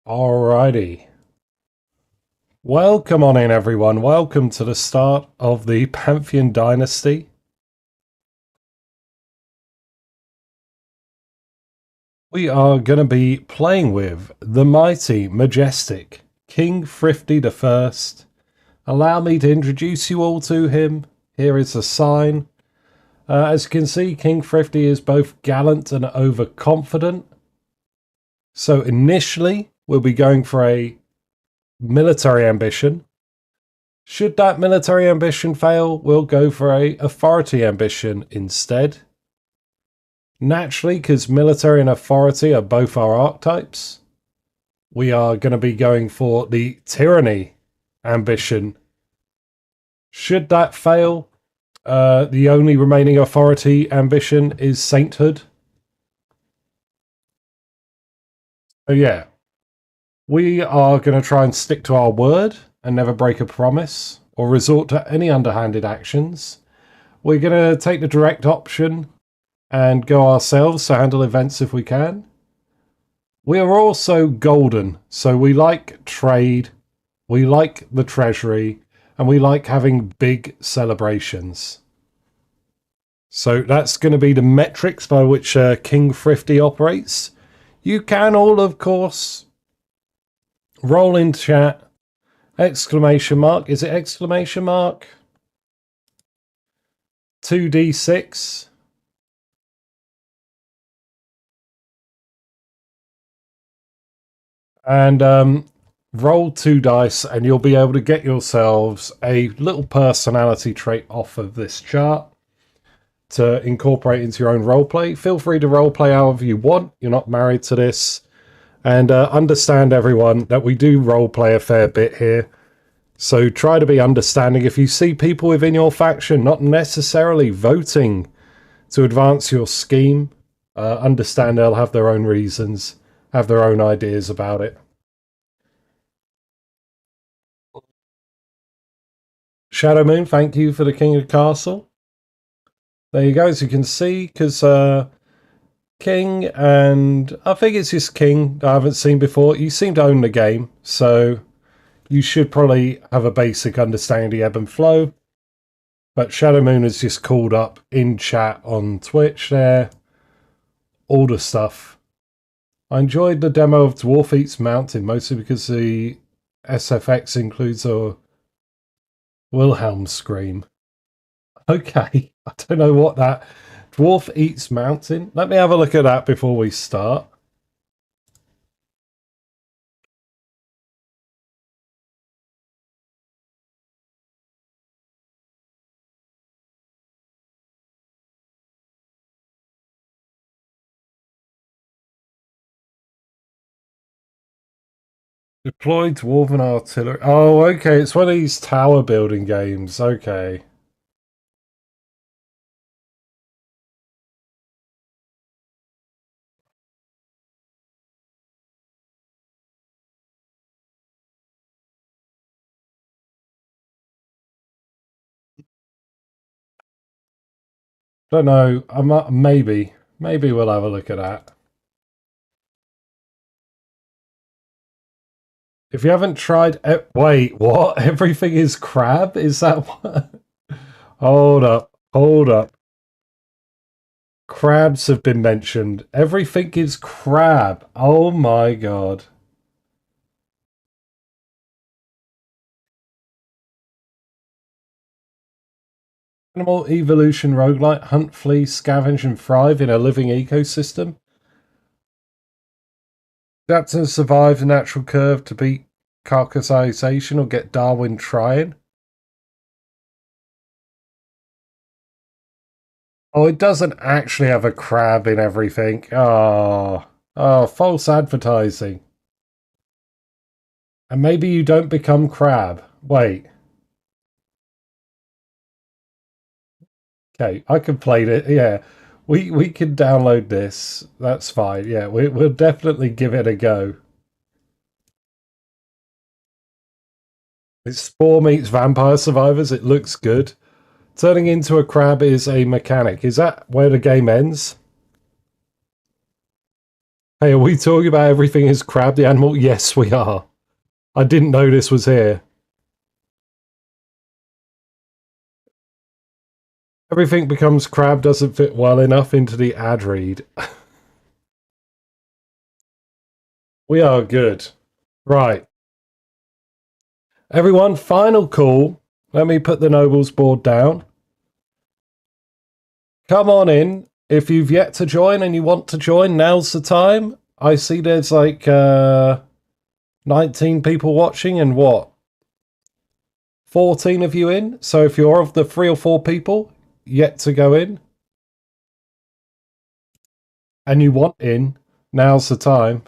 Alrighty. Welcome on in, everyone. Welcome to the start of the Pantheon Dynasty. We are going to be playing with the mighty, majestic King Thrifty the First. Allow me to introduce you all to him. Here is a sign. As you can see, King Thrifty is both gallant and overconfident. So initially, we'll be going for a military ambition. Should that military ambition fail, we'll go for a authority ambition instead. Naturally, because military and authority are both our archetypes, we are going to be going for the tyranny ambition. Should that fail, the only remaining authority ambition is sainthood. So yeah, we are going to try and stick to our word and never break a promise or resort to any underhanded actions. We're going to take the direct option and go ourselves to handle events if we can. We are also golden, so we like trade, we like the treasury, and we like having big celebrations. So that's going to be the metrics by which King Thrifty operates. You can all, of course, roll in chat, exclamation mark, is it exclamation mark? 2d6. And roll 2 dice and you'll be able to get yourselves a little personality trait off of this chart to incorporate into your own roleplay. Feel free to roleplay however you want. You're not married to this. And understand, everyone, that we do roleplay a fair bit here. So try to be understanding. If you see people within your faction not necessarily voting to advance your scheme, understand they'll have their own reasons, have their own ideas about it. Shadow Moon, thank you for the King of the Castle. There you go, as you can see, because King and I think it's just King that I haven't seen before. You seem to own the game, so you should probably have a basic understanding of the ebb and flow. But Shadow Moon has just called up in chat on Twitch there. All the stuff. I enjoyed the demo of Dwarf Eats Mountain, mostly because the SFX includes a Wilhelm scream. Okay, I don't know what that... Dwarf Eats Mountain. Let me have a look at that before we start. Deploy Dwarven Artillery. Oh, okay. It's one of these tower building games. Okay. Don't know. Maybe we'll have a look at that. If you haven't tried... Wait, what? Everything is crab? Is that what? Hold up. Crabs have been mentioned. Everything is crab. Oh my god. Animal evolution roguelite, hunt, flee, scavenge and thrive in a living ecosystem. Adapt and survive the natural curve to beat carcassization or get Darwin trying. Oh, it doesn't actually have a crab in everything. Oh, false advertising. And maybe you don't become crab. Wait. Okay, I can play it. Yeah, we can download this. That's fine. Yeah, we'll definitely give it a go. It's Spore meets Vampire Survivors. It looks good. Turning into a crab is a mechanic. Is that where the game ends? Hey, are we talking about everything is crab the animal? Yes, we are. I didn't know this was here. Everything becomes crab doesn't fit well enough into the ad read. We are good. Right. Everyone, final call. Let me put the nobles board down. Come on in. If you've yet to join and you want to join, now's the time. I see there's like 19 people watching and what? 14 of you in. So if you're of the 3 or 4 people yet to go in and you want in, now's the time.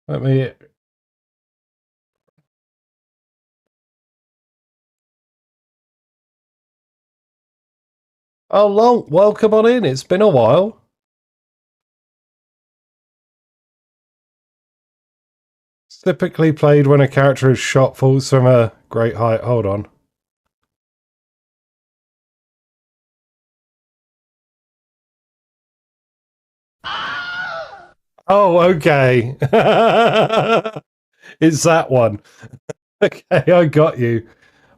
Let me... Oh, Long, welcome on in. It's been a while. It's typically played when a character's shot falls from a great height. Hold on. Oh, okay. It's that one. Okay, I got you.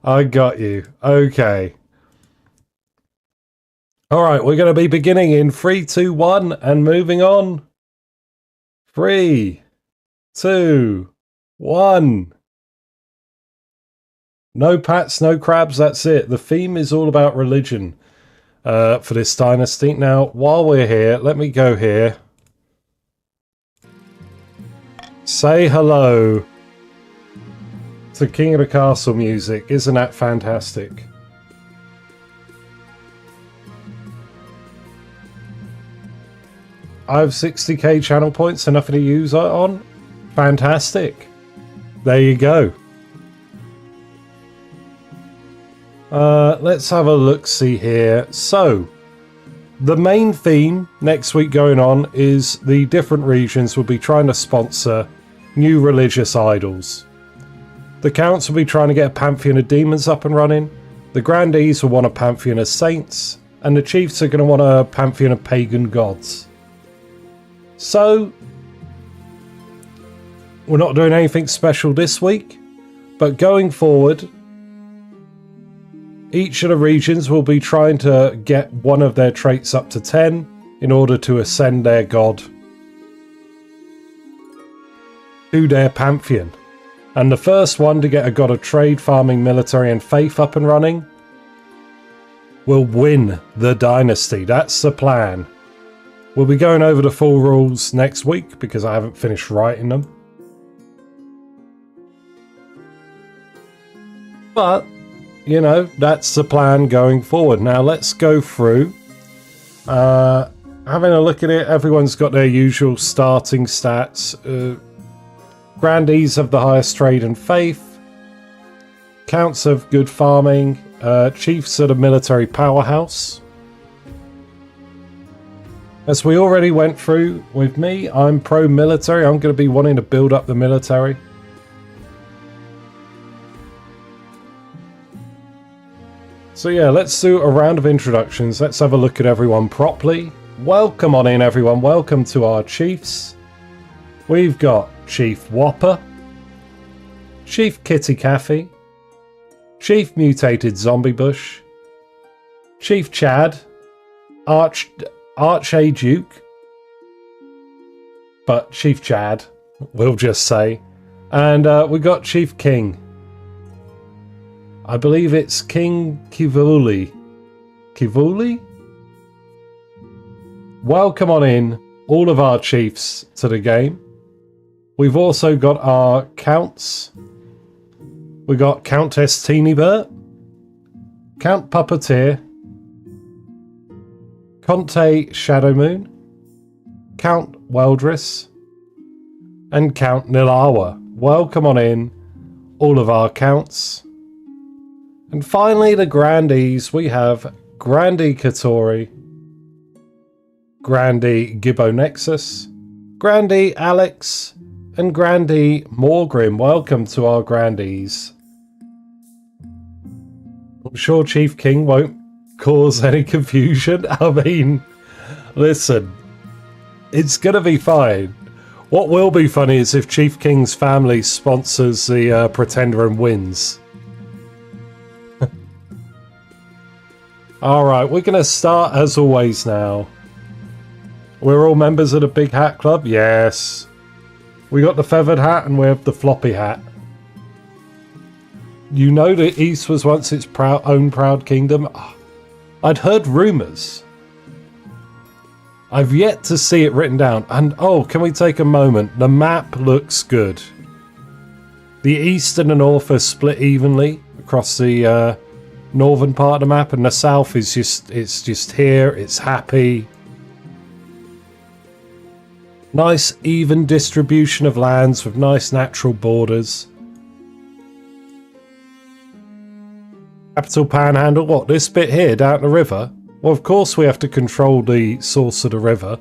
I got you. Okay. All right, we're going to be beginning in 3, 2, 1 and moving on. 3, 2, 1. No pats, no crabs, that's it. The theme is all about religion for this dynasty. Now, while we're here, let me go here. Say hello to King of the Castle music. Isn't that fantastic? I have 60k channel points and nothing to use on. Fantastic. There you go. Let's have a look-see here. So, the main theme next week going on is the different regions will be trying to sponsor new religious idols. The counts will be trying to get a Pantheon of demons up and running. The grandees will want a Pantheon of saints. And the chiefs are going to want a Pantheon of pagan gods. So, we're not doing anything special this week, but going forward, each of the regions will be trying to get one of their traits up to 10 in order to ascend their god to their Pantheon. And the first one to get a god of trade, farming, military and faith up and running will win the dynasty. That's the plan. We'll be going over the full rules next week because I haven't finished writing them. But, you know, that's the plan going forward. Now let's go through. Having a look at it, everyone's got their usual starting stats. Grandees have the highest trade and faith. Counts have good farming. Chiefs are the military powerhouse. As we already went through with me, I'm pro-military. I'm going to be wanting to build up the military. So yeah, let's do a round of introductions. Let's have a look at everyone properly. Welcome on in, everyone. Welcome to our chiefs. We've got Chief Whopper, Chief Kitty Caffey, Chief Mutated Zombie Bush, Chief Chad, Archduke, but Chief Chad, we'll just say. And we got Chief King. I believe it's King Kivuli. Kivuli? Welcome on in, all of our chiefs, to the game. We've also got our counts. We got Countess Teenybert, Count Puppeteer, Conte Shadowmoon, Count Weldris, and Count Nilawa. Welcome on in, all of our counts. And finally, the grandees. We have Grandee Katori, Grandee Gibbo Nexus, Grandee Alex, and Grandee Morgrim. Welcome to our grandees. I'm sure Chief King won't cause any confusion. I mean, listen, It's gonna be fine. What will be funny is if Chief King's family sponsors the Pretender and wins. Alright, we're gonna start as always now. We're all members of the Big Hat Club? Yes. We got the feathered hat and we have the floppy hat. You know the East was once its own proud kingdom? I'd heard rumours. I've yet to see it written down. And oh, can we take a moment? The map looks good. The East and the North are split evenly across the northern part of the map, and the South is just here. It's happy. Nice even distribution of lands with nice natural borders. Capital Panhandle. What, this bit here down the river? Well, of course we have to control the source of the river.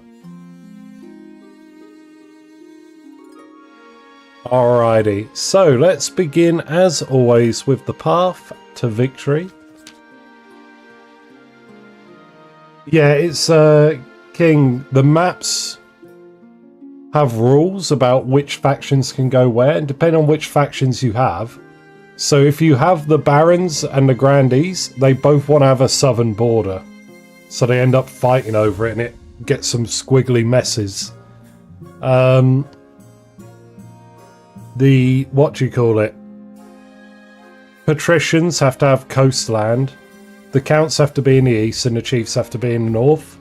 Alrighty, so let's begin as always with the path to victory. Yeah, it's King. The maps have rules about which factions can go where, and depending on which factions you have. So if you have the Barons and the Grandees, they both want to have a southern border. So they end up fighting over it, and it gets some squiggly messes. Patricians have to have coastland. The counts have to be in the east, and the chiefs have to be in the north.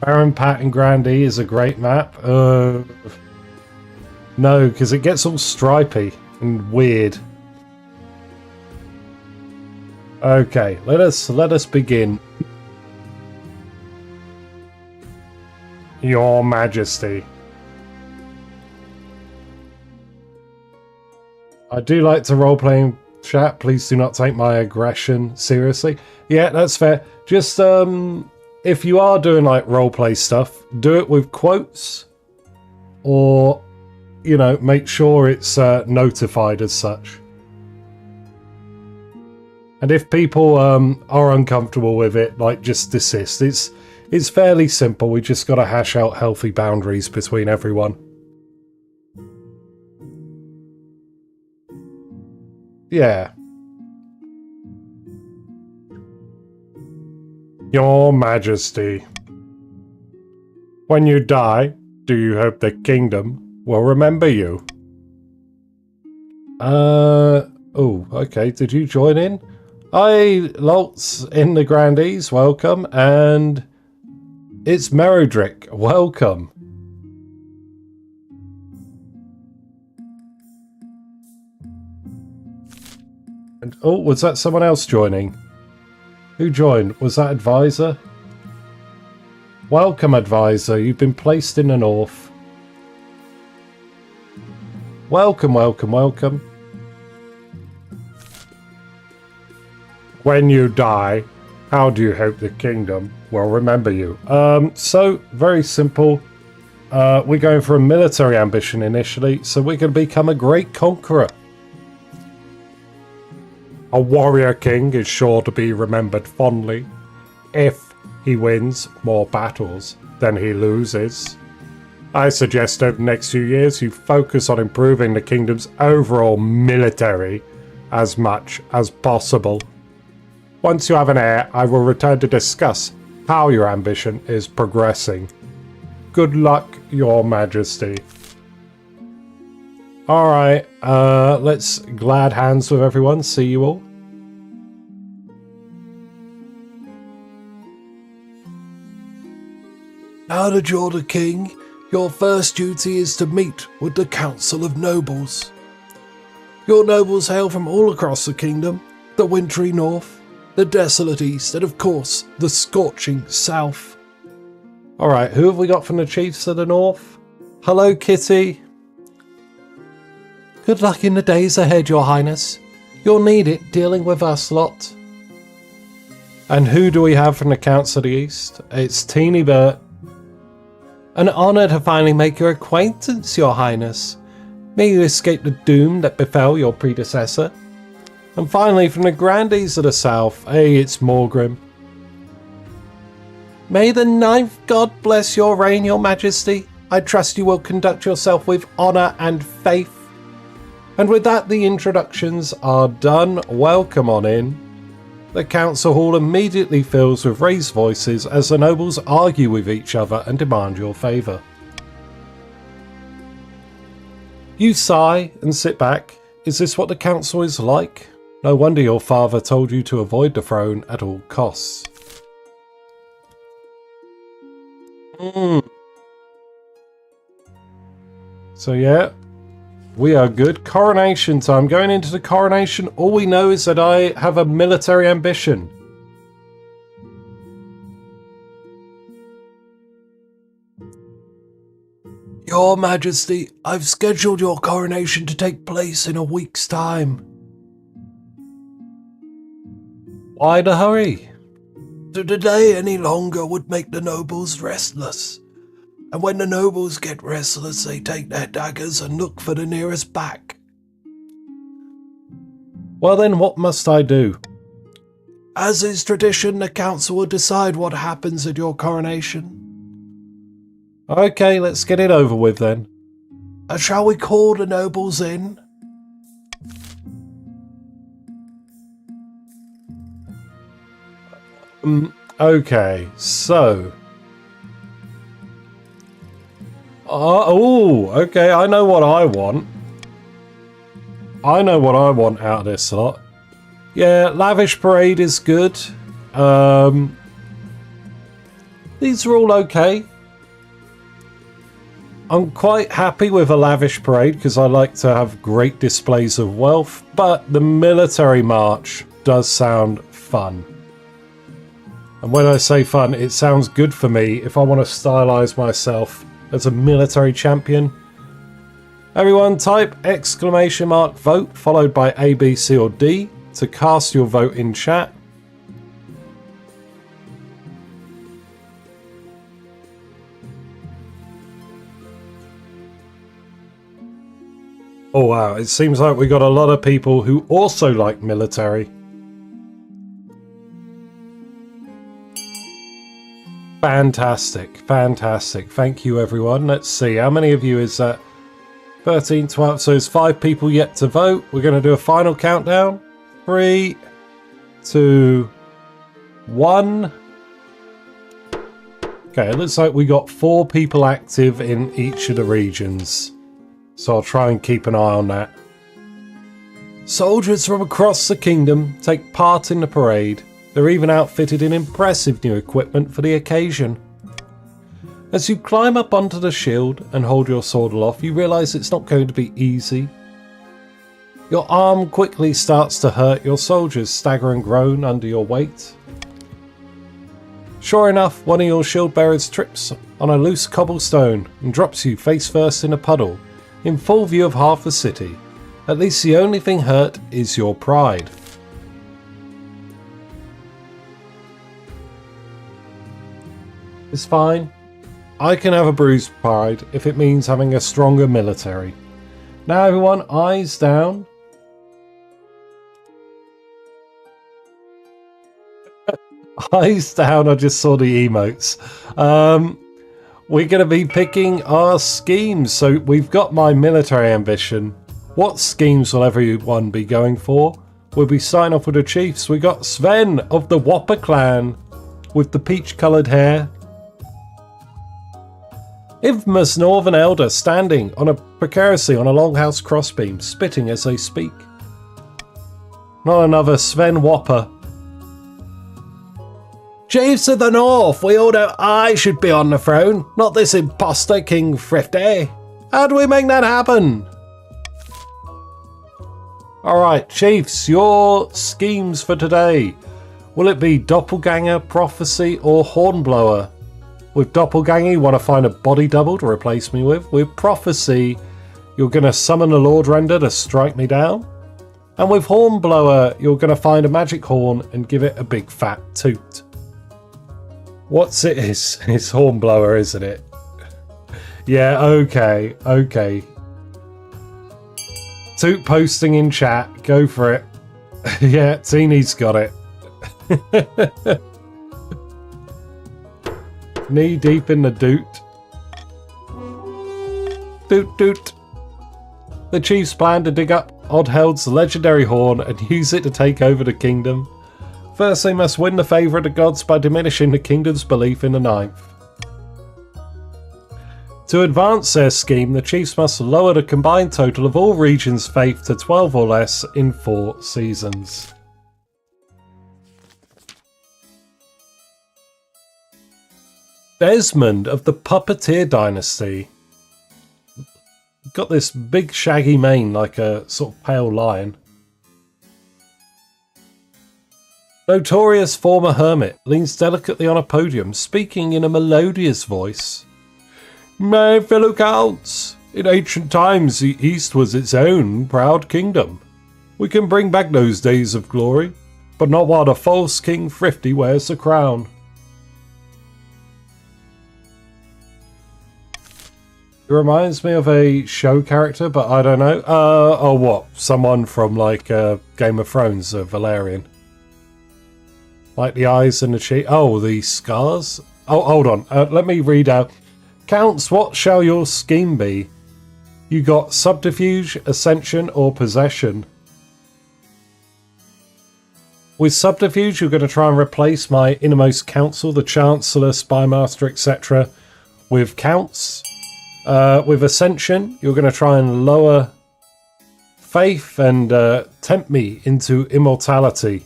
Baron, Pat, and Grandee is a great map. No, because it gets all stripy and weird. Okay, let us begin. Your Majesty. I do like to role-play in chat. Please do not take my aggression seriously. Yeah, that's fair. Just, if you are doing, like, role-play stuff, do it with quotes. Or, you know, make sure it's notified as such. And if people are uncomfortable with it, like, just desist. It's fairly simple. We just got to hash out healthy boundaries between everyone. Yeah. Your Majesty. When you die, do you hope the kingdom will remember you? Oh, okay. Did you join in? Hi, Loltz in the Grandees, welcome, and it's Merodrick, welcome. And oh, was that someone else joining? Who joined? Was that Advisor? Welcome, Advisor, you've been placed in the north. Welcome, welcome, welcome. When you die, how do you hope the kingdom will remember you? So, very simple. We're going for a military ambition initially, so we're going to become a great conqueror. A warrior king is sure to be remembered fondly if he wins more battles than he loses. I suggest over the next few years you focus on improving the kingdom's overall military as much as possible. Once you have an heir, I will return to discuss how your ambition is progressing. Good luck, Your Majesty. Alright, let's glad hands with everyone. See you all. Now that you're the king, your first duty is to meet with the Council of Nobles. Your nobles hail from all across the kingdom, the wintry north, the desolate east, and of course, the scorching south. Alright, who have we got from the chiefs of the north? Hello, Kitty. Good luck in the days ahead, Your Highness. You'll need it dealing with us lot. And who do we have from the Council of the East? It's Teeny Bert. An honour to finally make your acquaintance, Your Highness. May you escape the doom that befell your predecessor. And finally, from the Grandees of the South, hey, it's Morgrim. May the ninth god bless your reign, your majesty. I trust you will conduct yourself with honour and faith. And with that, the introductions are done. Welcome on in. The council hall immediately fills with raised voices as the nobles argue with each other and demand your favour. You sigh and sit back. Is this what the council is like? No wonder your father told you to avoid the throne at all costs. So yeah, we are good. Coronation time. Going into the coronation, all we know is that I have a military ambition. Your Majesty, I've scheduled your coronation to take place in a week's time. Why the hurry? To delay any longer would make the nobles restless. And when the nobles get restless, they take their daggers and look for the nearest back. Well then, what must I do? As is tradition, the council will decide what happens at your coronation. Okay, let's get it over with then. Shall we call the nobles in? Okay, so... okay, I know what I want. I know what I want out of this lot. Yeah, lavish parade is good. These are all okay. I'm quite happy with a lavish parade because I like to have great displays of wealth, but the military march does sound fun. And when I say fun, it sounds good for me if I want to stylize myself as a military champion. Everyone type !vote followed by A, B, C or D to cast your vote in chat. Oh wow, it seems like we got a lot of people who also like military. Fantastic, fantastic. Thank you everyone. Let's see, how many of you is that? 13, 12, so there's 5 people yet to vote. We're going to do a final countdown. 3, 2, 1. Okay, it looks like we got 4 people active in each of the regions. So I'll try and keep an eye on that. Soldiers from across the kingdom take part in the parade. They're even outfitted in impressive new equipment for the occasion. As you climb up onto the shield and hold your sword aloft, you realise it's not going to be easy. Your arm quickly starts to hurt, your soldiers stagger and groan under your weight. Sure enough, one of your shield bearers trips on a loose cobblestone and drops you face first in a puddle, in full view of half the city. At least the only thing hurt is your pride. It's fine. I can have a bruised pride if it means having a stronger military. Now everyone, eyes down. Eyes down, I just saw the emotes. We're going to be picking our schemes. So we've got my military ambition. What schemes will everyone be going for? We'll be starting off with the chiefs. We got Sven of the Whopper clan with the peach coloured hair. Infamous Northern Elder standing on a precariously on a longhouse crossbeam, spitting as they speak. Not another Sven Whopper. Chiefs of the North, we all know I should be on the throne, not this imposter King Thrifty. How do we make that happen? Alright, Chiefs, your schemes for today. Will it be Doppelganger, Prophecy or Hornblower? With Doppelganger, you want to find a body double to replace me with. With Prophecy, you're going to summon the Lord Render to strike me down. And with Hornblower, you're going to find a magic horn and give it a big fat toot. What's it is? It's Hornblower, isn't it? Yeah, okay, okay. Toot posting in chat, go for it. Yeah, Teeny's got it. Knee deep in the doot. Doot doot. The chiefs plan to dig up Oddheld's legendary horn and use it to take over the kingdom. First, they must win the favour of the gods by diminishing the kingdom's belief in the ninth. To advance their scheme, the chiefs must lower the combined total of all regions' faith to 12 or less in 4 seasons. Desmond of the Puppeteer Dynasty. Got this big shaggy mane like a sort of pale lion. Notorious former hermit leans delicately on a podium, speaking in a melodious voice. My fellow counts, in ancient times the East was its own proud kingdom. We can bring back those days of glory, but not while the false King Thrifty wears the crown. It reminds me of a show character, but I don't know. Oh, what? Someone from, like, Game of Thrones, Valerian. Like the eyes and the cheek. Oh, the scars? Oh, hold on. Let me read out. Counts, what shall your scheme be? You got subterfuge, ascension, or possession? With subterfuge, you're going to try and replace my innermost council, the Chancellor, Spymaster, etc. with counts. With ascension, you're going to try and lower faith and tempt me into immortality.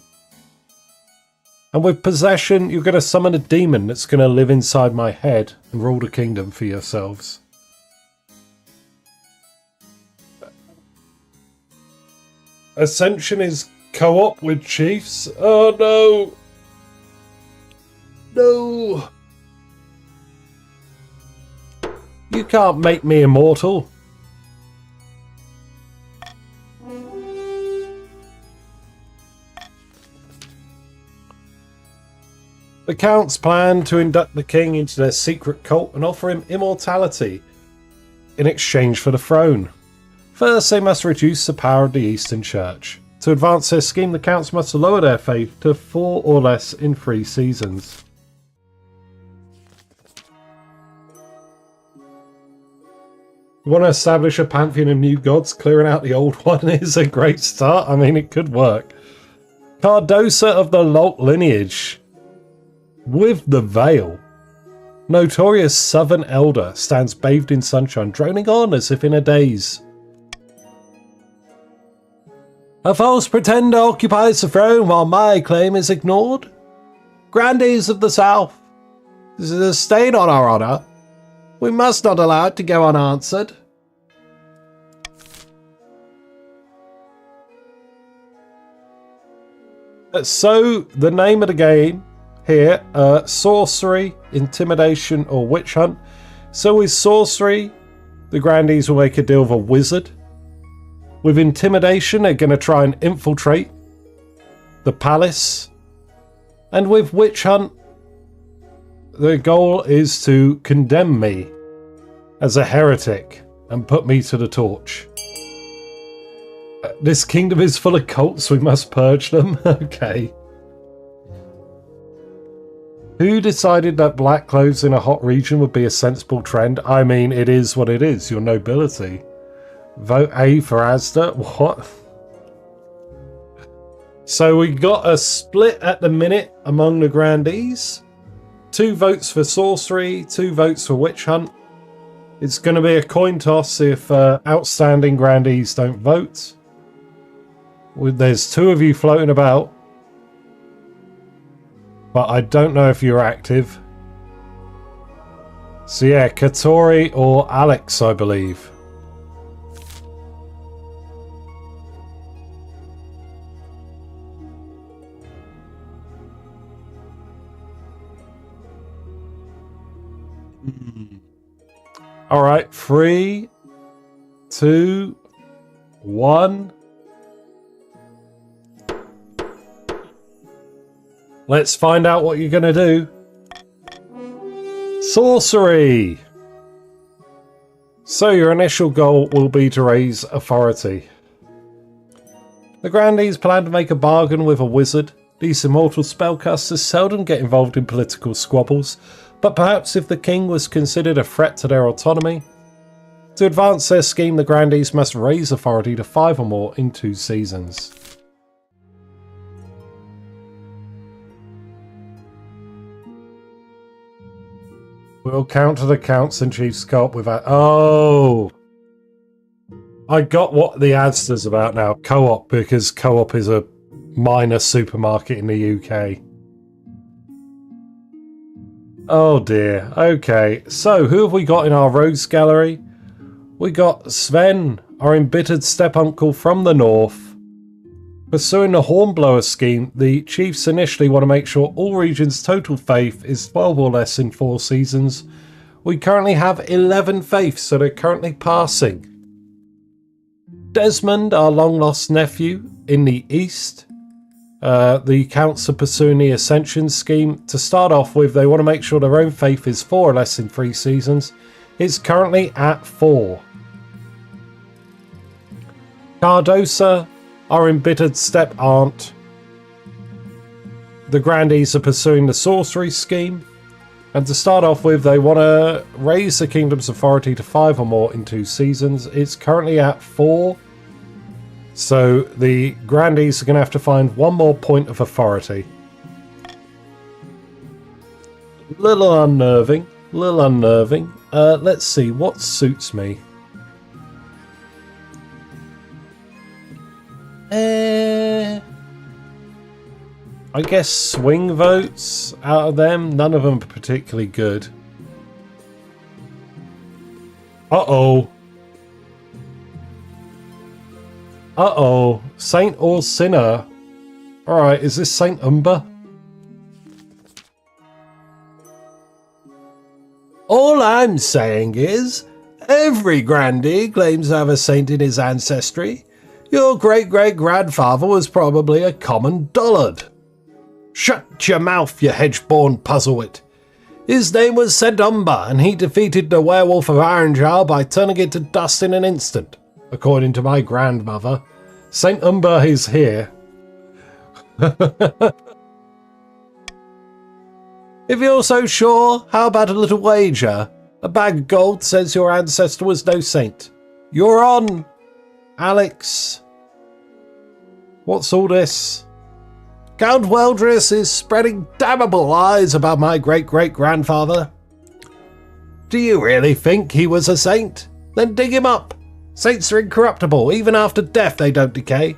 And with possession, you're going to summon a demon that's going to live inside my head and rule the kingdom for yourselves. Ascension is co-op with chiefs? Oh no! No! You can't make me immortal. The Counts plan to induct the king into their secret cult and offer him immortality in exchange for the throne. First, they must reduce the power of the Eastern Church. To advance their scheme, the Counts must lower their faith to 4 or less in 3 seasons. You want to establish a pantheon of new gods? Clearing out the old one is a great start. I mean, it could work. Cardosa of the Lolt lineage. With the veil. Notorious Southern Elder stands bathed in sunshine, droning on as if in a daze. A false pretender occupies the throne while my claim is ignored. Grandees of the South, this is a stain on our honour. We must not allow it to go unanswered. So, the name of the game here, sorcery, intimidation, or witch hunt. So with sorcery, the Grandees will make a deal with a wizard. With intimidation, they're going to try and infiltrate the palace. And with witch hunt, the goal is to condemn me as a heretic and put me to the torch. This kingdom is full of cults, we must purge them. Okay. Who decided that black clothes in a hot region would be a sensible trend? I mean, it is what it is, your nobility. Vote A for Asda? What? So we got a split at the minute among the Grandees. 2 votes for sorcery, 2 votes for witch hunt. It's going to be a coin toss if outstanding Grandees don't vote. There's 2 of you floating about. But I don't know if you're active. So yeah, Katori or Alex, I believe. All right, 3, 2, 1. Let's find out what you're going to do. Sorcery! So your initial goal will be to raise authority. The Grandees plan to make a bargain with a wizard. These immortal spellcasters seldom get involved in political squabbles, But perhaps if the king was considered a threat to their autonomy, to advance their scheme, the grandees must raise authority to 5 or more in 2 seasons. We'll counter the counts and chiefs co-op without... Oh! I got what the answer's about now. Co-op, because co-op is a minor supermarket in the UK. Oh dear. Okay, so who have we got in our rogues gallery? We got Sven, our embittered step-uncle from the north. Pursuing the Hornblower scheme, the chiefs initially want to make sure all regions' total faith is 12 or less in 4 seasons. We currently have 11 faiths, so they're currently passing. Desmond, our long-lost nephew, in the east. The counts are pursuing the Ascension scheme. To start off with, they want to make sure their own faith is 4 or less in 3 seasons. It's currently at 4. Cardosa, our embittered step-aunt. The grandees are pursuing the sorcery scheme. And to start off with, they want to raise the kingdom's authority to 5 or more in 2 seasons. It's currently at 4. So the grandees are going to have to find 1 more point of authority. Little unnerving. Let's see, what suits me? I guess swing votes out of them. None of them are particularly good. Uh-oh. Uh-oh. Saint or sinner? Alright, is this Saint Umber? All I'm saying is, every grandee claims to have a saint in his ancestry. Your great-great-grandfather was probably a common dullard. Shut your mouth, you hedge-born puzzlewit. His name was Saint Umber, and he defeated the werewolf of Ironjar by turning it to dust in an instant. According to my grandmother, Saint Umber is here. If you're so sure, how about a little wager? A bag of gold says your ancestor was no saint. You're on, Alex. What's all this? Count Weldris is spreading damnable lies about my great-great-grandfather. Do you really think he was a saint? Then dig him up. Saints are incorruptible. Even after death they don't decay.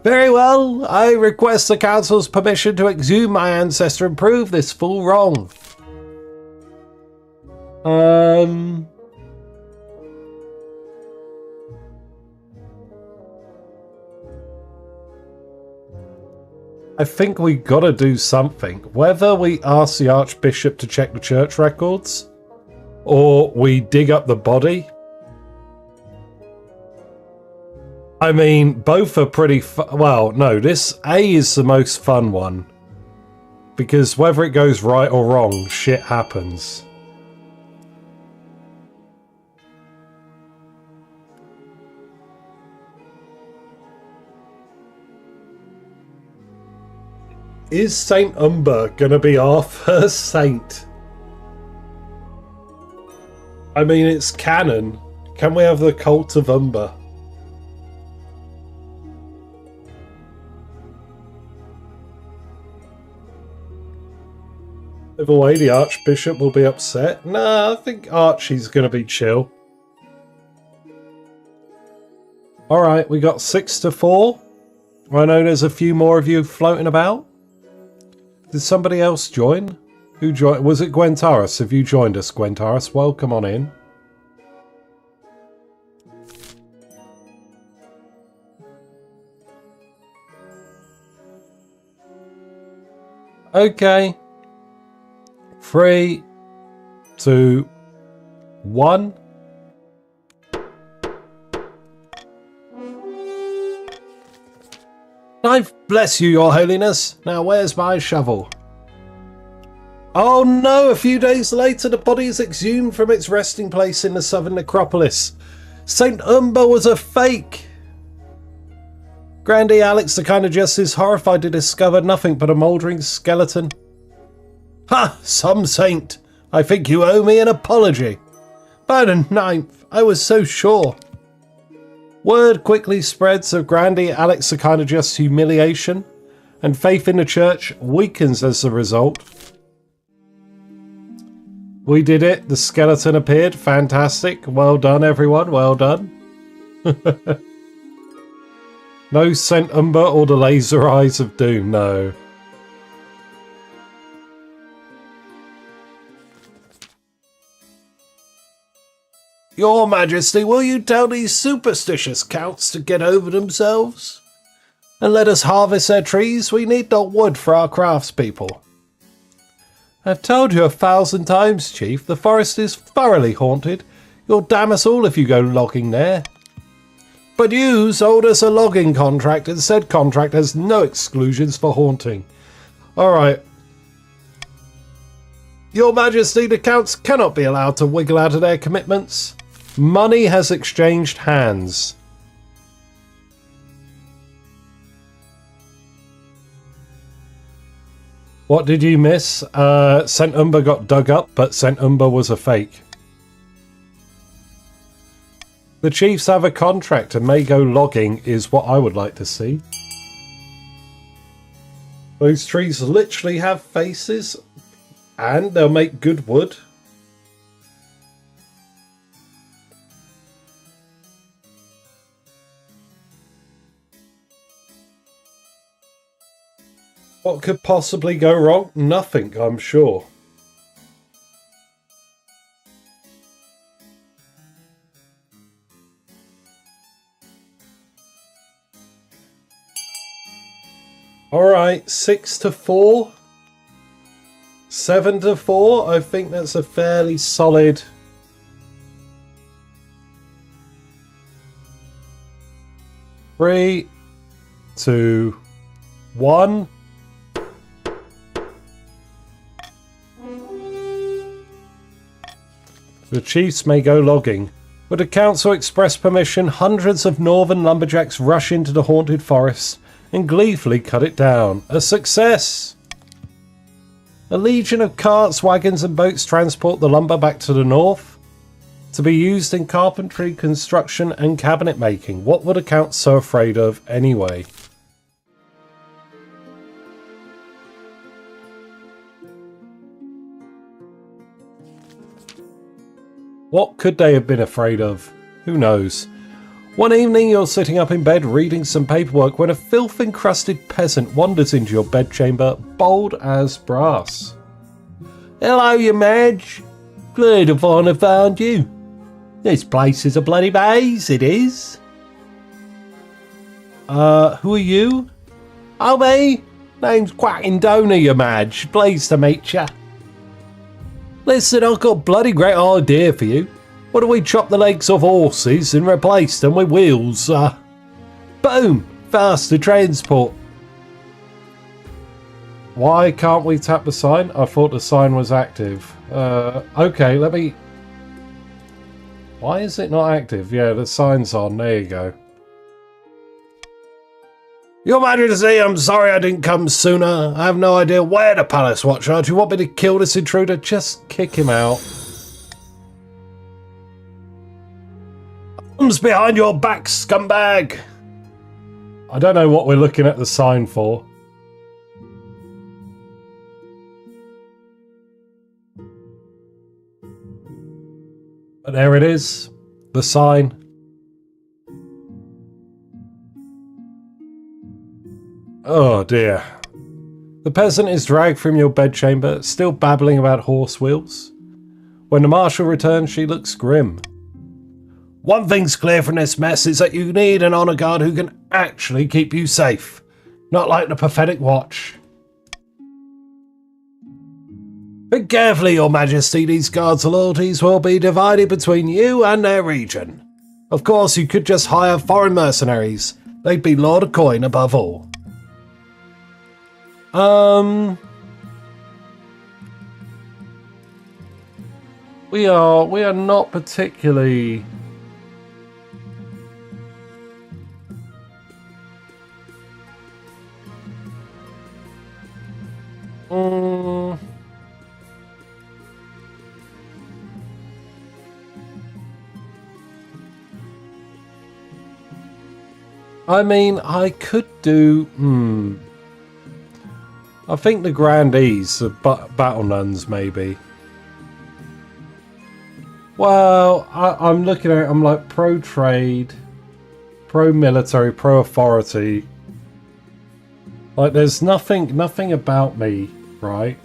Very well, I request the council's permission to exhume my ancestor and prove this fool wrong. I think we gotta do something. Whether we ask the Archbishop to check the church records, or we dig up the body. I mean, both are pretty well, no, this A is the most fun one. Because whether it goes right or wrong, shit happens. Is Saint Umber gonna be our first saint? I mean, it's canon. Can we have the cult of Umber? Either way, the Archbishop will be upset. Nah, I think Archie's gonna be chill. Alright, we got 6-4. I know there's a few more of you floating about. Did somebody else join? Who joined? Was it Gwentaris? Have you joined us, Gwentaris? Welcome on in. Okay. 3, 2, 1. I bless you, your holiness. Now where's my shovel? Oh no, a few days later the body is exhumed from its resting place in the southern necropolis. Saint Umber was a fake. Grandee Alex the Kind of Justice, horrified to discover nothing but a mouldering skeleton. Ha! Some saint! I think you owe me an apology. By the 9th, I was so sure. Word quickly spreads of Grandy Alex are kind of just humiliation, and faith in the church weakens as a result. We did it. The skeleton appeared. Fantastic. Well done, everyone. Well done. No Saint Umber or the laser eyes of doom. No. Your Majesty, will you tell these superstitious counts to get over themselves? And let us harvest their trees. We need the wood for our craftspeople. I've told you 1,000 times, Chief. The forest is thoroughly haunted. You'll damn us all if you go logging there. But you sold us a logging contract, and said contract has no exclusions for haunting. Alright. Your Majesty, the counts cannot be allowed to wiggle out of their commitments. Money has exchanged hands. What did you miss? Saint Umber got dug up, but Saint Umber was a fake. The Chiefs have a contract and may go logging is what I would like to see. Those trees literally have faces and they'll make good wood. What could possibly go wrong? Nothing, I'm sure. Alright, 6-4. 7-4. I think that's a fairly solid... Three, 2, 1. The Chiefs may go logging. With the council express permission, hundreds of northern lumberjacks rush into the haunted forest and gleefully cut it down. A success! A legion of carts, wagons and boats transport the lumber back to the north to be used in carpentry, construction and cabinet making. What were the counts so afraid of anyway? What could they have been afraid of? Who knows? One evening you're sitting up in bed reading some paperwork when a filth-encrusted peasant wanders into your bedchamber, bold as brass. Hello, you Madge. Glad to find I found you. This place is a bloody maze, it is. Who are you? Oh, me? Name's Quacking Donor, you Madge. Pleased to meet ya. Listen, I've got a bloody great idea for you. What do we chop the legs off horses and replace them with wheels? Boom! Faster transport. Why can't we tap the sign? I thought the sign was active. Okay, let me... Why is it not active? Yeah, the sign's on. There you go. Your Majesty, I'm sorry I didn't come sooner. I have no idea where the palace watch are. Do you want me to kill this intruder? Just kick him out. Arms behind your back, scumbag. I don't know what we're looking at the sign for. But there it is. The sign. Oh dear. The peasant is dragged from your bedchamber, still babbling about horse wheels. When the marshal returns, she looks grim. One thing's clear from this mess is that you need an honour guard who can actually keep you safe. Not like the pathetic watch. Think carefully, Your Majesty. These guards' loyalties will be divided between you and their region. Of course, you could just hire foreign mercenaries. They'd be Lord of Coin above all. We are not particularly... I mean, I could do... I think the grandees, the battle nuns, maybe. Well, I'm looking at it, I'm like pro-trade, pro-military, pro-authority. Like, there's nothing about me, right,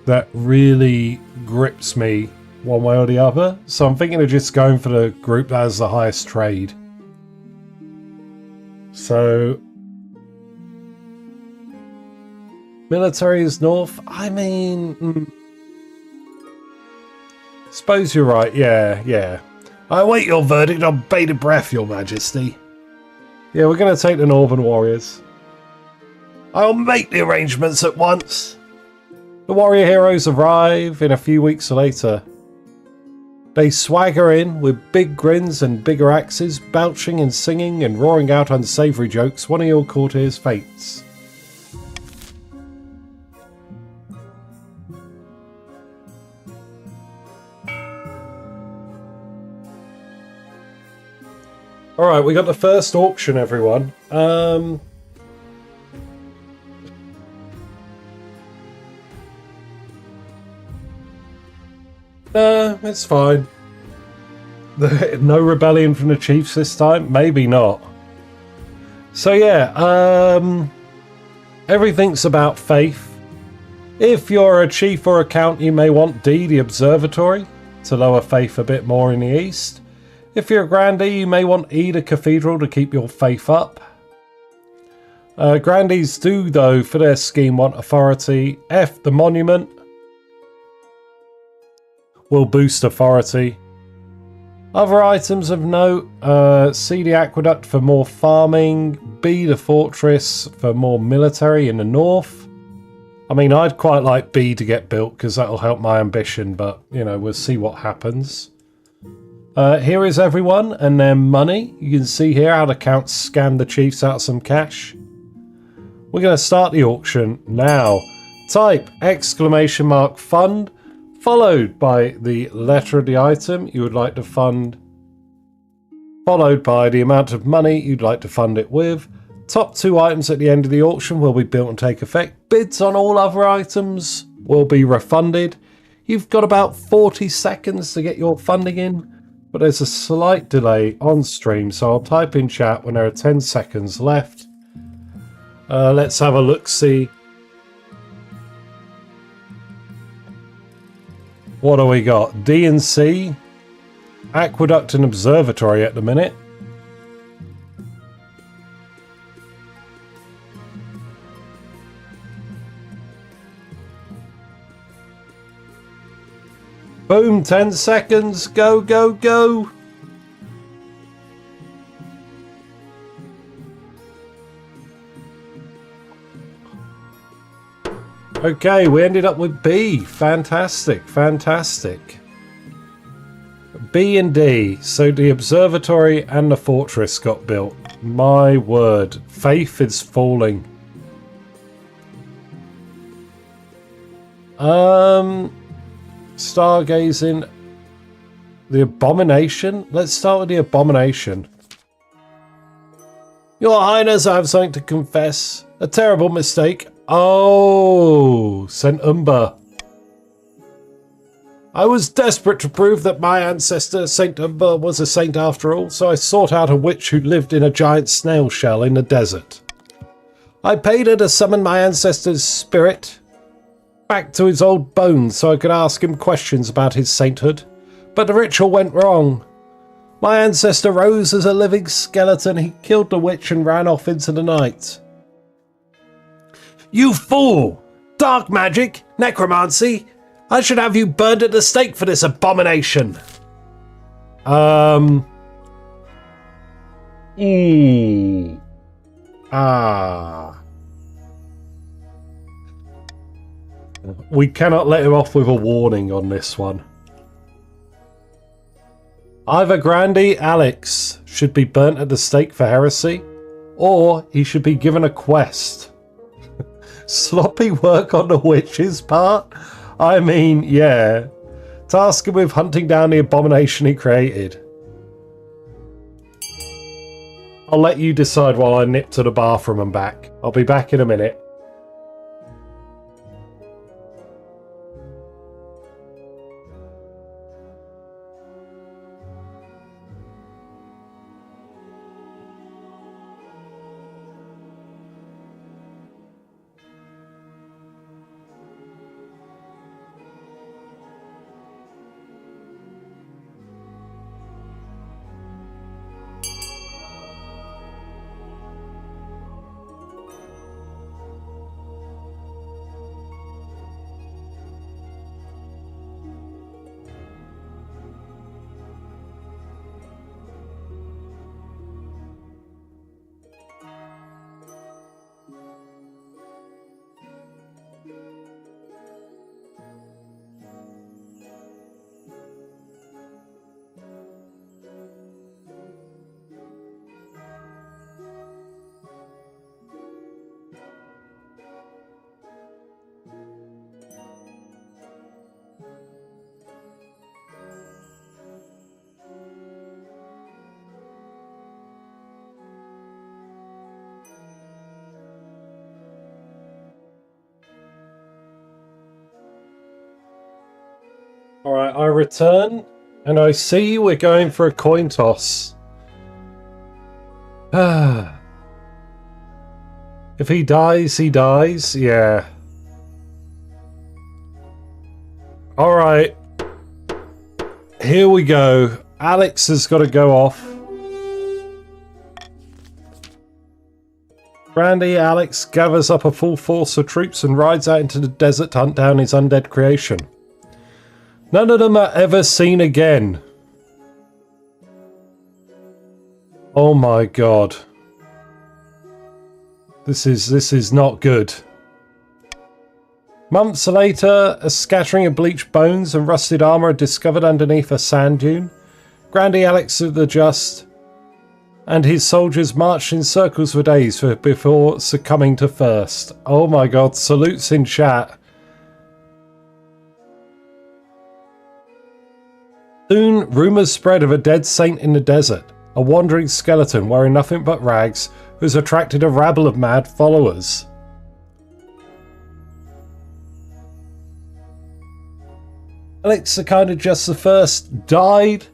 that really grips me one way or the other. So I'm thinking of just going for the group that has the highest trade. So... military is north. I mean... suppose you're right, yeah. I await your verdict on bated breath, your majesty. Yeah, we're going to take the northern warriors. I'll make the arrangements at once. The warrior heroes arrive in a few weeks later. They swagger in with big grins and bigger axes, belching and singing and roaring out unsavoury jokes. One of your courtiers faints. Alright, we got the first auction, everyone. It's fine. No rebellion from the chiefs this time? Maybe not. So yeah, everything's about faith. If you're a chief or a count, you may want D, the observatory, to lower faith a bit more in the east. If you're a grandee, you may want E, the cathedral, to keep your faith up. Grandees do, though, for their scheme, want authority. F, the monument, will boost authority. Other items of note, C, the aqueduct for more farming. B, the fortress for more military in the north. I mean, I'd quite like B to get built because that'll help my ambition, but, you know, we'll see what happens. Here is everyone and their money. You can see here how the counts scammed the chiefs out of some cash. We're going to start the auction now. Type exclamation mark fund, followed by the letter of the item you would like to fund, followed by the amount of money you'd like to fund it with. Top two items at the end of the auction will be built and take effect. Bids on all other items will be refunded. You've got about 40 seconds to get your funding in. But there's a slight delay on stream, so I'll type in chat when there are 10 seconds left. Let's have a look-see. What do we got? D and C, Aqueduct and Observatory at the minute. Boom, 10 seconds. Go, go, go. Okay, we ended up with B. Fantastic, fantastic. B and D. So the observatory and the fortress got built. My word. Faith is falling. Stargazing. The abomination? Let's start with the abomination. Your Highness, I have something to confess. A terrible mistake. Oh, Saint Umber. I was desperate to prove that my ancestor, Saint Umber, was a saint after all, so I sought out a witch who lived in a giant snail shell in the desert. I paid her to summon my ancestor's spirit back to his old bones so I could ask him questions about his sainthood. But the ritual went wrong. My ancestor rose as a living skeleton. He killed the witch and ran off into the night. You fool! Dark magic! Necromancy! I should have you burned at the stake for this abomination! We cannot let him off with a warning on this one. Either Grandee Alex should be burnt at the stake for heresy, or he should be given a quest. Sloppy work on the witch's part? I mean, yeah. Task him with hunting down the abomination he created. I'll let you decide while I nip to the bathroom and back. I'll be back in a minute. Alright, I return, and I see we're going for a coin toss. If he dies, he dies. Yeah. Alright. Here we go. Alex has got to go off. Brandy Alex gathers up a full force of troops and rides out into the desert to hunt down his undead creation. None of them are ever seen again. Oh my god. This is not good. Months later, a scattering of bleached bones and rusted armour are discovered underneath a sand dune. Grandy Alex of the Just and his soldiers marched in circles for days before succumbing to thirst. Oh my god, salutes in chat. Soon, rumours spread of a dead saint in the desert, a wandering skeleton wearing nothing but rags who has attracted a rabble of mad followers. Alex the kind of Just the First died,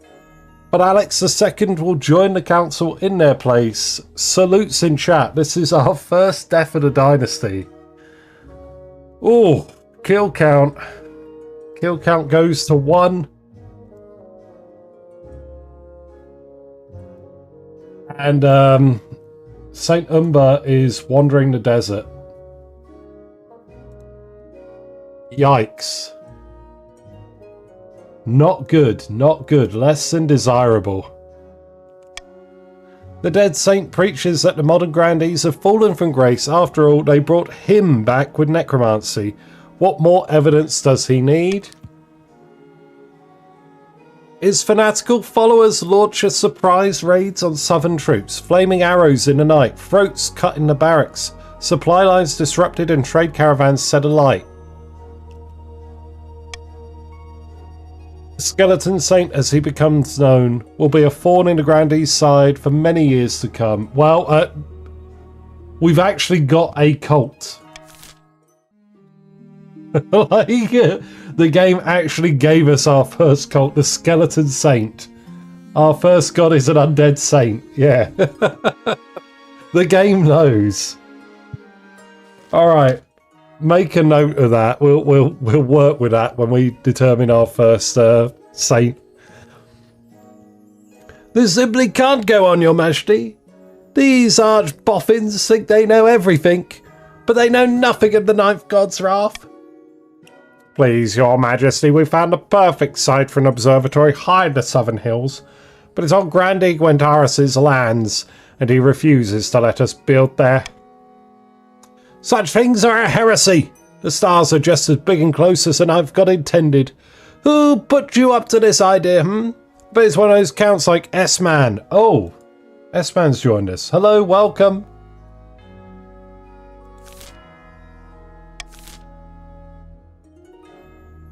but Alex the Second will join the council in their place. Salutes in chat. This is our first death of the dynasty. Oh, kill count. Kill count goes to 1. And Saint Umber is wandering the desert. Yikes. Not good, not good. Less than desirable. The dead saint preaches that the modern grandees have fallen from grace. After all, they brought him back with necromancy. What more evidence does he need? His fanatical followers launch a surprise raids on southern troops, flaming arrows in the night, throats cut in the barracks, supply lines disrupted and trade caravans set alight. The Skeleton Saint, as he becomes known, will be a thorn in the Grandee's side for many years to come. Well, we've actually got a cult. Like, the game actually gave us our first cult, the Skeleton Saint. Our first god is an undead saint. Yeah. The game knows. Alright. Make a note of that. We'll work with that when we determine our first saint. This simply can't go on, Your Majesty. These arch boffins think they know everything, but they know nothing of the Ninth God's wrath. Please, Your Majesty, we found a perfect site for an observatory high in the southern hills, but it's on Grandee Gwentaris's lands, and he refuses to let us build there. Such things are a heresy. The stars are just as big and close as the Ninth God intended. Who put you up to this idea, But it's one of those counts like S-Man. Oh, S-Man's joined us. Hello, welcome.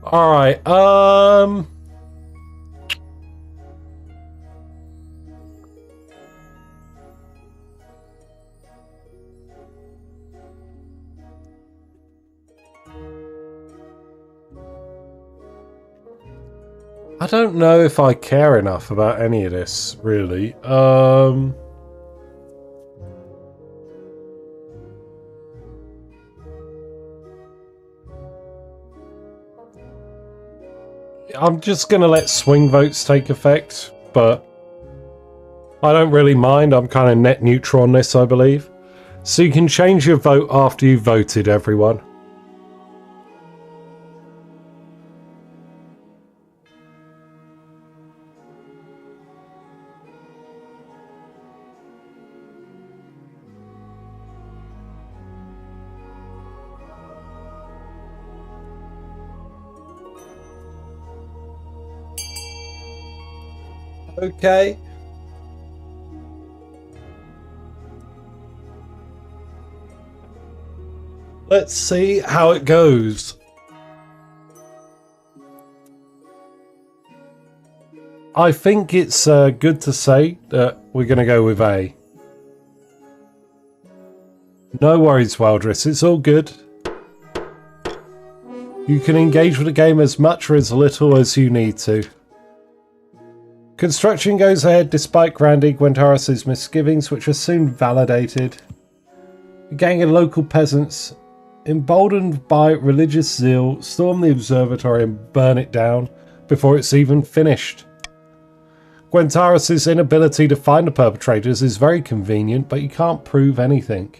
Alright, I don't know if I care enough about any of this, really. I'm just going to let swing votes take effect, but I don't really mind. I'm kind of net neutral on this, I believe. So you can change your vote after you've voted, everyone. Okay. Let's see how it goes. I think it's good to say that we're going to go with A. No worries, Wildress. It's all good. You can engage with the game as much or as little as you need to. Construction goes ahead despite Grandy Gwentaris' misgivings, which are soon validated. A gang of local peasants, emboldened by religious zeal, storm the observatory and burn it down before it's even finished. Gwentaris' inability to find the perpetrators is very convenient, but you can't prove anything.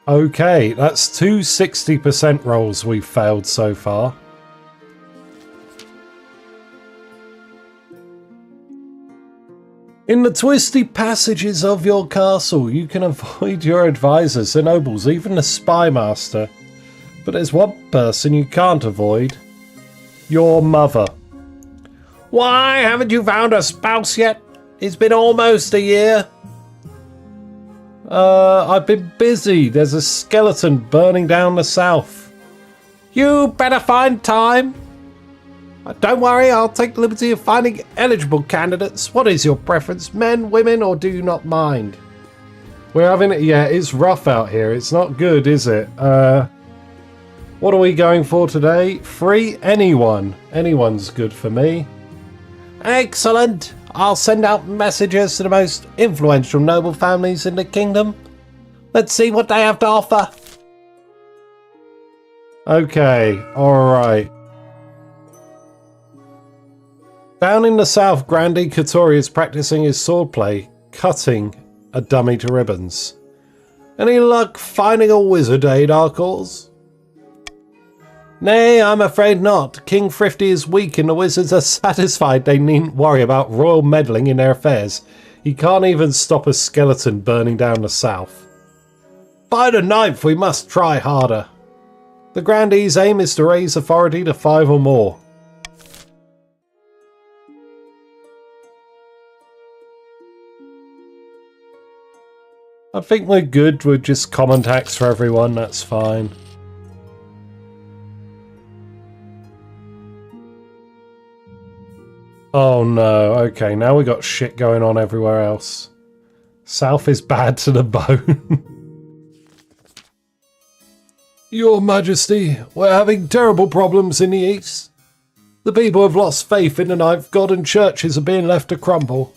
Okay, that's two 60% rolls we've failed so far. In the twisty passages of your castle, you can avoid your advisors, the nobles, even the spy master. But there's one person you can't avoid. Your mother. Why haven't you found a spouse yet? It's been almost a year. I've been busy. There's a skeleton burning down the south. You better find time. Don't worry, I'll take the liberty of finding eligible candidates. What is your preference, men, women, or do you not mind? We're having it, yeah, it's rough out here. It's not good, is it? What are we going for today? Free anyone. Anyone's good for me. Excellent. I'll send out messages to the most influential noble families in the kingdom. Let's see what they have to offer. Okay, alright. Down in the south, Grandy Katori is practicing his swordplay, cutting a dummy to ribbons. Any luck finding a wizard, Darkles? Nay, I'm afraid not. King Thrifty is weak and the wizards are satisfied they needn't worry about royal meddling in their affairs. He can't even stop a skeleton burning down the south. By the 9th, we must try harder. The Grandee's aim is to raise authority to 5 or more. I think we're good with just common tax for everyone, that's fine. Oh no, okay, now we got shit going on everywhere else. South is bad to the bone. Your Majesty, we're having terrible problems in the east. The people have lost faith in the ninth god and churches are being left to crumble.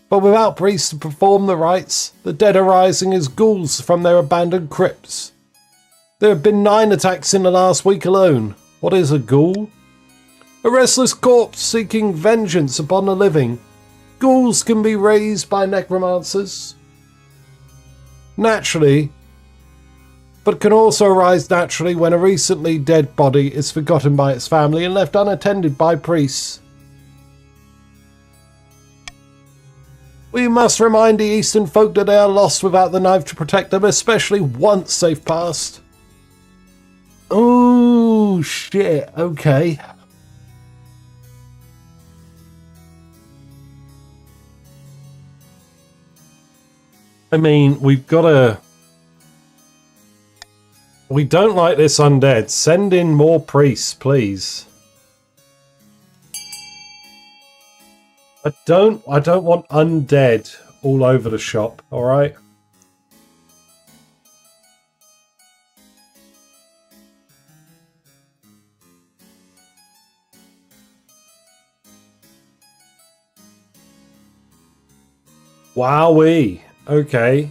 But without priests to perform the rites, the dead are rising as ghouls from their abandoned crypts. There have been 9 attacks in the last week alone. What is a ghoul? A restless corpse seeking vengeance upon the living. Ghouls can be raised by necromancers naturally, but can also arise naturally when a recently dead body is forgotten by its family and left unattended by priests. We must remind the Eastern folk that they are lost without the knife to protect them, especially once they've passed. Oh, shit. Okay. I mean, we've got to... We don't like this undead. Send in more priests, please. I don't want undead all over the shop, alright? Wowee. Okay.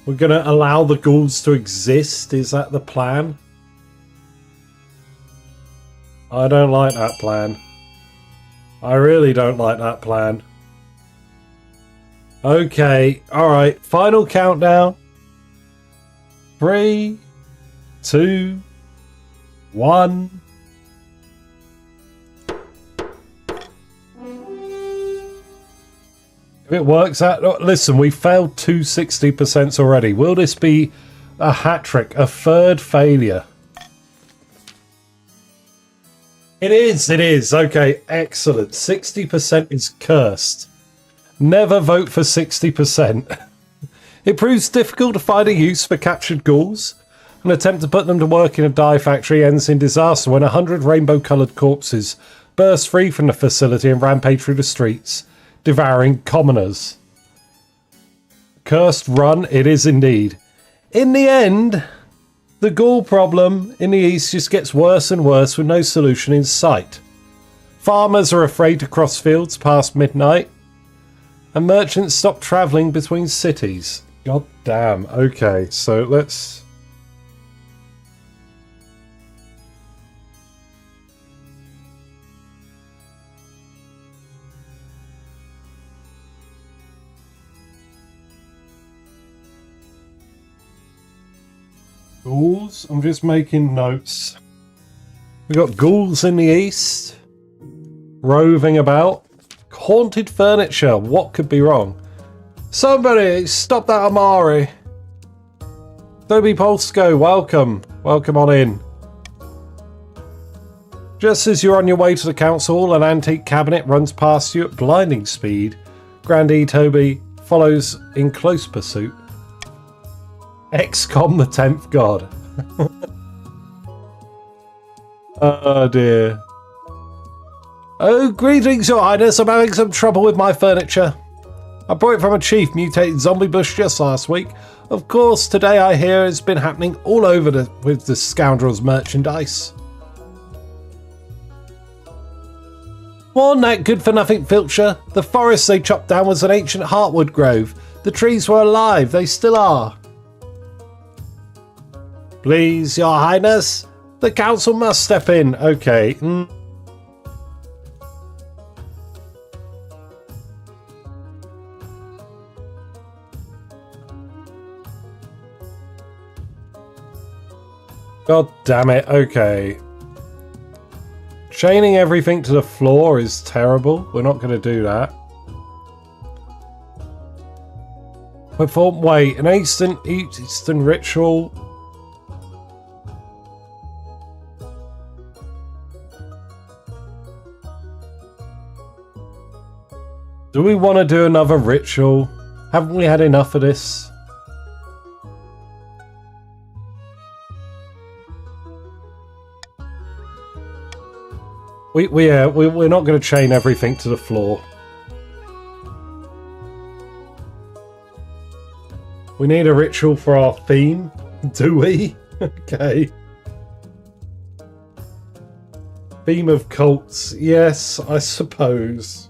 We're going to allow the ghouls to exist. Is that the plan? I don't like that plan. I really don't like that plan. Okay. Alright. Final countdown. 3, 2, 1. If it works out... Listen, we failed 2 60% already. Will this be a hat trick? A third failure? It is, it is. Okay, excellent. 60% is cursed. Never vote for 60%. It proves difficult to find a use for captured ghouls. An attempt to put them to work in a dye factory ends in disaster when 100 rainbow-coloured corpses burst free from the facility and rampage through the streets, devouring commoners. Cursed run, it is indeed. In the end, the ghoul problem in the east just gets worse and worse with no solution in sight. Farmers are afraid to cross fields past midnight, and merchants stop travelling between cities. God damn. Okay, so let's... Ghouls? I'm just making notes. We got ghouls in the east, roving about. Haunted furniture. What could be wrong? Somebody stop that Amari. Toby Polsko, welcome. Welcome on in. Just as you're on your way to the council hall, an antique cabinet runs past you at blinding speed. Grandee Toby follows in close pursuit. XCOM the 10th God. Oh dear. Oh, greetings, Your Highness. I'm having some trouble with my furniture. I brought it from a chief mutated zombie bush just last week. Of course, today I hear it's been happening all over with the scoundrel's merchandise. More than that good-for-nothing filcher. The forest they chopped down was an ancient heartwood grove. The trees were alive. They still are. Please, Your Highness. The council must step in. Okay. God damn it. Okay. Chaining everything to the floor is terrible. We're not going to do that. Wait, an Eastern ritual. Do we want to do another ritual? Haven't we had enough of this? We're not going to chain everything to the floor. We need a ritual for our theme, do we? Okay. Theme of cults, yes, I suppose.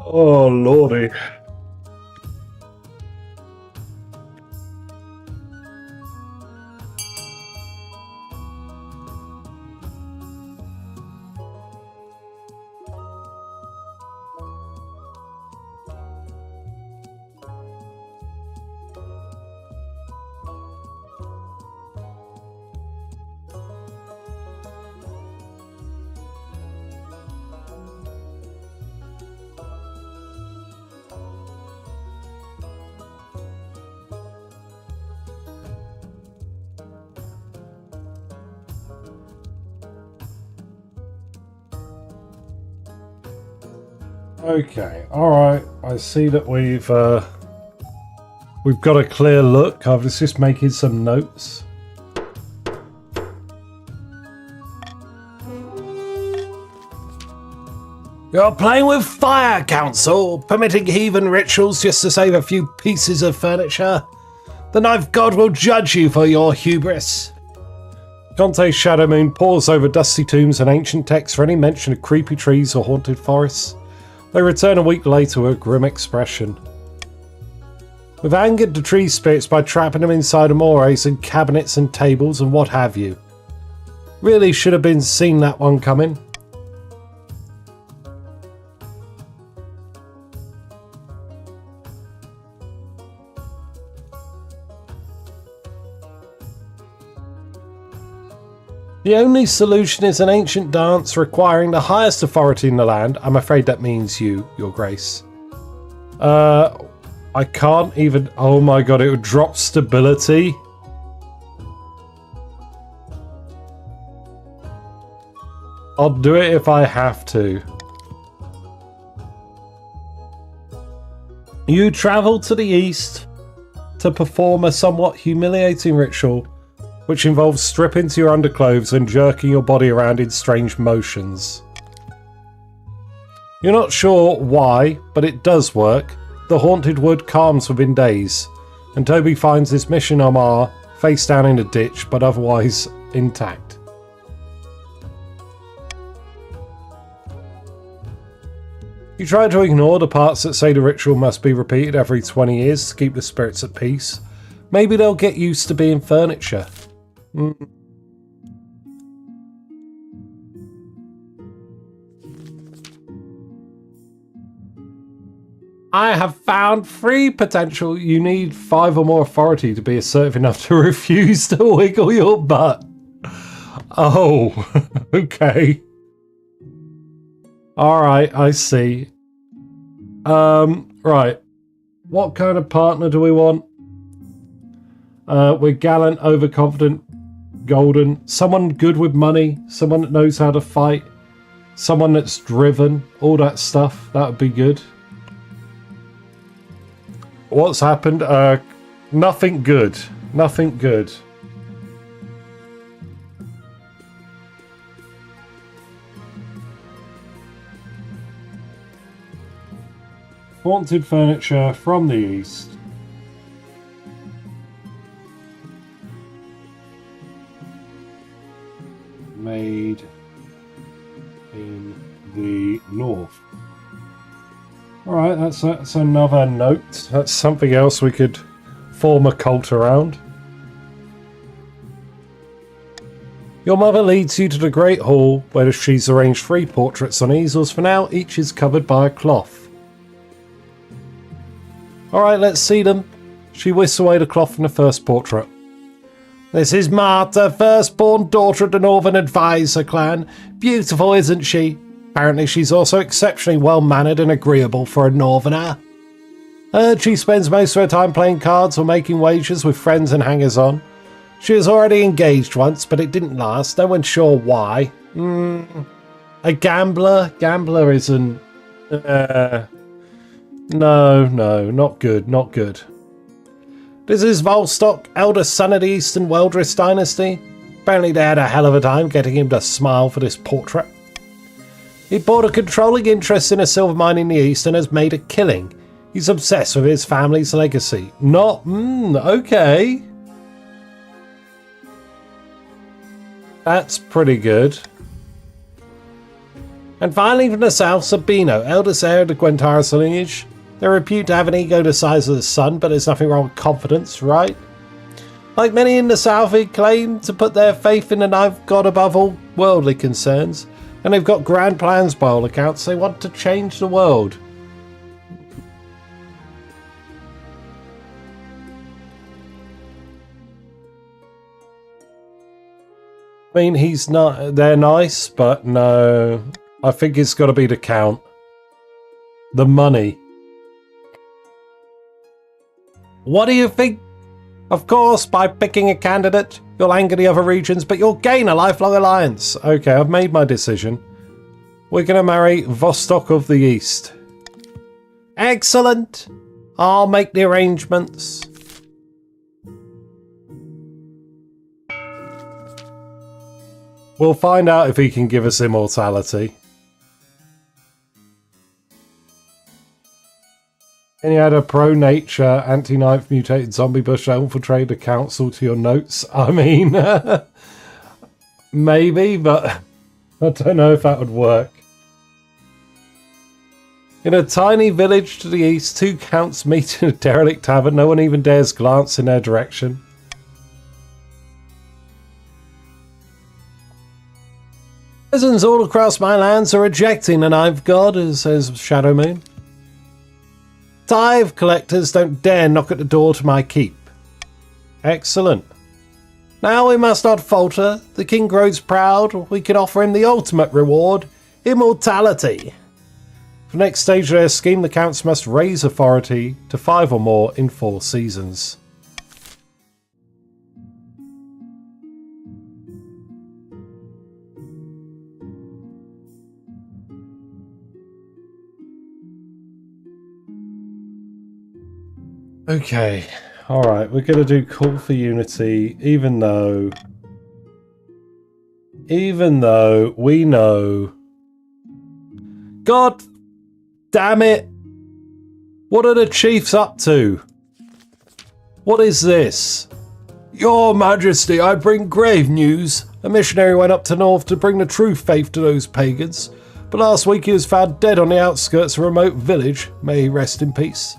Oh, lordy. Okay, alright, I see that we've got a clear look. I was just making some notes. You're playing with fire, Council, permitting heathen rituals just to save a few pieces of furniture. The Knife God will judge you for your hubris. Conte's Shadow Moon pores over dusty tombs and ancient texts for any mention of creepy trees or haunted forests. They return a week later with a grim expression. We've angered the tree spirits by trapping them inside amores and cabinets and tables and what have you. Really should have been seen that one coming. The only solution is an ancient dance requiring the highest authority in the land. I'm afraid that means you, Your Grace. I can't even... Oh my god, it would drop stability. I'll do it if I have to. You travel to the east to perform a somewhat humiliating ritual which involves stripping to your underclothes and jerking your body around in strange motions. You're not sure why, but it does work. The haunted wood calms within days, and Toby finds his mission Omar face down in a ditch, but otherwise intact. You try to ignore the parts that say the ritual must be repeated every 20 years to keep the spirits at peace. Maybe they'll get used to being furniture. I have found 3 potential. You need 5 or more authority to be assertive enough to refuse to wiggle your butt. Oh, okay. Alright, I see. Right. What kind of partner do we want? We're gallant, overconfident, golden. Someone good with money. Someone that knows how to fight. Someone that's driven. All that stuff. That would be good. What's happened? Nothing good. Nothing good. Haunted furniture from the east. Made in the north. Alright, that's another note. That's something else we could form a cult around. Your mother leads you to the Great Hall, where she's arranged 3 portraits on easels. For now, each is covered by a cloth. Alright, let's see them. She whisks away the cloth from the first portrait. This is Martha, firstborn daughter of the Northern Advisor clan. Beautiful, isn't she? Apparently she's also exceptionally well-mannered and agreeable for a Northerner. She spends most of her time playing cards or making wagers with friends and hangers-on. She was already engaged once, but it didn't last. No one's sure why. A gambler? Gambler isn't... No, not good, not good. This is Volstock, eldest son of the Eastern Weldress Dynasty. Apparently they had a hell of a time getting him to smile for this portrait. He bought a controlling interest in a silver mine in the East and has made a killing. He's obsessed with his family's legacy. Not, okay. That's pretty good. And finally from the south, Sabino, eldest heir of the Gwentaris lineage. They're reputed to have an ego the size of the sun, but there's nothing wrong with confidence, right? Like many in the south, they claim to put their faith in the knife god above all worldly concerns. And they've got grand plans by all accounts. They want to change the world. I mean, he's not... They're nice, but no. I think it's got to be the count. The money. What do you think? Of course, by picking a candidate, you'll anger the other regions, but you'll gain a lifelong alliance. Okay, I've made my decision. We're going to marry Vostok of the East. Excellent. I'll make the arrangements. We'll find out if he can give us immortality. And you had a pro-nature, anti-knife mutated zombie bush that infiltrated the council to your notes. I mean, maybe, but I don't know if that would work. In a tiny village to the east, two counts meet in a derelict tavern. No one even dares glance in their direction. Peasants all across my lands are rejecting the ninth god, says Shadow Moon. Tithe collectors don't dare knock at the door to my keep. Excellent. Now we must not falter. The king grows proud. We can offer him the ultimate reward, immortality. For the next stage of their scheme, the counts must raise authority to 5 or more in 4 seasons. Okay, alright, we're going to do Call for Unity, even though we know... God damn it! What are the chiefs up to? What is this? Your Majesty, I bring grave news. A missionary went up to north to bring the true faith to those pagans, but last week he was found dead on the outskirts of a remote village. May he rest in peace.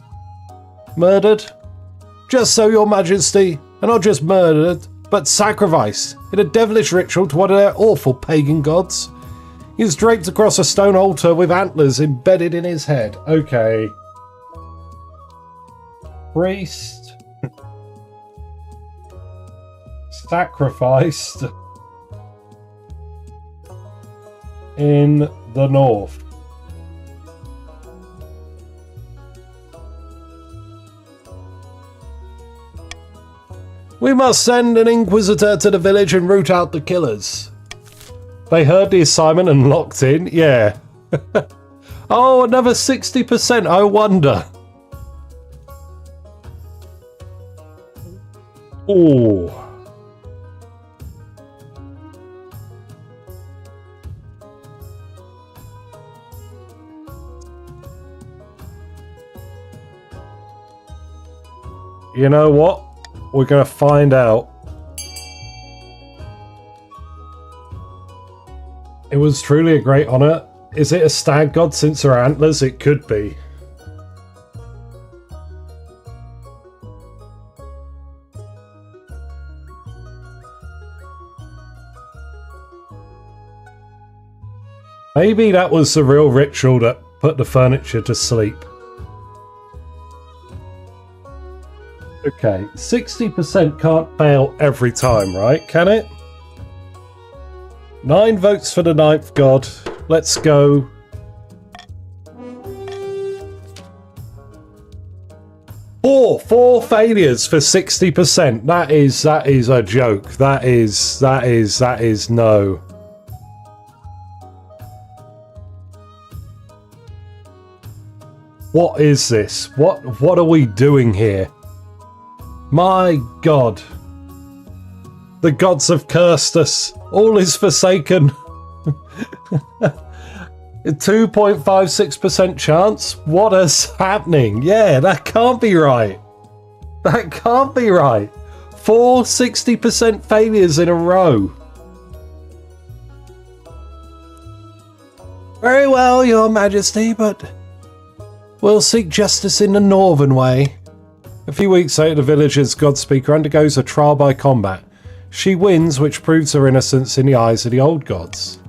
Murdered? Just so, Your Majesty, and not just murdered, but sacrificed in a devilish ritual to one of their awful pagan gods. He was draped across a stone altar with antlers embedded in his head. Okay. Priest. Sacrificed. In the north. We must send an inquisitor to the village and root out the killers. They heard the assignment and locked in? Yeah. Oh, another 60%, I wonder. Ooh. You know what? We're going to find out. It was truly a great honour. Is it a stag god since her antlers? It could be. Maybe that was the real ritual that put the furniture to sleep. Okay, 60% can't fail every time, right? Can it? 9 votes for the ninth god. Let's go. Four failures for 60%. That is a joke. That is no. What is this? What are we doing here? My God. The gods have cursed us. All is forsaken. 2.56% chance? What is happening? Yeah, that can't be right. That can't be right. 4 60% failures in a row. Very well, Your Majesty, but we'll seek justice in the northern way. A few weeks later, the village's godspeaker undergoes a trial by combat. She wins, which proves her innocence in the eyes of the old gods.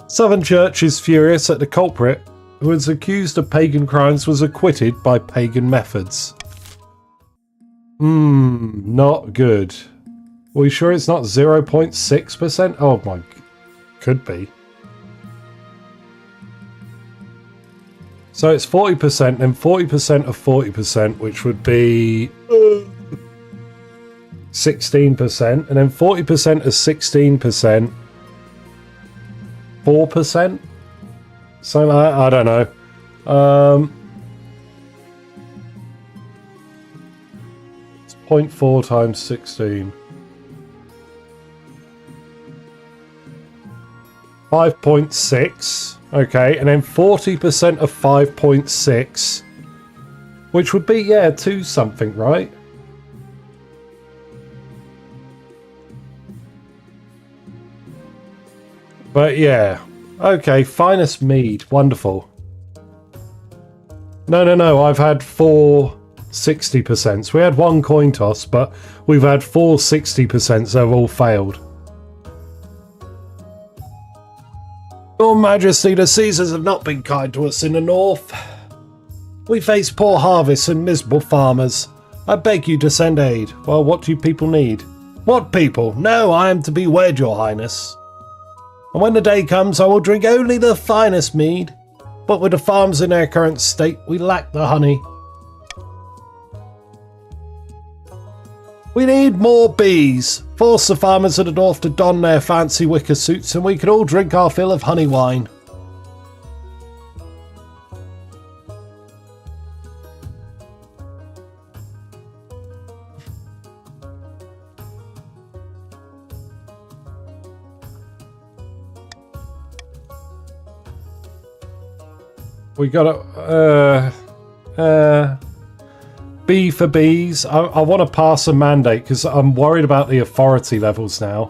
Southern Church is furious that the culprit, who was accused of pagan crimes, was acquitted by pagan methods. Not good. Are we sure it's not 0.6%? Oh my... could be. So it's 40% and 40% of 40%, which would be 16%, and then 40% of 16%, 4%? Something like that? I don't know. It's 0.4 times 16. 5.6. Okay, and then 40% of 5.6, which would be, yeah, 2 something, right? But yeah. Okay, finest mead. Wonderful. No. I've had 4 60%. We had 1 coin toss, but we've had 4 60% that have all failed. Your Majesty, the Caesars have not been kind to us in the north. We face poor harvests and miserable farmers. I beg you to send aid. Well, what do you people need? What people? No, I am to be wed, your highness. And when the day comes, I will drink only the finest mead. But with the farms in their current state, we lack the honey. We need more bees. Force the farmers of the north to don their fancy wicker suits and we can all drink our fill of honey wine. We got B for bees. I want to pass a mandate because I'm worried about the authority levels now.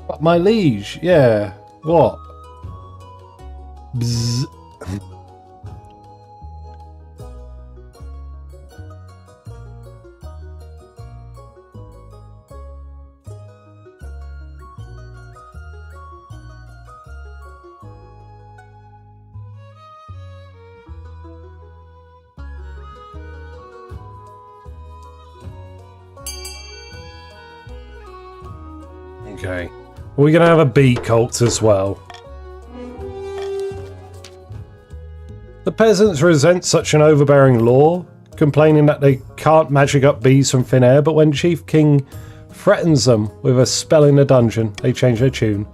But my liege, yeah. What? Bzz. Okay. We're going to have a bee cult as well. The peasants resent such an overbearing law, complaining that they can't magic up bees from thin air, but when Chief King threatens them with a spell in the dungeon, they change their tune.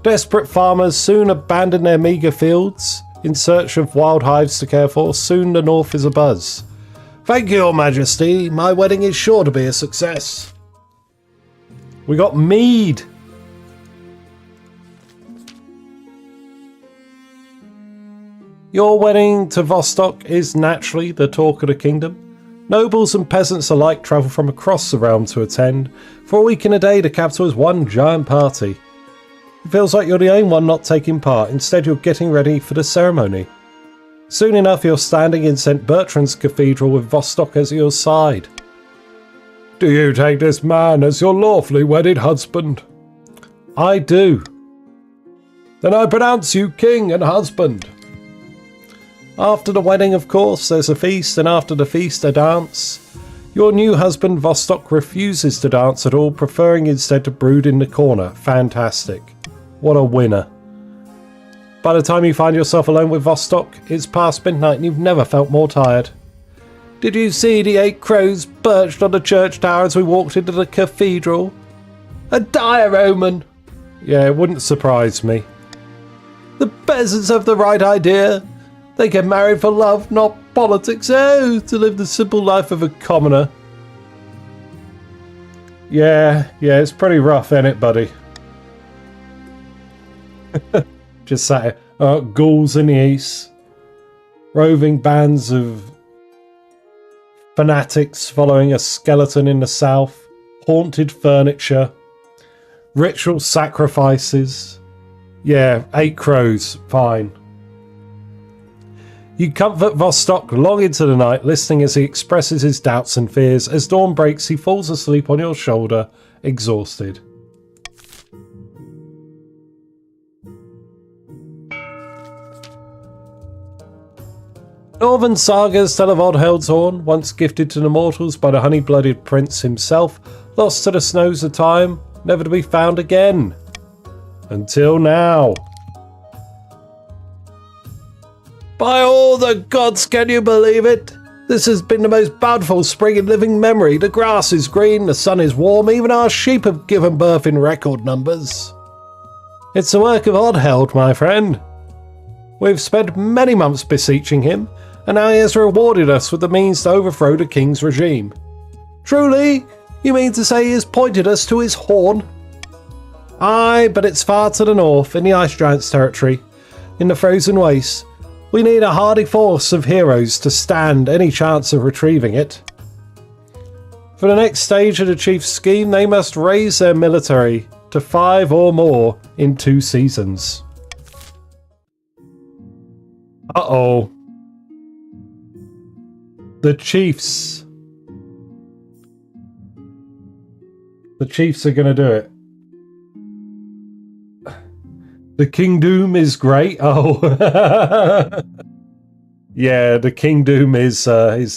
Desperate farmers soon abandon their meagre fields in search of wild hives to care for. Soon the north is abuzz. Thank you, Your Majesty. My wedding is sure to be a success. We got mead. Your wedding to Vostok is naturally the talk of the kingdom. Nobles and peasants alike travel from across the realm to attend. For a week and a day, the capital is one giant party. It feels like you're the only one not taking part. Instead, you're getting ready for the ceremony. Soon enough, you're standing in St. Bertrand's Cathedral with Vostok as your side. Do you take this man as your lawfully wedded husband? I do. Then I pronounce you king and husband. After the wedding, of course, there's a feast, and after the feast, a dance. Your new husband, Vostok, refuses to dance at all, preferring instead to brood in the corner. Fantastic. What a winner. By the time you find yourself alone with Vostok, it's past midnight and you've never felt more tired. Did you see the 8 crows perched on the church tower as we walked into the cathedral? A dire omen! Yeah, it wouldn't surprise me. The peasants have the right idea. They get married for love, not politics. Oh, to live the simple life of a commoner. Yeah, it's pretty rough, ain't it, buddy? Just sat here. Ghouls in the east. Roving bands of fanatics following a skeleton in the south. Haunted furniture. Ritual sacrifices. Yeah, 8 crows. Fine. You comfort Vostok long into the night, listening as he expresses his doubts and fears. As dawn breaks, he falls asleep on your shoulder, exhausted. Northern sagas tell of Oddheld's horn, once gifted to the mortals by the honey-blooded prince himself, lost to the snows of time, never to be found again. Until now. By all the gods, can you believe it? This has been the most bountiful spring in living memory. The grass is green, the sun is warm, even our sheep have given birth in record numbers. It's the work of Oddheld, my friend. We've spent many months beseeching him, and now he has rewarded us with the means to overthrow the king's regime. Truly? You mean to say he has pointed us to his horn? Aye, but it's far to the north, in the Ice Giant's territory, in the frozen wastes. We need a hardy force of heroes to stand any chance of retrieving it. For the next stage of the Chiefs' scheme, they must raise their military to 5 or more in 2 seasons. Uh-oh. The Chiefs are going to do it. The Kingdom is great. Oh. Yeah, the Kingdom is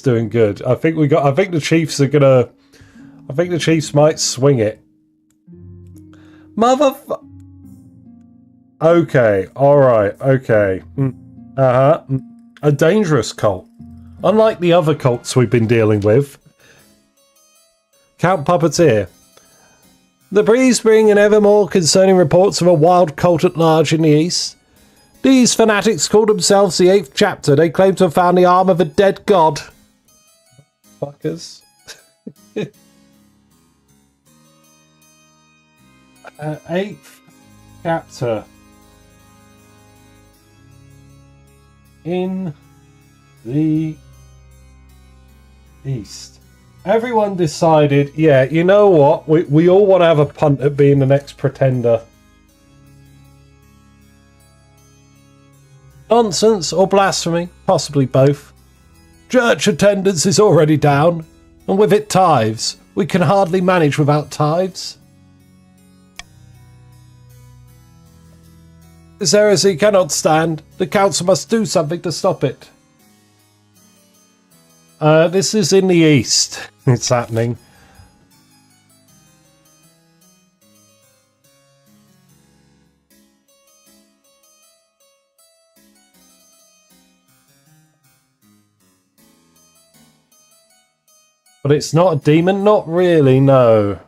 doing good. I think the Chiefs are going to... I think the Chiefs might swing it. Okay, alright, okay. A dangerous cult. Unlike the other cults we've been dealing with. Count Puppeteer. The breeze bring in ever more concerning reports of a wild cult at large in the east. These fanatics call themselves the 8th chapter. They claim to have found the arm of a dead god. Fuckers. 8th chapter. In the east. Everyone decided, yeah, you know what? We all want to have a punt at being the next pretender. Nonsense or blasphemy? Possibly both. Church attendance is already down, and with it tithes. We can hardly manage without tithes. This heresy cannot stand. The council must do something to stop it. This is in the east. It's happening. But it's not a demon? Not really, no.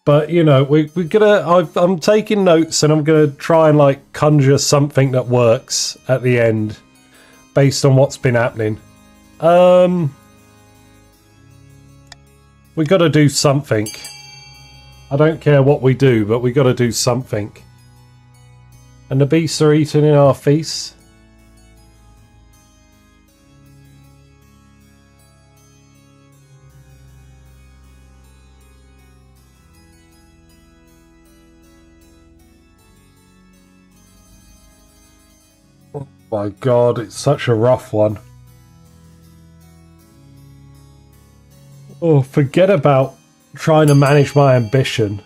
But, you know, we're gonna... I'm taking notes and I'm gonna try and, like, conjure something that works at the end. Based on what's been happening. We gotta do something. I don't care what we do, but we gotta do something. And the beasts are eating in our feasts. My God, it's such a rough one. Oh, forget about trying to manage my ambition.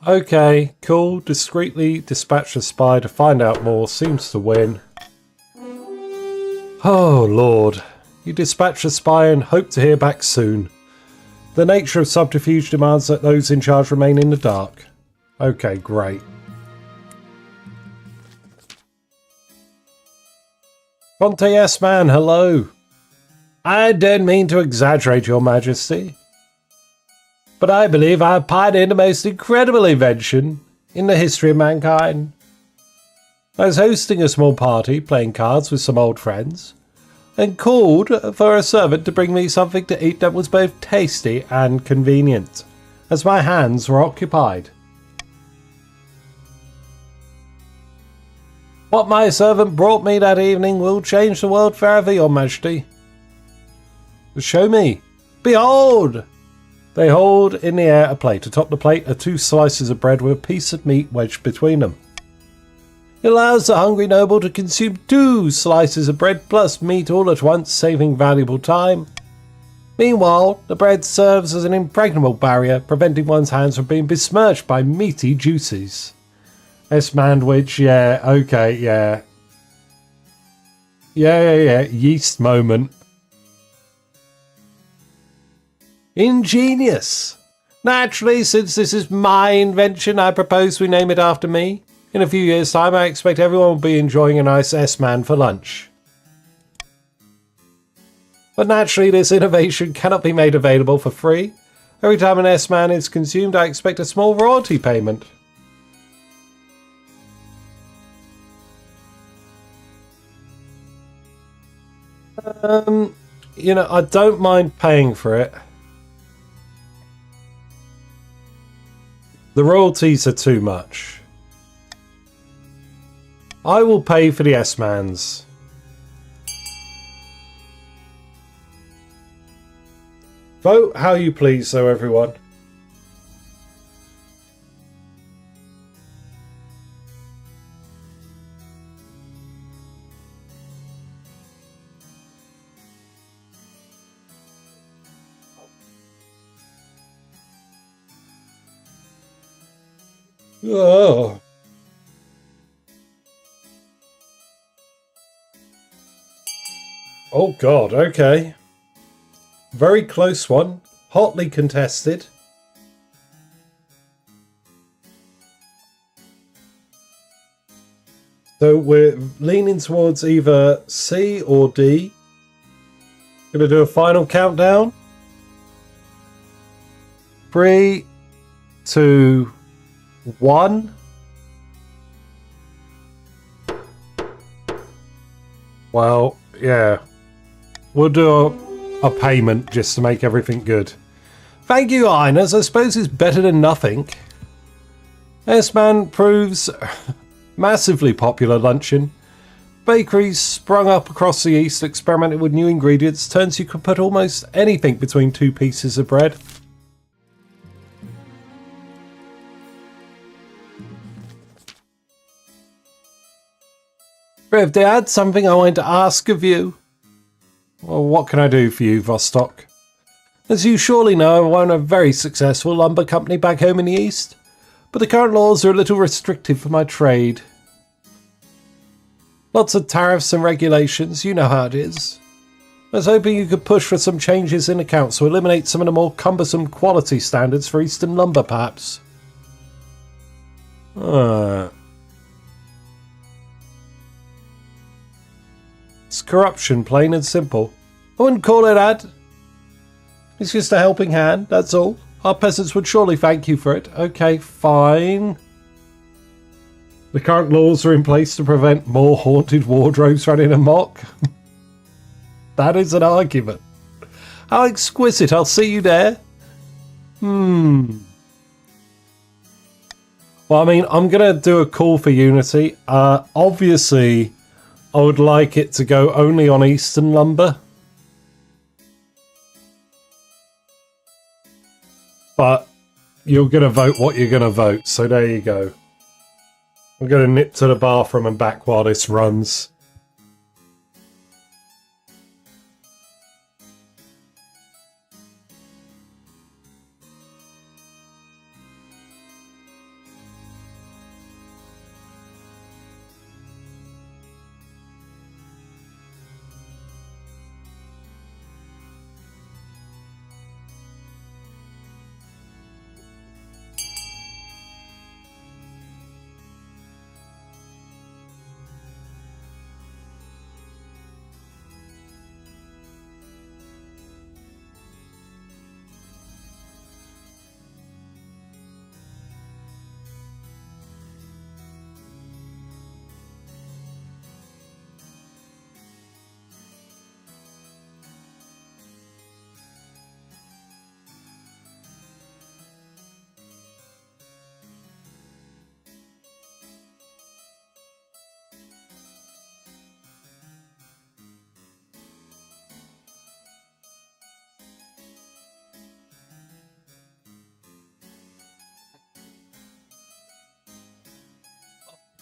Okay, cool. Discreetly dispatch a spy to find out more. Seems to win. Oh, Lord. You dispatch a spy and hope to hear back soon. The nature of subterfuge demands that those in charge remain in the dark. Okay, great. Conte S-Man, hello. I don't mean to exaggerate, Your Majesty, but I believe I have pioneered the most incredible invention in the history of mankind. I was hosting a small party, playing cards with some old friends, and called for a servant to bring me something to eat that was both tasty and convenient, as my hands were occupied. What my servant brought me that evening will change the world forever, Your Majesty. Show me. Behold! They hold in the air a plate. Atop the plate are 2 slices of bread with a piece of meat wedged between them. It allows the hungry noble to consume 2 slices of bread plus meat all at once, saving valuable time. Meanwhile, the bread serves as an impregnable barrier, preventing one's hands from being besmirched by meaty juices. S-Mandwich, yeah, okay, yeah. Yeah, yeast moment. Ingenious! Naturally, since this is my invention, I propose we name it after me. In a few years' time, I expect everyone will be enjoying a nice S-Man for lunch. But naturally, this innovation cannot be made available for free. Every time an S-Man is consumed, I expect a small royalty payment. You know, I don't mind paying for it. The royalties are too much. I will pay for the S-Mans. Vote how you please, though, everyone. Oh. Oh God, okay. Very close one. Hotly contested. So we're leaning towards either C or D. Gonna do a final countdown. 3, 2, 1. Well, yeah. We'll do a payment just to make everything good. Thank you, Ines. I suppose it's better than nothing. S-Man proves massively popular luncheon. Bakeries sprung up across the east, experimenting with new ingredients. Turns you could put almost anything between two pieces of bread. Thrifty, I had something I wanted to ask of you. Well, what can I do for you, Vostok? As you surely know, I own a very successful lumber company back home in the east, but the current laws are a little restrictive for my trade. Lots of tariffs and regulations, you know how it is. I was hoping you could push for some changes in the council, eliminate some of the more cumbersome quality standards for eastern lumber, perhaps. It's corruption, plain and simple. I wouldn't call it that. It's just a helping hand, that's all. Our peasants would surely thank you for it. Okay, fine. The current laws are in place to prevent more haunted wardrobes running amok. That is an argument. How exquisite, I'll see you there. Well, I mean, I'm going to do a call for unity. Obviously, I would like it to go only on Eastern lumber. But you're going to vote what you're going to vote, so there you go. I'm going to nip to the bathroom and back while this runs.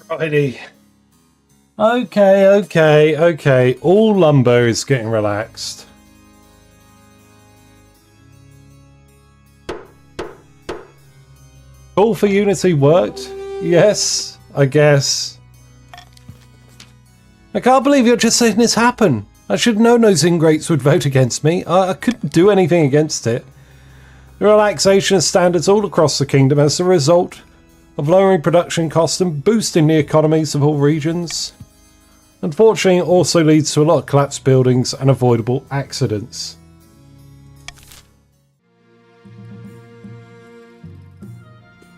Righty. Okay. All lumber is getting relaxed. Call for unity worked? Yes, I guess. I can't believe you're just letting this happen. I should have known those ingrates would vote against me. I couldn't do anything against it. The relaxation of standards all across the kingdom as a result of lowering production costs and boosting the economies of all regions. Unfortunately, it also leads to a lot of collapsed buildings and avoidable accidents.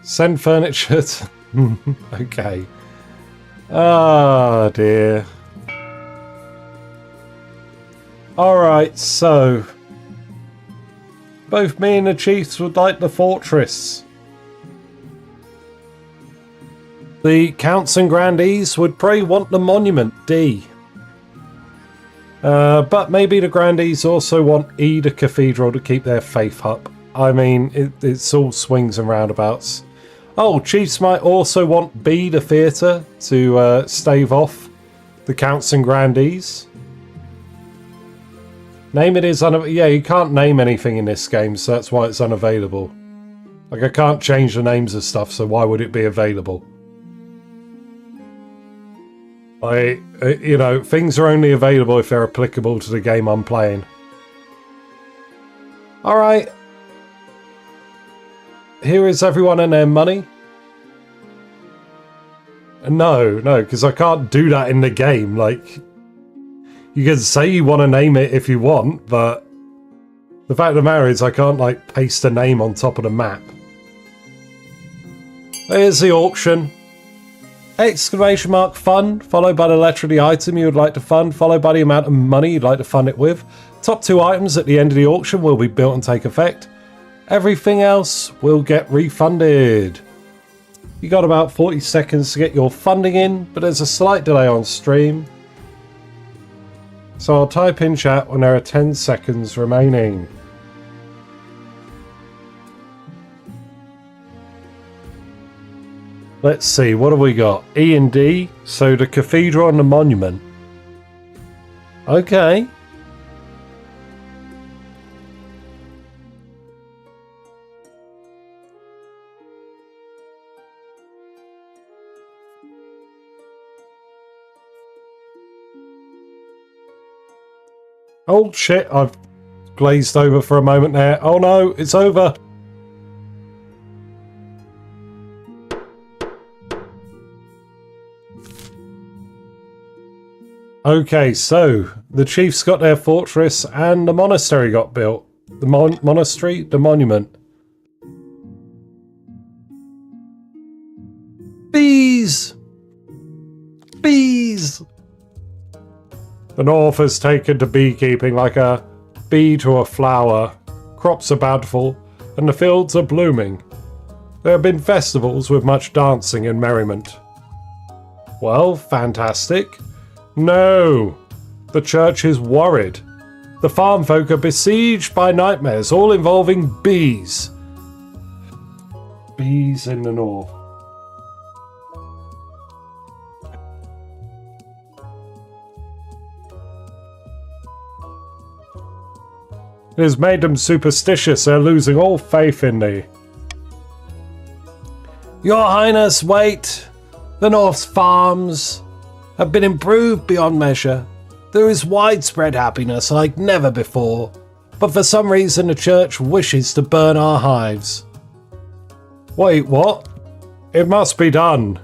Send furniture to... Okay. Ah, dear. Alright, so both me and the chiefs would like the fortress. The counts and grandees would probably want the monument, D. But maybe the grandees also want E, the cathedral, to keep their faith up. I mean, it's all swings and roundabouts. Oh, chiefs might also want B, the theatre, to stave off the counts and grandees. Name it is yeah, you can't name anything in this game, so that's why it's unavailable. Like, I can't change the names of stuff, so why would it be available? You know, things are only available if they're applicable to the game I'm playing. Alright. Here is everyone and their money. No, because I can't do that in the game. Like, you can say you want to name it if you want, but the fact of the matter is I can't, like, paste a name on top of the map. Here's the auction. Exclamation mark fund, followed by the letter of the item you would like to fund, followed by the amount of money you'd like to fund it with. Top 2 items at the end of the auction will be built and take effect. Everything else will get refunded. You got about 40 seconds to get your funding in, but there's a slight delay on stream. So I'll type in chat when there are 10 seconds remaining. Let's see, what have we got? E and D, so the cathedral and the monument. Okay. Oh shit, I've glazed over for a moment there. Oh no, it's over. Okay, so the chiefs got their fortress and the monastery got built. The monastery, the monument. Bees! Bees! The north has taken to beekeeping like a bee to a flower. Crops are bountiful and the fields are blooming. There have been festivals with much dancing and merriment. Well, fantastic. No, the church is worried. The farm folk are besieged by nightmares, all involving bees. Bees in the north. It has made them superstitious. They're losing all faith in thee. Your Highness, wait. The North's farms have been improved beyond measure. There is widespread happiness like never before, but for some reason the church wishes to burn our hives. Wait, what? It must be done.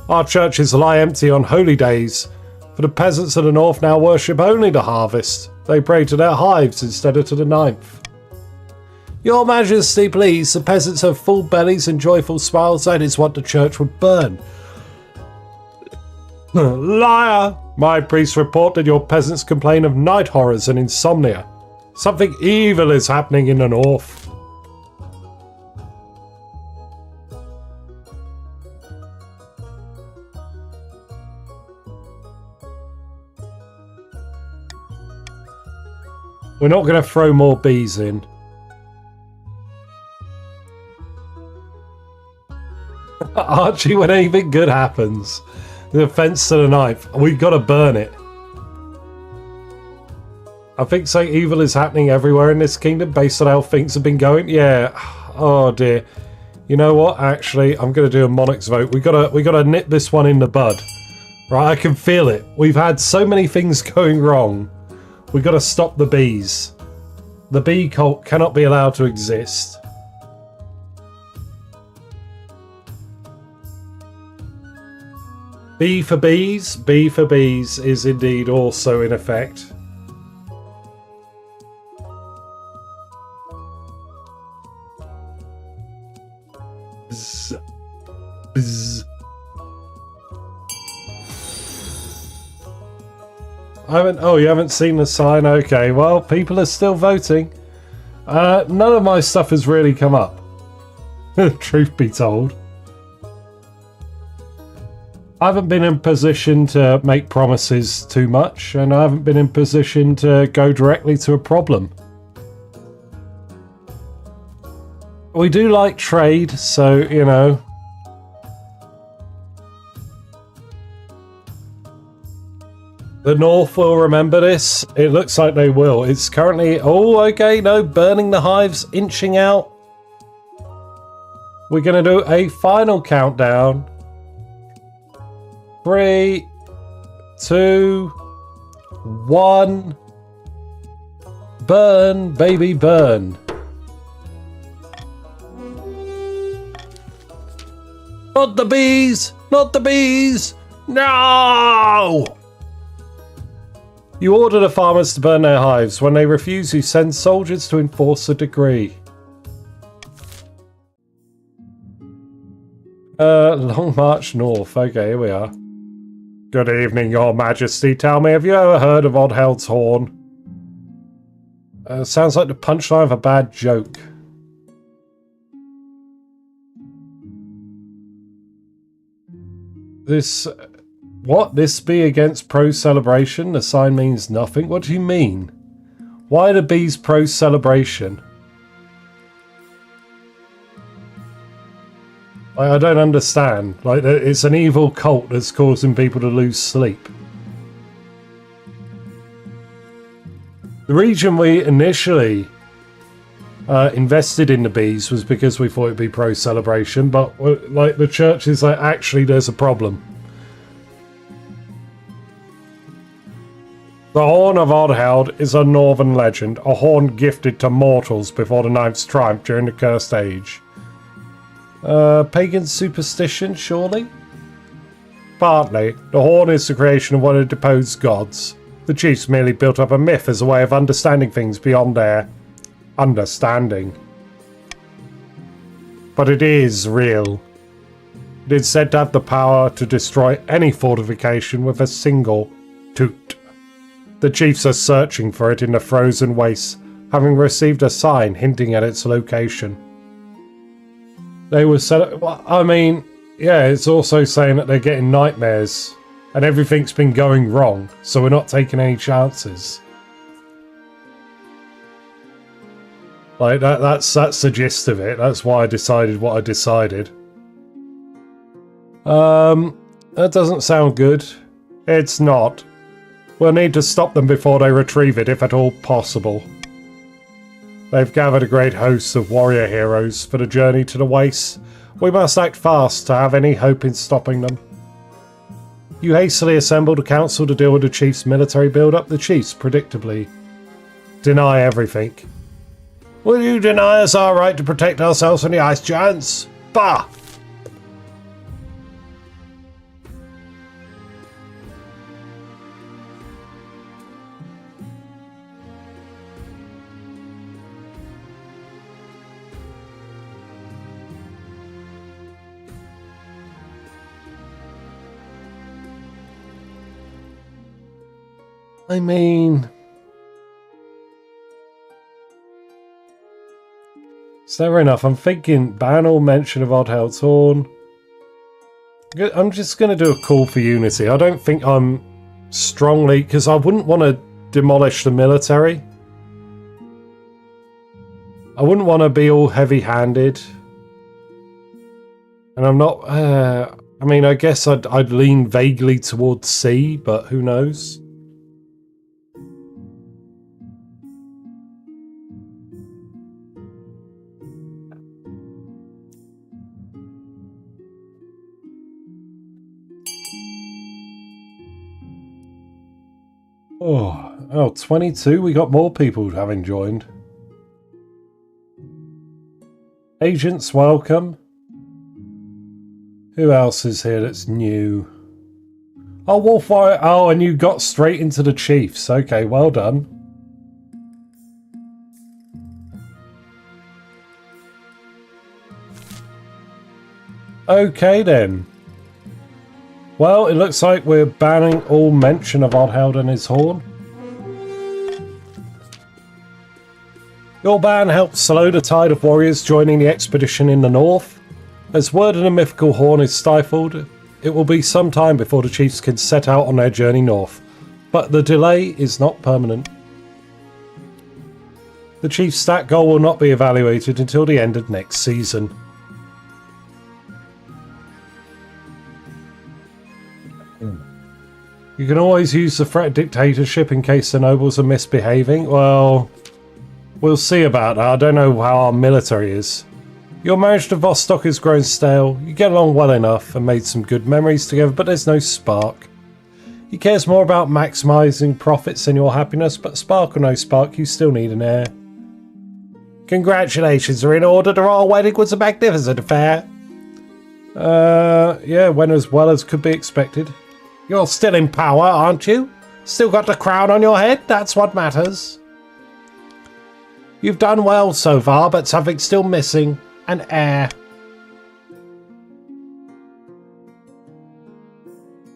Our churches lie empty on holy days, for the peasants of the north now worship only the harvest. They pray to their hives instead of to the ninth. Your Majesty, please, the peasants have full bellies and joyful smiles. That is what the church would burn. Liar! My priests report that your peasants complain of night horrors and insomnia. Something evil is happening in the north. We're not going to throw more bees in. Archie, when anything good happens, the offence to the knife, we've got to burn it. I think so. Evil is happening everywhere in this kingdom based on how things have been going. Yeah. Oh dear. You know what? Actually, I'm going to do a monarch's vote. We gotta nip this one in the bud. Right? I can feel it. We've had so many things going wrong. We got to stop the bees. The bee cult cannot be allowed to exist. B for bees. B for bees is indeed also in effect. Bzz. Bzz. I haven't. Oh, you haven't seen the sign? Okay, well, people are still voting. None of my stuff has really come up. Truth be told. I haven't been in position to make promises too much, and I haven't been in position to go directly to a problem. We do like trade, so, you know. The North will remember this. It looks like they will. It's currently... Oh, okay, no, burning the hives, inching out. We're going to do a final countdown. 3, 2, 1. Burn, baby, burn. Not the bees! Not the bees! No! You order the farmers to burn their hives. When they refuse, you send soldiers to enforce the decree. Long march north. Okay, here we are. Good evening, your majesty. Tell me, have you ever heard of Oddheld's Horn? Sounds like the punchline of a bad joke. This... What? This be against pro-celebration? The sign means nothing? What do you mean? Why are the bees pro-celebration? I don't understand. Like, it's an evil cult that's causing people to lose sleep. The reason we initially invested in the bees was because we thought it'd be pro-celebration, but like the church is like, actually there's a problem. The Horn of Oddheld is a northern legend, a horn gifted to mortals before the Knights triumphed during the Cursed Age. Pagan superstition, surely? Partly. The horn is the creation of one of the deposed gods. The chiefs merely built up a myth as a way of understanding things beyond their understanding. But it is real. It is said to have the power to destroy any fortification with a single toot. The chiefs are searching for it in the frozen wastes, having received a sign hinting at its location. They were said. Well, I mean, yeah, it's also saying that they're getting nightmares and everything's been going wrong, so we're not taking any chances. Like that's the gist of it. That's why I decided what I decided. That doesn't sound good. It's not. We'll need to stop them before they retrieve it, if at all possible. They've gathered a great host of warrior heroes for the journey to the wastes. We must act fast to have any hope in stopping them. You hastily assembled a council to deal with the chief's military build-up. The chiefs, predictably, deny everything. Will you deny us our right to protect ourselves from the ice giants? Bah! I mean... It's never enough. I'm thinking ban all mention of Oddheld's Horn. I'm just going to do a call for unity. I don't think I'm strongly... Because I wouldn't want to demolish the military. I wouldn't want to be all heavy-handed. And I'm not... I mean, I guess I'd lean vaguely towards C, but who knows? Oh, 22. We got more people having joined. Agents, welcome. Who else is here that's new? Oh, Wolfire. Oh, and you got straight into the Chiefs. Okay, well done. Okay, then. Well, it looks like we're banning all mention of Oddheld and his horn. Your ban helped slow the tide of warriors joining the expedition in the north. As word of the mythical horn is stifled, it will be some time before the chiefs can set out on their journey north. But the delay is not permanent. The chief's stat goal will not be evaluated until the end of next season. You can always use the threat of dictatorship in case the nobles are misbehaving. Well, we'll see about that. I don't know how our military is. Your marriage to Vostok has grown stale. You get along well enough and made some good memories together, but there's no spark. He cares more about maximising profits than your happiness, but spark or no spark, you still need an heir. Congratulations are in order. The royal wedding was a magnificent affair. Yeah, went as well as could be expected. You're still in power, aren't you? Still got the crown on your head? That's what matters. You've done well so far, but something's still missing. An heir.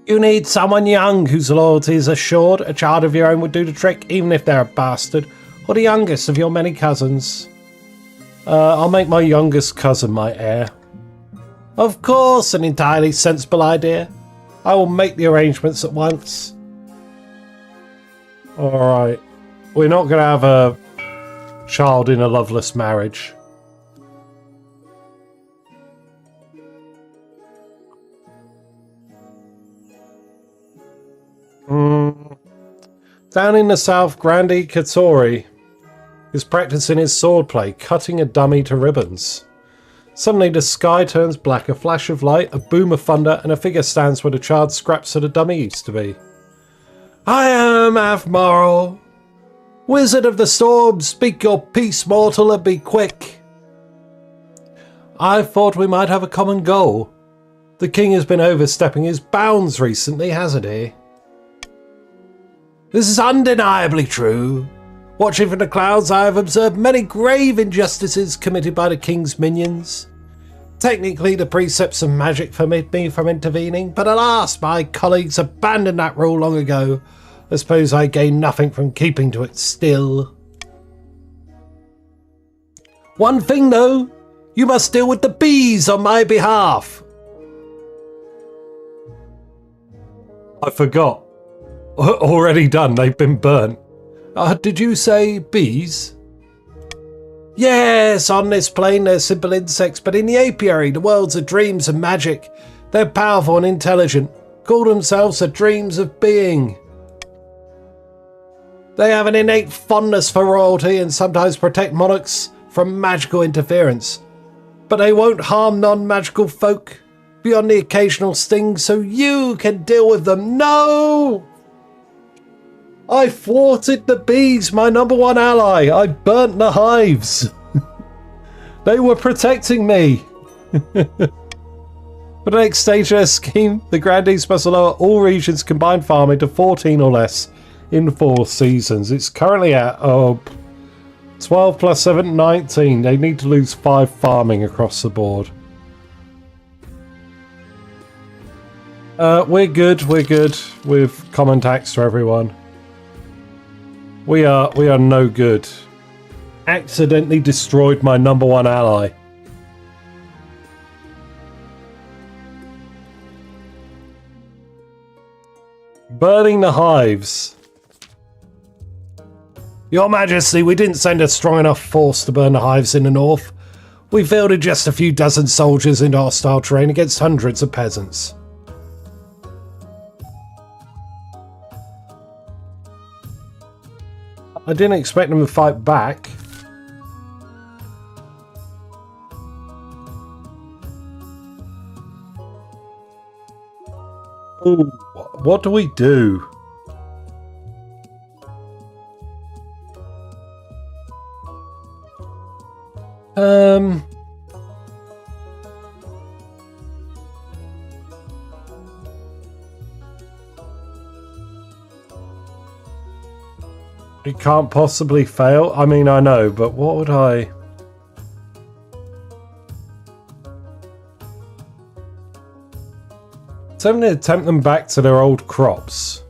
You need someone young whose loyalty is assured. A child of your own would do the trick, even if they're a bastard. Or the youngest of your many cousins. I'll make my youngest cousin my heir. Of course, an entirely sensible idea. I will make the arrangements at once. Alright. We're not going to have a child in a loveless marriage. Down in the south, Grandi Katori is practicing his swordplay, cutting a dummy to ribbons. Suddenly the sky turns black, a flash of light, a boom of thunder, and a figure stands where the charred scraps of the dummy used to be. I am Afmoral, Wizard of the Storm. Speak your peace, mortal, and be quick. I thought we might have a common goal. The king has been overstepping his bounds recently, hasn't he? This is undeniably true. Watching from the clouds, I have observed many grave injustices committed by the king's minions. Technically, the precepts of magic forbid me from intervening, but alas, my colleagues abandoned that rule long ago. I suppose I gain nothing from keeping to it still. One thing, though, you must deal with the bees on my behalf. I forgot. Already done, they've been burnt. Did you say bees? Yes, on this plane they're simple insects, but in the apiary, the worlds of dreams and magic, they're powerful and intelligent. Call themselves the dreams of being. They have an innate fondness for royalty and sometimes protect monarchs from magical interference. But they won't harm non-magical folk beyond the occasional sting, so you can deal with them. No! I thwarted the bees, my number one ally. I burnt the hives. They were protecting me. For the next stage of their scheme, the Grandees must allow all regions combined farming to 14 or less in 4 seasons. It's currently at 12 plus 7, 19. They need to lose 5 farming across the board. We're good with common tax for everyone. We are no good. Accidentally destroyed my number one ally. Burning the hives. Your Majesty, we didn't send a strong enough force to burn the hives in the north. We fielded just a few dozen soldiers into hostile terrain against hundreds of peasants. I didn't expect them to fight back. Ooh, what do we do? It can't possibly fail. I mean, I know, but what would I... Something to tempt them back to their old crops.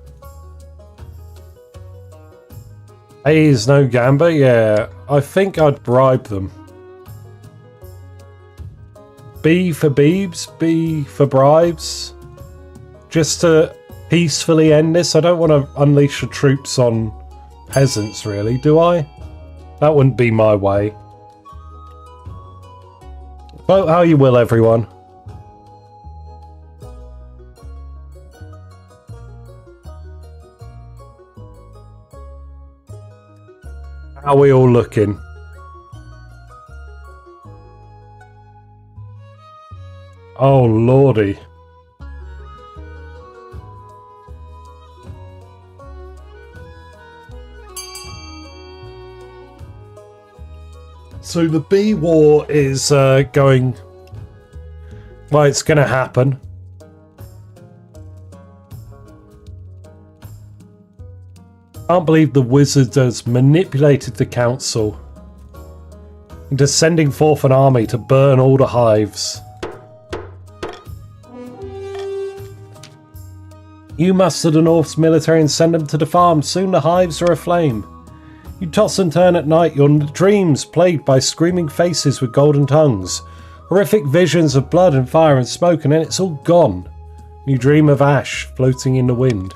A is no gamba, yeah. I think I'd bribe them. B for beebs, B for bribes. Just to peacefully end this. I don't want to unleash the troops on peasants, really, do I? That wouldn't be my way. Vote how you will, everyone. How are we all looking? Oh, lordy. So the bee war is going... Well, it's going to happen. Can't believe the wizard has manipulated the council into sending forth an army to burn all the hives. You muster the North's military and send them to the farm. Soon the hives are aflame. You toss and turn at night, your dreams plagued by screaming faces with golden tongues. Horrific visions of blood and fire and smoke, and then it's all gone. You dream of ash floating in the wind.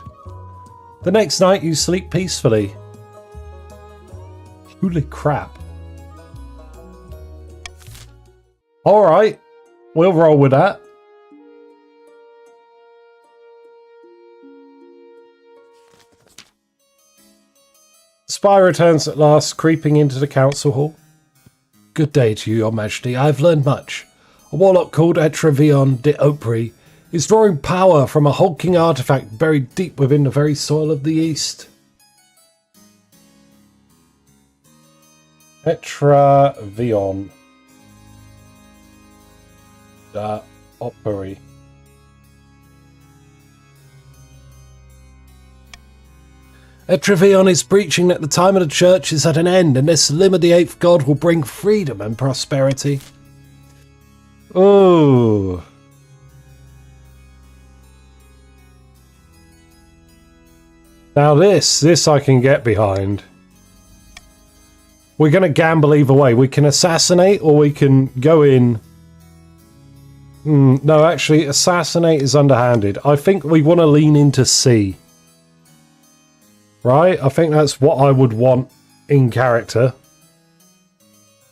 The next night you sleep peacefully. Holy crap. Alright, we'll roll with that. Spy returns at last, creeping into the council hall. Good day to you, your majesty. I've learned much. A warlock called Etrevion de Opry is drawing power from a hulking artifact buried deep within the very soil of the east. Etrevion de Opry. Etrevion is preaching that the time of the church is at an end, and this limb of the eighth god will bring freedom and prosperity. Oh. Now this I can get behind. We're going to gamble either way. We can assassinate or we can go in. No, actually, assassinate is underhanded. I think we want to lean into C. Right? I think that's what I would want in character.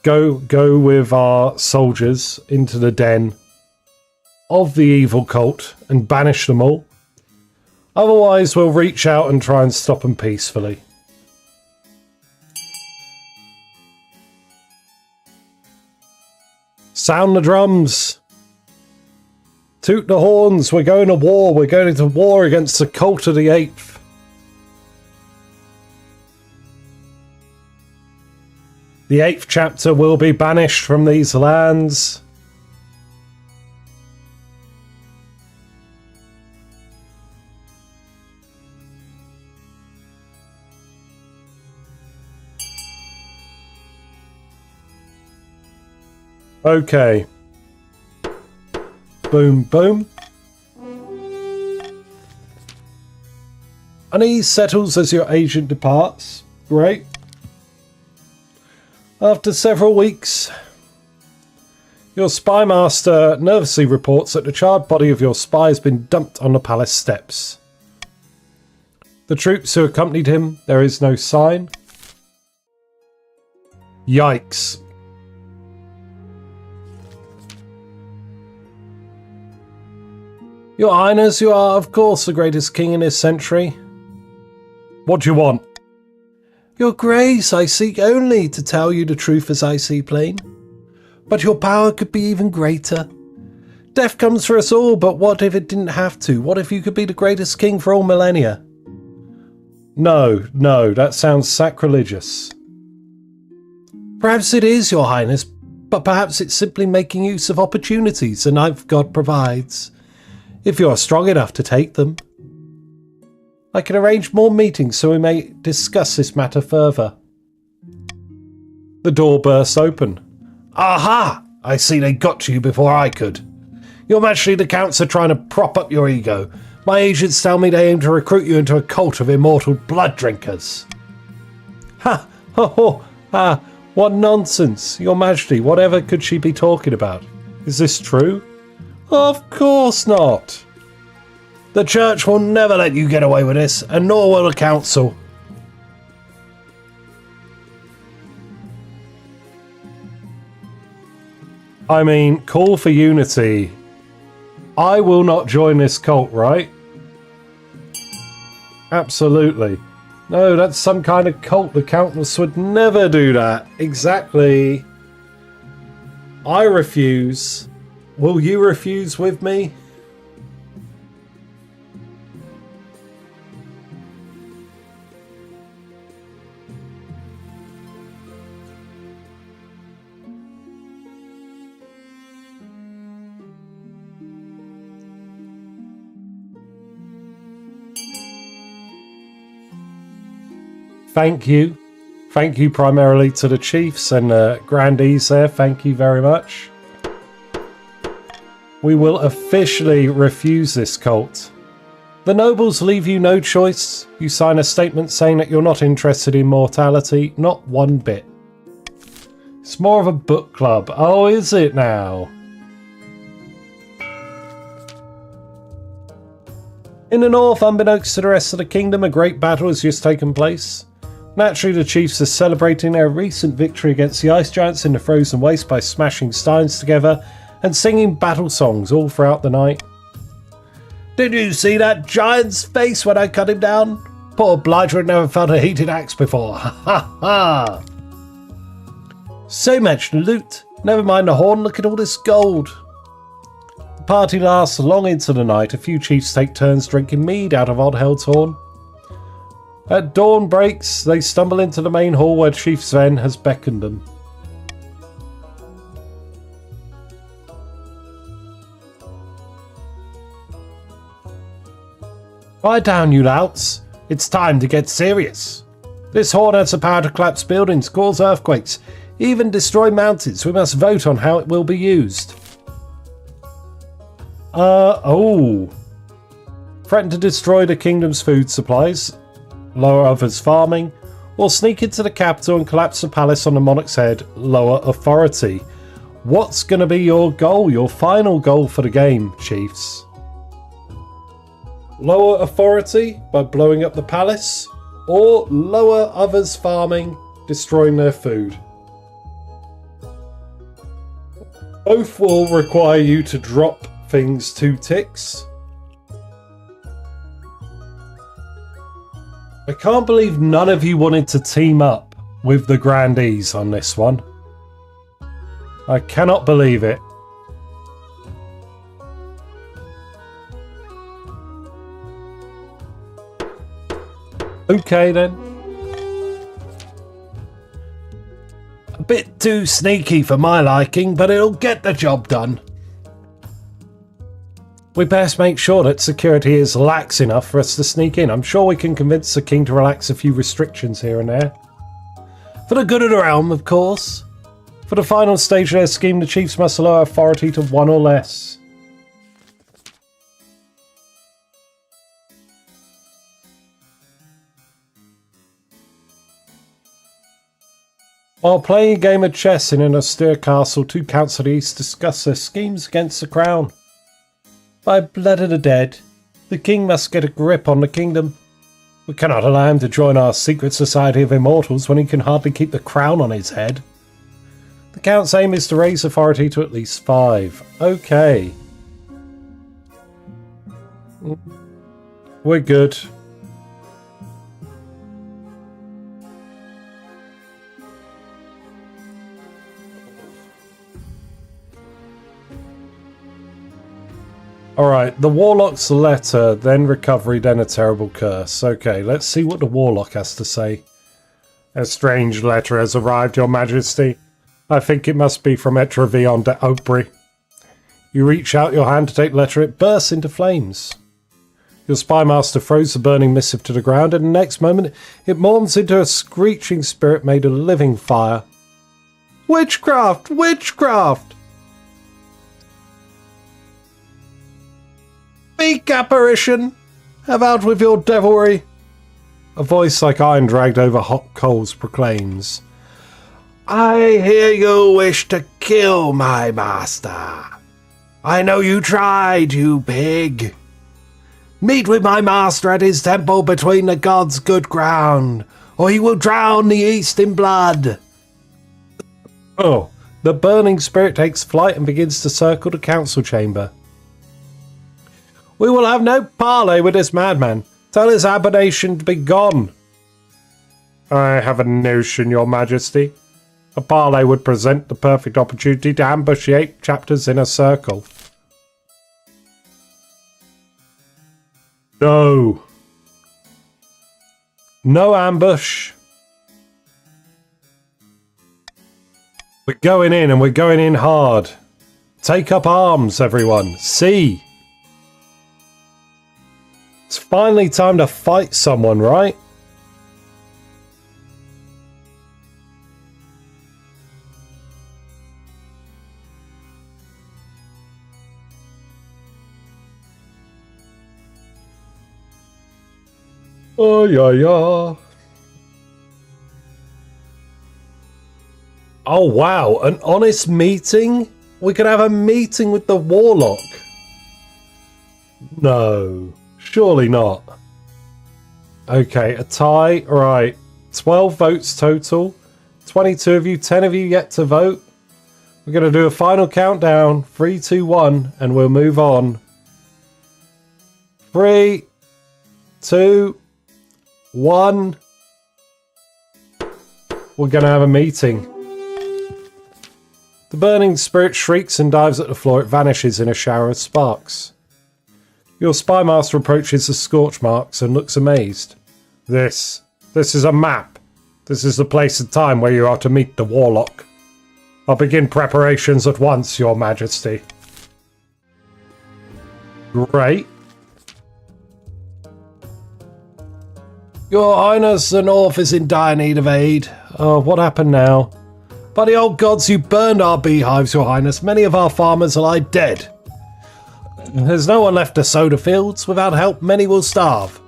Go with our soldiers into the den of the evil cult and banish them all. Otherwise, we'll reach out and try and stop them peacefully. Sound the drums. Toot the horns. We're going to war. We're going into war against the cult of the eighth. The 8th chapter will be banished from these lands. Okay. Boom, boom. Unease settles as your agent departs. Great. After several weeks, your spy master nervously reports that the charred body of your spy has been dumped on the palace steps. The troops who accompanied him, there is no sign. Yikes. Your Highness, you are, of course, the greatest king in this century. What do you want? Your Grace, I seek only to tell you the truth as I see plain. But your power could be even greater. Death comes for us all, but what if it didn't have to? What if you could be the greatest king for all millennia? No, that sounds sacrilegious. Perhaps it is, Your Highness, but perhaps it's simply making use of opportunities the knife God provides, if you are strong enough to take them. I can arrange more meetings so we may discuss this matter further. The door bursts open. Aha! I see they got to you before I could. Your Majesty, the Counts are trying to prop up your ego. My agents tell me they aim to recruit you into a cult of immortal blood drinkers. Ha! Ho ho! Ah! What nonsense! Your Majesty, whatever could she be talking about? Is this true? Of course not! The Church will never let you get away with this, and nor will the Council. I mean, call for unity. I will not join this cult, right? Absolutely. No, that's some kind of cult. The Countess would never do that. Exactly. I refuse. Will you refuse with me? Thank you. Thank you primarily to the chiefs and grandees there. Thank you very much. We will officially refuse this cult. The nobles leave you no choice. You sign a statement saying that you're not interested in mortality. Not one bit. It's more of a book club. Oh, is it now? In the north, unbeknownst to the rest of the kingdom, a great battle has just taken place. Naturally, the chiefs are celebrating their recent victory against the ice giants in the frozen waste by smashing steins together and singing battle songs all throughout the night. Did you see that giant's face when I cut him down? Poor Blighter had never felt a heated axe before. Ha ha ha! So much loot. Never mind the horn, look at all this gold. The party lasts long into the night. A few chiefs take turns drinking mead out of Oddheld's horn. At dawn breaks, they stumble into the main hall where Chief Sven has beckoned them. Quiet down, you louts. It's time to get serious. This horn has the power to collapse buildings, cause earthquakes, even destroy mountains. We must vote on how it will be used. Threaten to destroy the kingdom's food supplies, lower others' farming, or sneak into the capital and collapse the palace on the monarch's head, lower authority. What's going to be your goal, your final goal for the game, chiefs? Lower authority by blowing up the palace, or lower others' farming, destroying their food? Both will require you to drop things 2 ticks. I can't believe none of you wanted to team up with the grandees on this one. I cannot believe it. Okay then. A bit too sneaky for my liking, but it'll get the job done. We best make sure that security is lax enough for us to sneak in. I'm sure we can convince the king to relax a few restrictions here and there. For the good of the realm, of course. For the final stage of their scheme, the chiefs must lower authority to 1 or less. While playing a game of chess in an austere castle, 2 counts of the east discuss their schemes against the crown. By blood of the dead, the king must get a grip on the kingdom. We cannot allow him to join our secret society of immortals when he can hardly keep the crown on his head. The count's aim is to raise authority to at least 5. Okay. We're good. Alright, the Warlock's letter, then recovery, then a terrible curse. Okay, let's see what the Warlock has to say. A strange letter has arrived, Your Majesty. I think it must be from Etravion de Aubry. You reach out your hand to take the letter, it bursts into flames. Your spymaster throws the burning missive to the ground, and the next moment it morphs into a screeching spirit made of living fire. Witchcraft! Witchcraft! Speak, apparition! Have out with your devilry! A voice like iron dragged over hot coals proclaims, I hear you wish to kill my master. I know you tried, you pig. Meet with my master at his temple between the gods' good ground, or he will drown the east in blood. Oh, the burning spirit takes flight and begins to circle the council chamber. We will have no parley with this madman. Tell his abomination to be gone. I have a notion, your majesty. A parley would present the perfect opportunity to ambush the 8 chapters in a circle. No. No ambush. We're going in, and we're going in hard. Take up arms, everyone. See. It's finally time to fight someone, right? Oh, yeah. Oh, wow. An honest meeting? We could have a meeting with the warlock. No. Surely not. Okay, a tie. Right. 12 votes total. 22 of you, 10 of you yet to vote. We're going to do a final countdown. 3, 2, 1, and we'll move on. 3, 2, 1. We're going to have a meeting. The burning spirit shrieks and dives at the floor. It vanishes in a shower of sparks. Your spy master approaches the scorch marks and looks amazed. This is a map. This is the place and time where you are to meet the warlock. I'll begin preparations at once, your majesty. Great. Your highness, the north is in dire need of aid. Oh, what happened now? By the old gods, you burned our beehives, your highness. Many of our farmers lie dead. There's no one left to sow the fields. Without help, many will starve.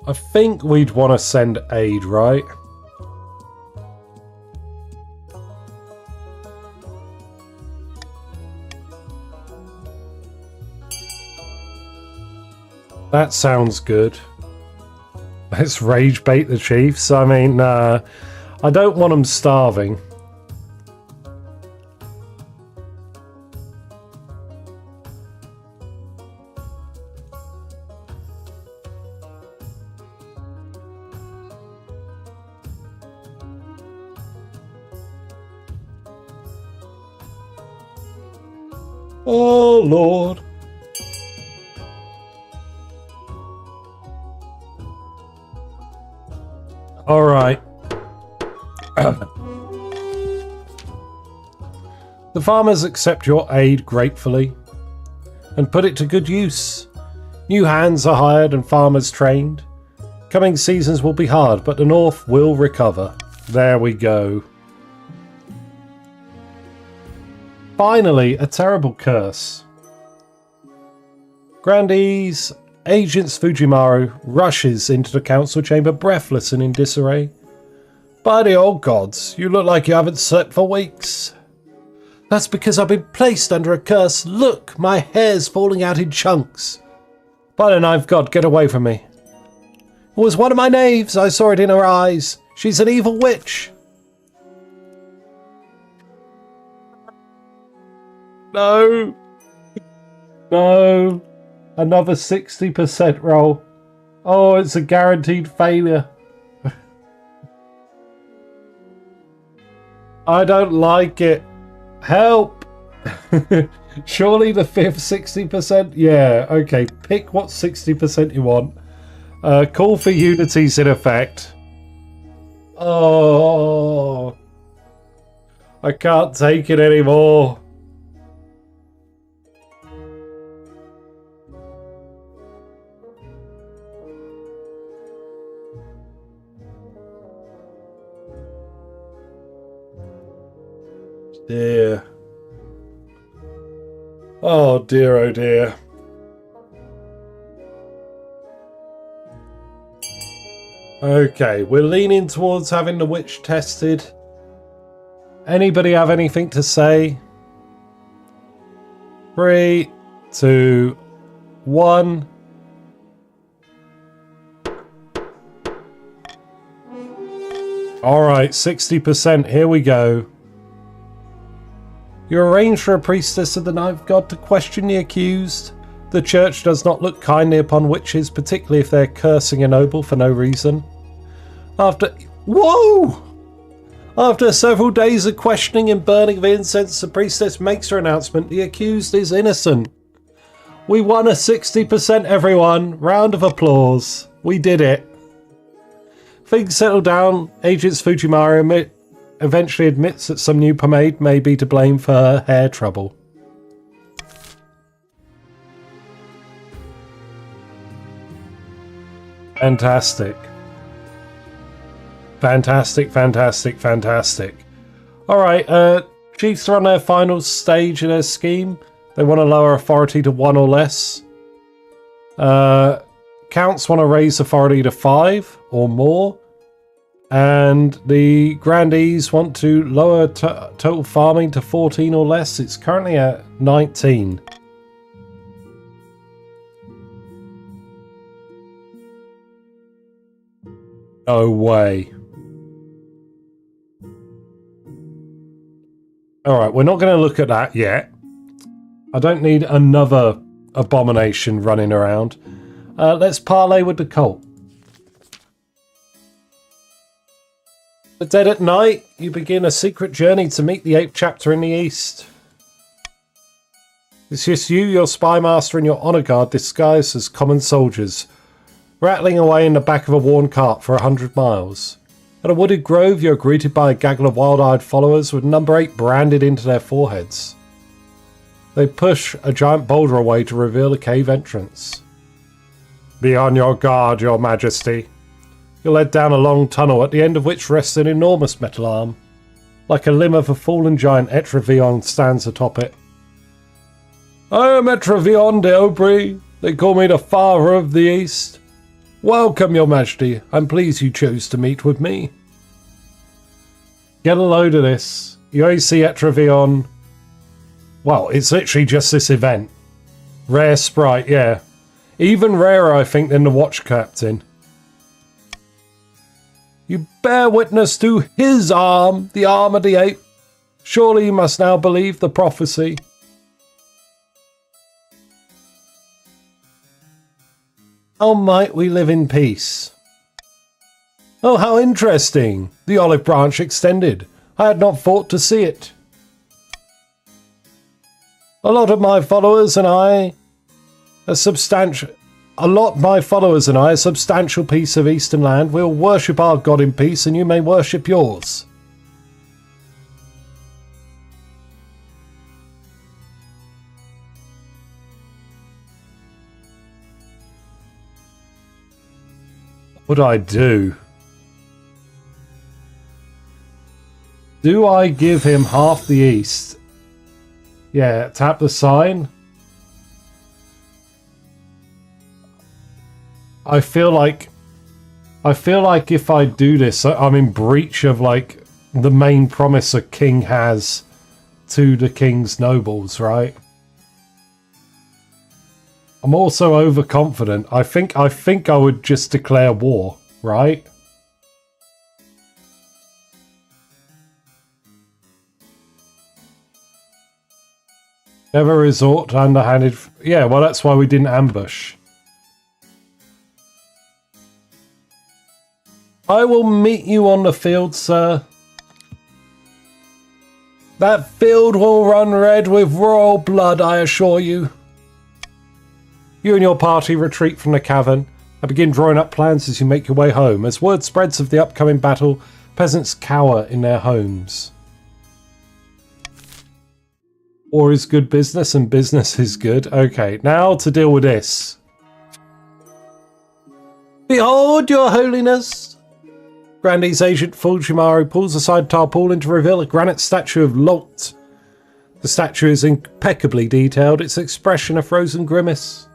I think we'd want to send aid, right? That sounds good. Let's rage bait the chiefs. I mean, I don't want them starving. Oh, Lord. All right. The farmers accept your aid gratefully and put it to good use. New hands are hired and farmers trained. Coming seasons will be hard, but the north will recover. There we go. Finally, a terrible curse. Grandees, Agents Fujimaru rushes into the council chamber breathless and in disarray. By the old gods, you look like you haven't slept for weeks. That's because I've been placed under a curse. Look, my hair's falling out in chunks. By the ninth god, get away from me. It was one of my knaves. I saw it in her eyes. She's an evil witch. No. No. Another 60% roll. Oh, it's a guaranteed failure. I don't like it. Help. Surely the fifth 60%? Yeah, okay. Pick what 60% you want. Call for unity's in effect. Oh. I can't take it anymore. dear. Oh dear, oh dear. Okay, we're leaning towards having the witch tested. Anybody have anything to say? 3, 2, 1. Alright, 60%. Here we go. You arrange for a priestess of the Ninth God to question the accused. The church does not look kindly upon witches, particularly if they're cursing a noble for no reason. Whoa! After several days of questioning and burning of incense, the priestess makes her announcement. The accused is innocent. We won a 60%, everyone. Round of applause. We did it. Things settle down. Agent Fujimura eventually admits that some new pomade may be to blame for her hair trouble. Fantastic. Fantastic, fantastic, fantastic. Alright, Chiefs are on their final stage in their scheme. They want to lower authority to 1 or less. Counts want to raise authority to 5 or more. And the Grandees want to lower total farming to 14 or less. It's currently at 19. No way. Alright, we're not going to look at that yet. I don't need another abomination running around. Let's parlay with the cult. The dead at night, you begin a secret journey to meet the 8th chapter in the east. It's just you, your spy master, and your honor guard disguised as common soldiers, rattling away in the back of a worn cart for 100 miles. At a wooded grove, you're greeted by a gaggle of wild-eyed followers with number 8 branded into their foreheads. They push a giant boulder away to reveal a cave entrance. Be on your guard, your majesty. You're led down a long tunnel, at the end of which rests an enormous metal arm. Like a limb of a fallen giant, EP01 stands atop it. I am EP01 de Aubry. They call me the Father of the East. Welcome, your majesty. I'm pleased you chose to meet with me. Get a load of this. You only see EP01. Well, it's literally just this event. Rare sprite, yeah. Even rarer, I think, than the Watch Captain. You bear witness to his arm, the arm of the ape. Surely you must now believe the prophecy. How might we live in peace? Oh, how interesting. The olive branch extended. I had not thought to see it. A lot of my followers and I, a substantial piece of eastern land. We'll worship our God in peace, and you may worship yours. What do I do? Do I give him half the east? Yeah, tap the sign. I feel like if I do this, I'm in breach of like the main promise a king has to the king's nobles, right? I'm also overconfident. I think I would just declare war, right? Never resort to underhanded. Yeah, well, that's why we didn't ambush. I will meet you on the field, sir. That field will run red with royal blood, I assure you. You and your party retreat from the cavern and begin drawing up plans as you make your way home. As word spreads of the upcoming battle, peasants cower in their homes. War is good business and business is good. Okay, now to deal with this. Behold, your holiness! Grandee's agent Fujimura pulls aside tarpaulin to reveal a granite statue of Lot, The statue is impeccably detailed, its expression a frozen grimace.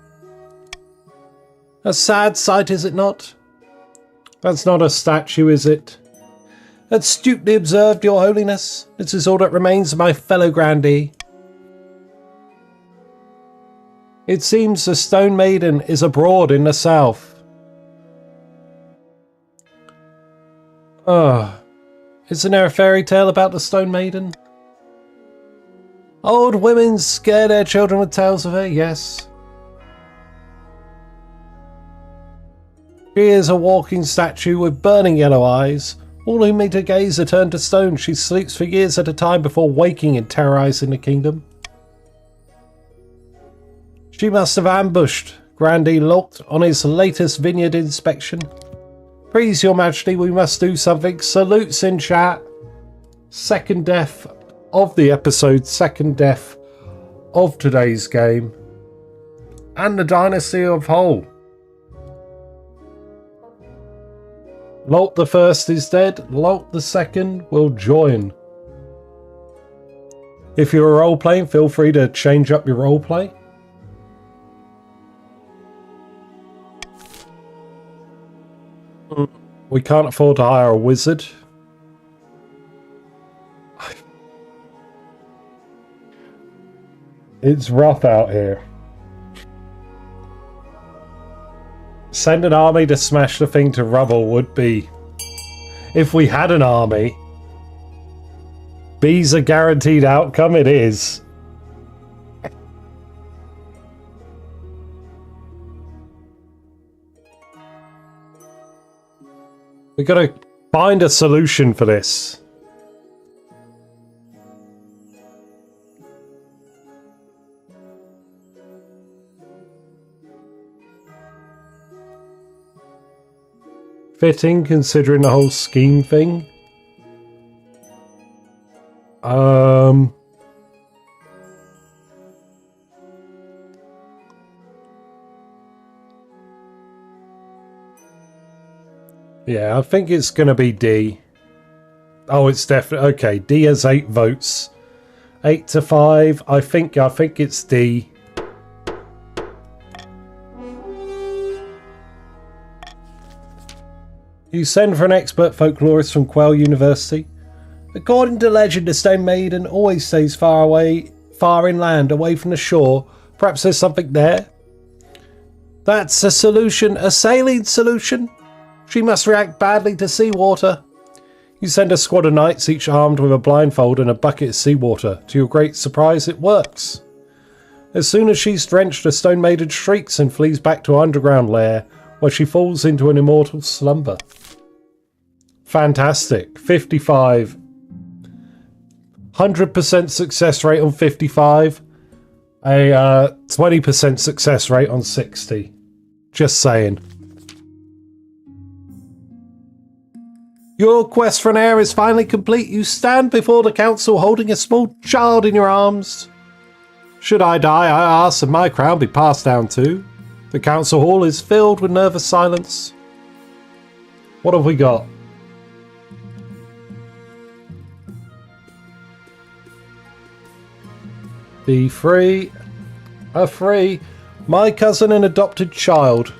A sad sight, is it not? That's not a statue, is it? Astutely observed, your holiness. This is all that remains of my fellow grandee. It seems the Stone Maiden is abroad in the south. Isn't there a fairy tale about the Stone Maiden? Old women scare their children with tales of her, yes. She is a walking statue with burning yellow eyes. All who meet her gaze are turned to stone. She sleeps for years at a time before waking and terrorizing the kingdom. She must have ambushed Grandee Lot on his latest vineyard inspection. Please, your majesty, we must do something. Salutes in chat. Second death of the episode, second death of today's game. And the Dynasty of Hull. Lot the First is dead. Lot the Second will join. If you're role-playing, feel free to change up your roleplay. We can't afford to hire a wizard. It's rough out here. Send an army to smash the thing to rubble would be... If we had an army... B's a guaranteed outcome, it is. We gotta find a solution for this. Fitting, considering the whole scheme thing. Yeah, I think it's going to be D. Oh, it's definitely... Okay, D has 8 votes. 8 to 5. I think it's D. You send for an expert folklorist from Quell University. According to legend, the Stone Maiden always stays far inland, away from the shore. Perhaps there's something there. That's a solution, a saline solution. She must react badly to seawater. You send a squad of knights, each armed with a blindfold and a bucket of seawater. To your great surprise, it works. As soon as she's drenched, the Stone Maiden shrieks and flees back to her underground lair, where she falls into an immortal slumber. Fantastic. 55. 100% success rate on 55. A 20% success rate on 60. Just saying. Your quest for an heir is finally complete. You stand before the council holding a small child in your arms. Should I die, I ask, and my crown be passed down too. The council hall is filled with nervous silence. What have we got? Be free. A free. My cousin and adopted child.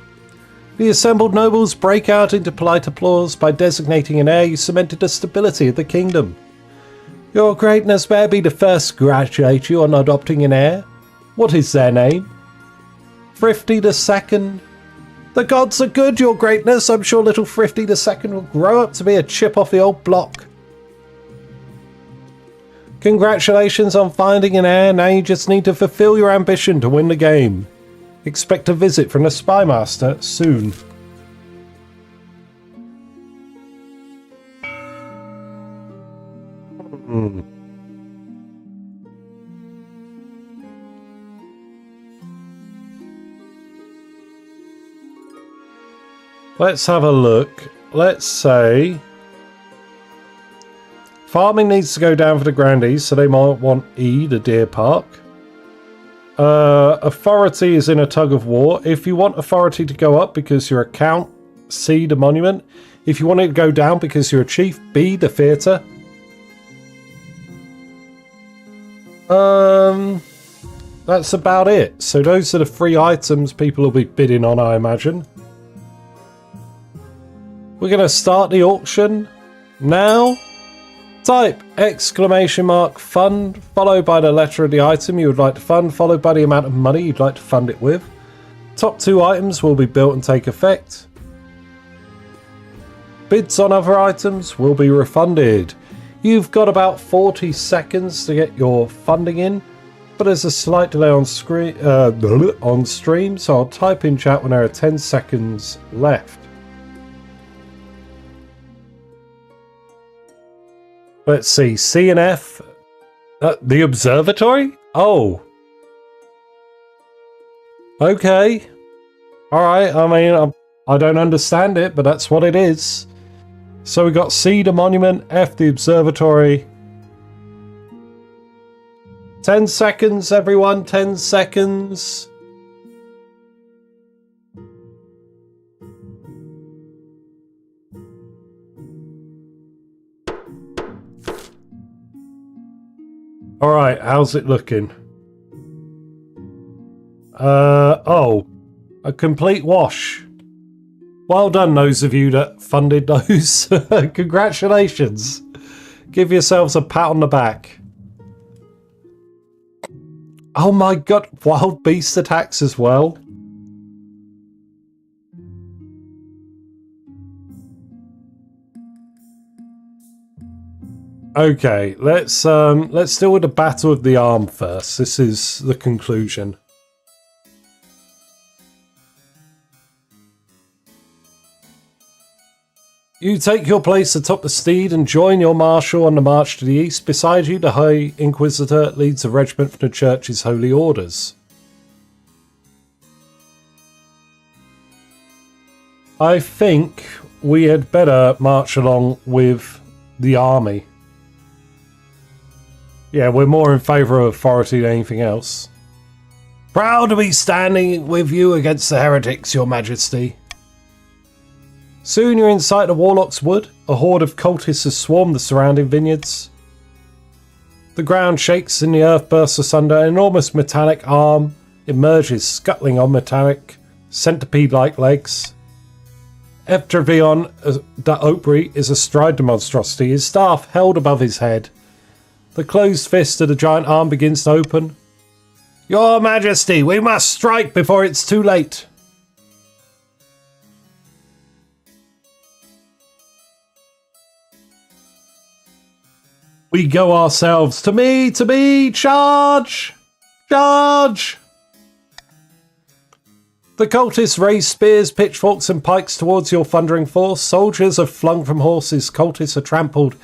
The assembled nobles break out into polite applause. By designating an heir, you cemented the stability of the kingdom. Your greatness, may I be the first to congratulate you on adopting an heir. What is their name? Thrifty II. The gods are good, your greatness. I'm sure little Thrifty II will grow up to be a chip off the old block. Congratulations on finding an heir. Now you just need to fulfill your ambition to win the game. Expect a visit from the Spy Master soon. Let's have a look. Let's say... Farming needs to go down for the grandees, so they might want E, the deer park. Authority is in a tug of war. If you want authority to go up because you're a count, C, the monument. If you want it to go down because you're a chief, B, the theatre. That's about it. So those are the 3 items people will be bidding on, I imagine. We're going to start the auction now. Type !fund followed by the letter of the item you would like to fund, followed by the amount of money you'd like to fund it with. Top 2 items will be built and take effect. Bids on other items will be refunded. You've got about 40 seconds to get your funding in, but there's a slight delay on stream, so I'll type in chat when there are 10 seconds left. Let's see, C&F, the observatory? Oh. Okay. Alright, I mean, I don't understand it, but that's what it is. So we got C, the monument, F, the observatory. 10 seconds, everyone, 10 seconds. Alright, how's it looking? Oh, a complete wash. Well done, those of you that funded those. Congratulations. Give yourselves a pat on the back. Oh my god, wild beast attacks as well. Okay, let's deal with the Battle of the Arm first. This is the conclusion. You take your place atop the steed and join your marshal on the march to the east. Beside you, the High Inquisitor leads a regiment from the Church's holy orders. I think we had better march along with the army. Yeah, we're more in favour of authority than anything else. Proud to be standing with you against the heretics, your majesty. Soon you're in sight of Warlock's Wood. A horde of cultists has swarmed the surrounding vineyards. The ground shakes and the earth bursts asunder. An enormous metallic arm emerges, scuttling on metallic, centipede-like legs. Eftravion da Opry is astride the monstrosity, his staff held above his head. The closed fist of the giant arm begins to open. Your Majesty, we must strike before it's too late. We go ourselves. To me, charge! Charge! The cultists raise spears, pitchforks and pikes towards your thundering force. Soldiers are flung from horses, cultists are trampled,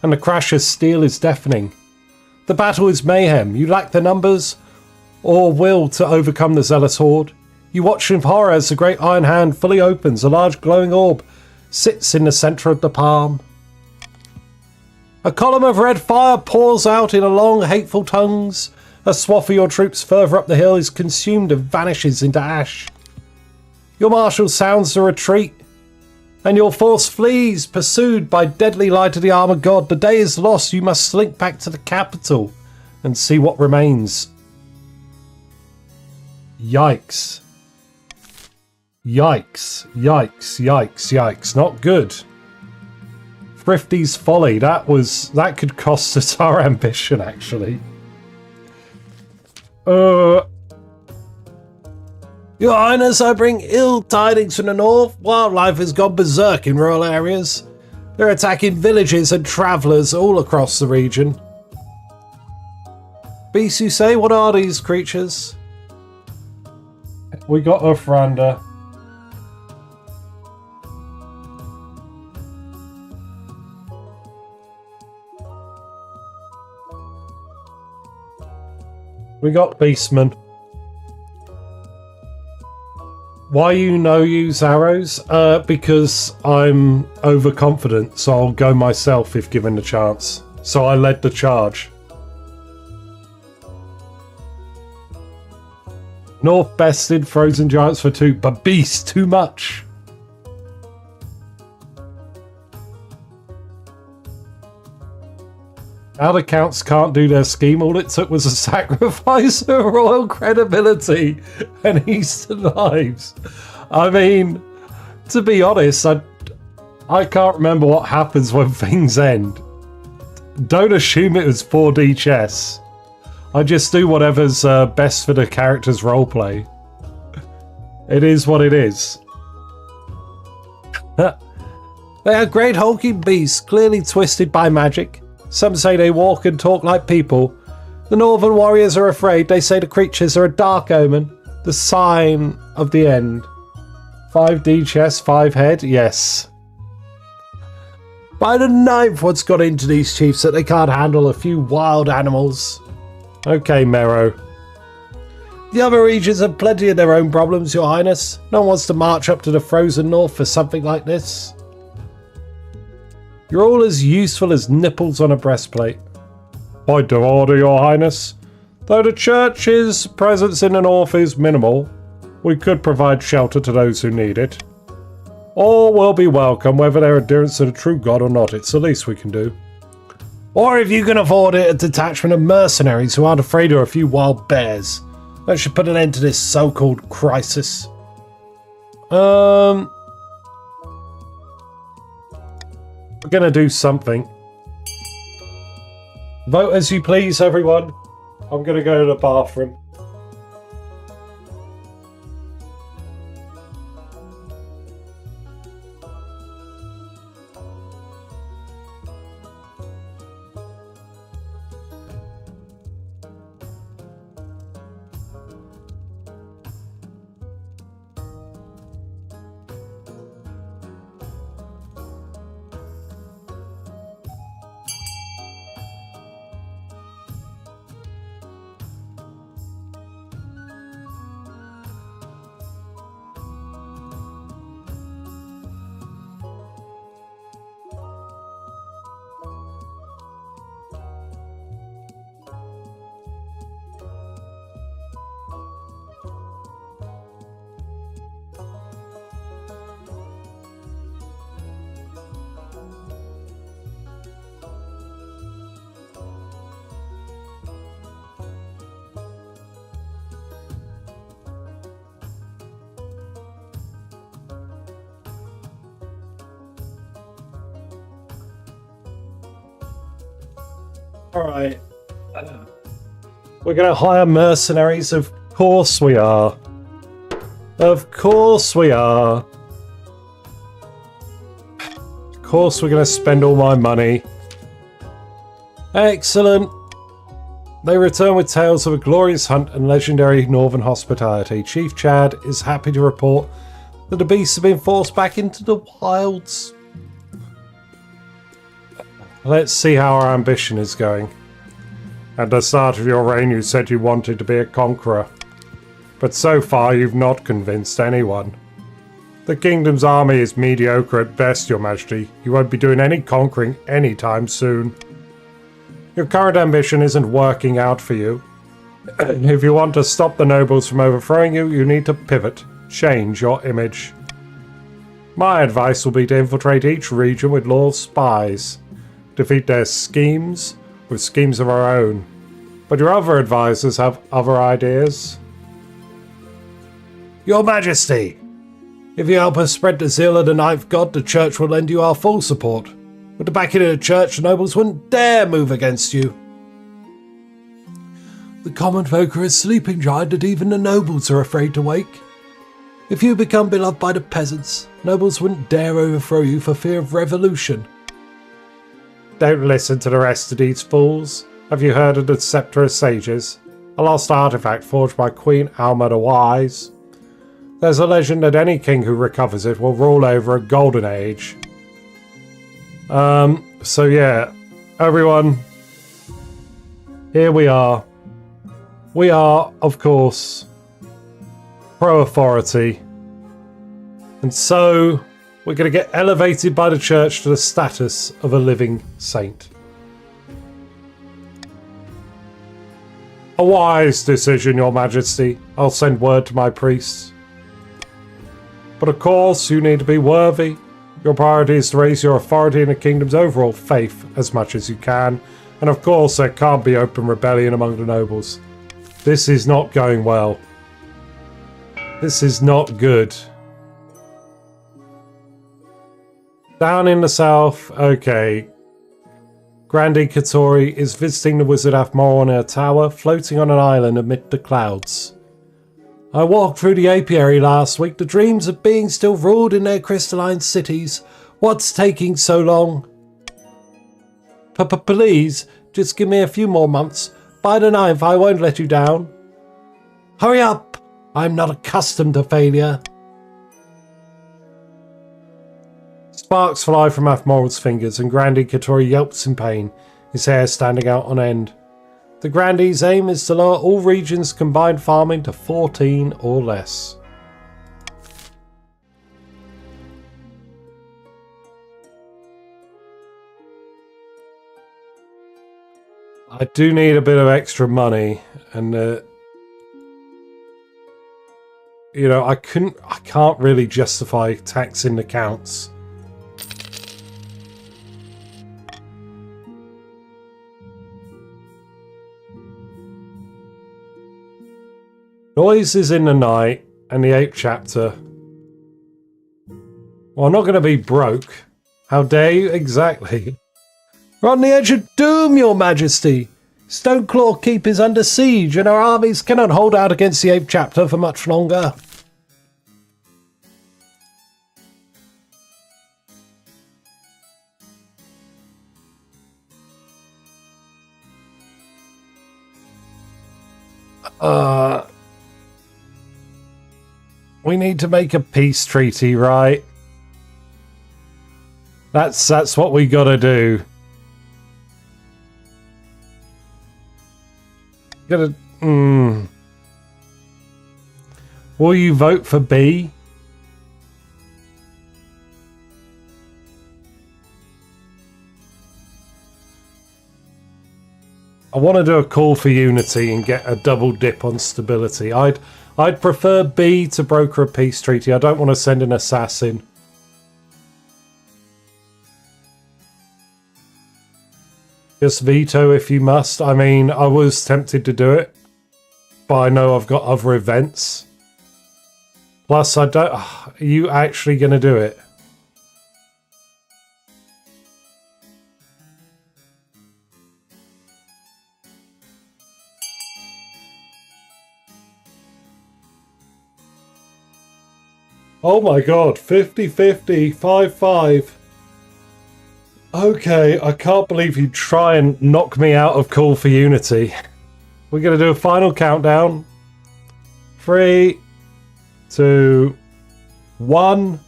and the crash of steel is deafening. The battle is mayhem. You lack the numbers or will to overcome the zealous horde. You watch in horror as the great iron hand fully opens. A large glowing orb sits in the centre of the palm. A column of red fire pours out in a long, hateful tongues. A swath of your troops further up the hill is consumed and vanishes into ash. Your marshal sounds the retreat, and your force flees, pursued by deadly light of the armoured god. The day is lost. You must slink back to the capital and see what remains. Yikes. Yikes. Yikes. Yikes. Yikes. Not good. Thrifty's folly. That could cost us our ambition, actually. Your Highness, I bring ill tidings from the north. Wildlife has gone berserk in rural areas. They're attacking villages and travellers all across the region. Beasts, you say? What are these creatures? We got a Franda. We got Beastmen. Why you no use arrows? Because I'm overconfident, so I'll go myself if given the chance. So I led the charge. North bested frozen giants for 2, but beast too much. Now the counts can't do their scheme. All it took was a sacrifice of royal credibility and Eastern lives. I mean, to be honest, I can't remember what happens when things end. Don't assume it was 4D chess. I just do whatever's best for the character's roleplay. It is what it is. They are great hulking beasts, clearly twisted by magic. Some say they walk and talk like people. The Northern warriors are afraid. They say the creatures are a dark omen, the sign of the end. 5D chess, 5 head, yes. By the 9th, what's got into these chiefs that they can't handle a few wild animals? Okay, Mero. The other regions have plenty of their own problems, Your Highness. No one wants to march up to the frozen north for something like this. You're all as useful as nipples on a breastplate. Point of order, Your Highness. Though the church's presence in the north is minimal, we could provide shelter to those who need it. All will be welcome, whether they're adherents to the true God or not. It's the least we can do. Or if you can afford it, a detachment of mercenaries who aren't afraid of a few wild bears. That should put an end to this so-called crisis. We're gonna do something. Vote as you please, everyone. I'm gonna go to the bathroom. Alright. We're going to hire mercenaries. Of course we are. Of course we are. Of course we're going to spend all my money. Excellent. They return with tales of a glorious hunt and legendary northern hospitality. Chief Chad is happy to report that the beasts have been forced back into the wilds. Let's see how our ambition is going. At the start of your reign, you said you wanted to be a conqueror. But so far, you've not convinced anyone. The kingdom's army is mediocre at best, Your Majesty. You won't be doing any conquering anytime soon. Your current ambition isn't working out for you. If you want to stop the nobles from overthrowing you, you need to pivot. Change your image. My advice will be to infiltrate each region with loyal spies. Defeat their schemes with schemes of our own. But your other advisors have other ideas. Your Majesty, if you help us spread the zeal of the Ninth God, the Church will lend you our full support. With the backing of the Church, the nobles wouldn't dare move against you. The common folk are a sleeping giant that even the nobles are afraid to wake. If you become beloved by the peasants, nobles wouldn't dare overthrow you for fear of revolution. Don't listen to the rest of these fools. Have you heard of the Scepter of Sages? A lost artifact forged by Queen Alma the Wise. There's a legend that any king who recovers it will rule over a golden age. So yeah, everyone, here we are. We are, of course, pro-authority. And so we're going to get elevated by the church to the status of a living saint. A wise decision, Your Majesty. I'll send word to my priests. But of course, you need to be worthy. Your priority is to raise your authority in the kingdom's overall faith as much as you can, And of course there can't be open rebellion among the nobles. This is not going well. This is not good. Down in the south, okay. Grandi Katori is visiting the wizard Afmor in her tower, floating on an island amid the clouds. I walked through the apiary last week. The dreams of being still ruled in their crystalline cities. What's taking so long? Please, just give me a few more months. By the 9th, I won't let you down. Hurry up! I'm not accustomed to failure. Sparks fly from Afmor's fingers and Grandi Katori yelps in pain, his hair standing out on end. The Grandi's aim is to lower all regions' combined farming to 14 or less. I do need a bit of extra money, and you know, I can't really justify taxing the counts. Noises in the night and the 8th chapter. Well, I'm not going to be broke. How dare you? Exactly. We're on the edge of doom, your majesty. Stoneclaw Keep is under siege and our armies cannot hold out against the 8th chapter for much longer. We need to make a peace treaty, right? That's what we gotta do. Will you vote for B? I want to do a call for unity and get a double dip on stability. I'd prefer B to broker a peace treaty. I don't want to send an assassin. Just veto if you must. I mean, I was tempted to do it, but I know I've got other events. Plus, I don't... Are you actually going to do it? Oh my god, 50-50, 5-5. Okay, I can't believe you try and knock me out of Call for Unity. We're going to do a final countdown. 3, 2, 1.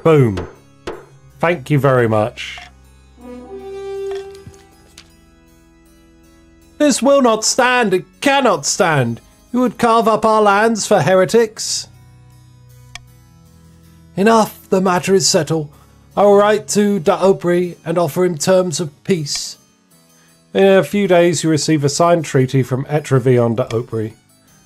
Boom. Thank you very much. This will not stand. It cannot stand. You would carve up our lands for heretics. Enough. The matter is settled. I will write to Daopri and offer him terms of peace. In a few days you receive a signed treaty from Etravion Daopri.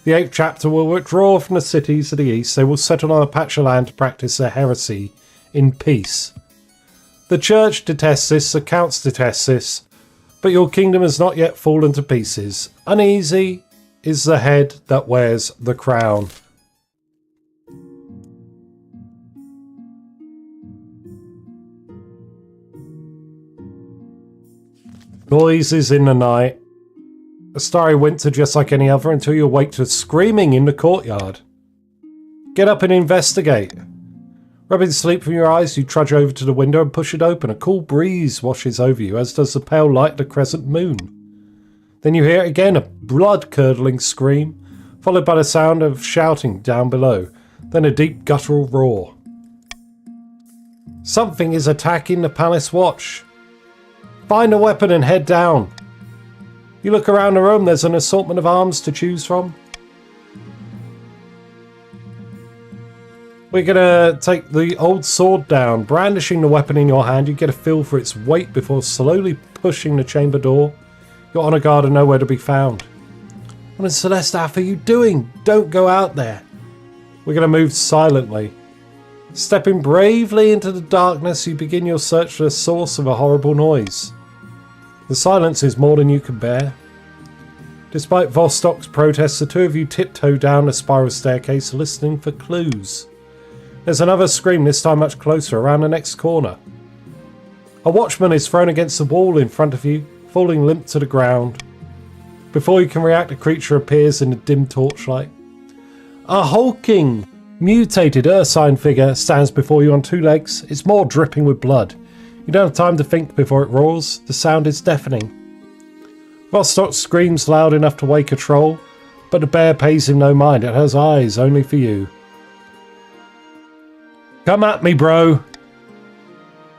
The 8th chapter will withdraw from the cities to the east. They will settle on a patch of land to practice their heresy in peace. The church detests this, the counts detest this, but your kingdom has not yet fallen to pieces. Uneasy is the head that wears the crown. Noises in the night. A starry winter just like any other until you awake to screaming in the courtyard. Get up and investigate. Rubbing sleep from your eyes, you trudge over to the window and push it open. A cool breeze washes over you, as does the pale light of the crescent moon. Then you hear again a blood-curdling scream, followed by the sound of shouting down below, then a deep guttural roar. Something is attacking the palace watch. Find a weapon and head down. You look around the room, there's an assortment of arms to choose from. We're gonna take the old sword down. Brandishing the weapon in your hand, you get a feel for its weight before slowly pushing the chamber door. Your honor guard are nowhere to be found. What in Celestaff are you doing? Don't go out there. We're gonna move silently. Stepping bravely into the darkness, you begin your search for the source of a horrible noise. The silence is more than you can bear. Despite Vostok's protests, the two of you tiptoe down the spiral staircase, listening for clues. There's another scream, this time much closer, around the next corner. A watchman is thrown against the wall in front of you, falling limp to the ground. Before you can react, a creature appears in the dim torchlight. A hulking, mutated ursine figure stands before you on two legs, its maw dripping with blood. You don't have time to think before it roars. The sound is deafening. Vostok screams loud enough to wake a troll, but the bear pays him no mind. It has eyes only for you. Come at me, bro.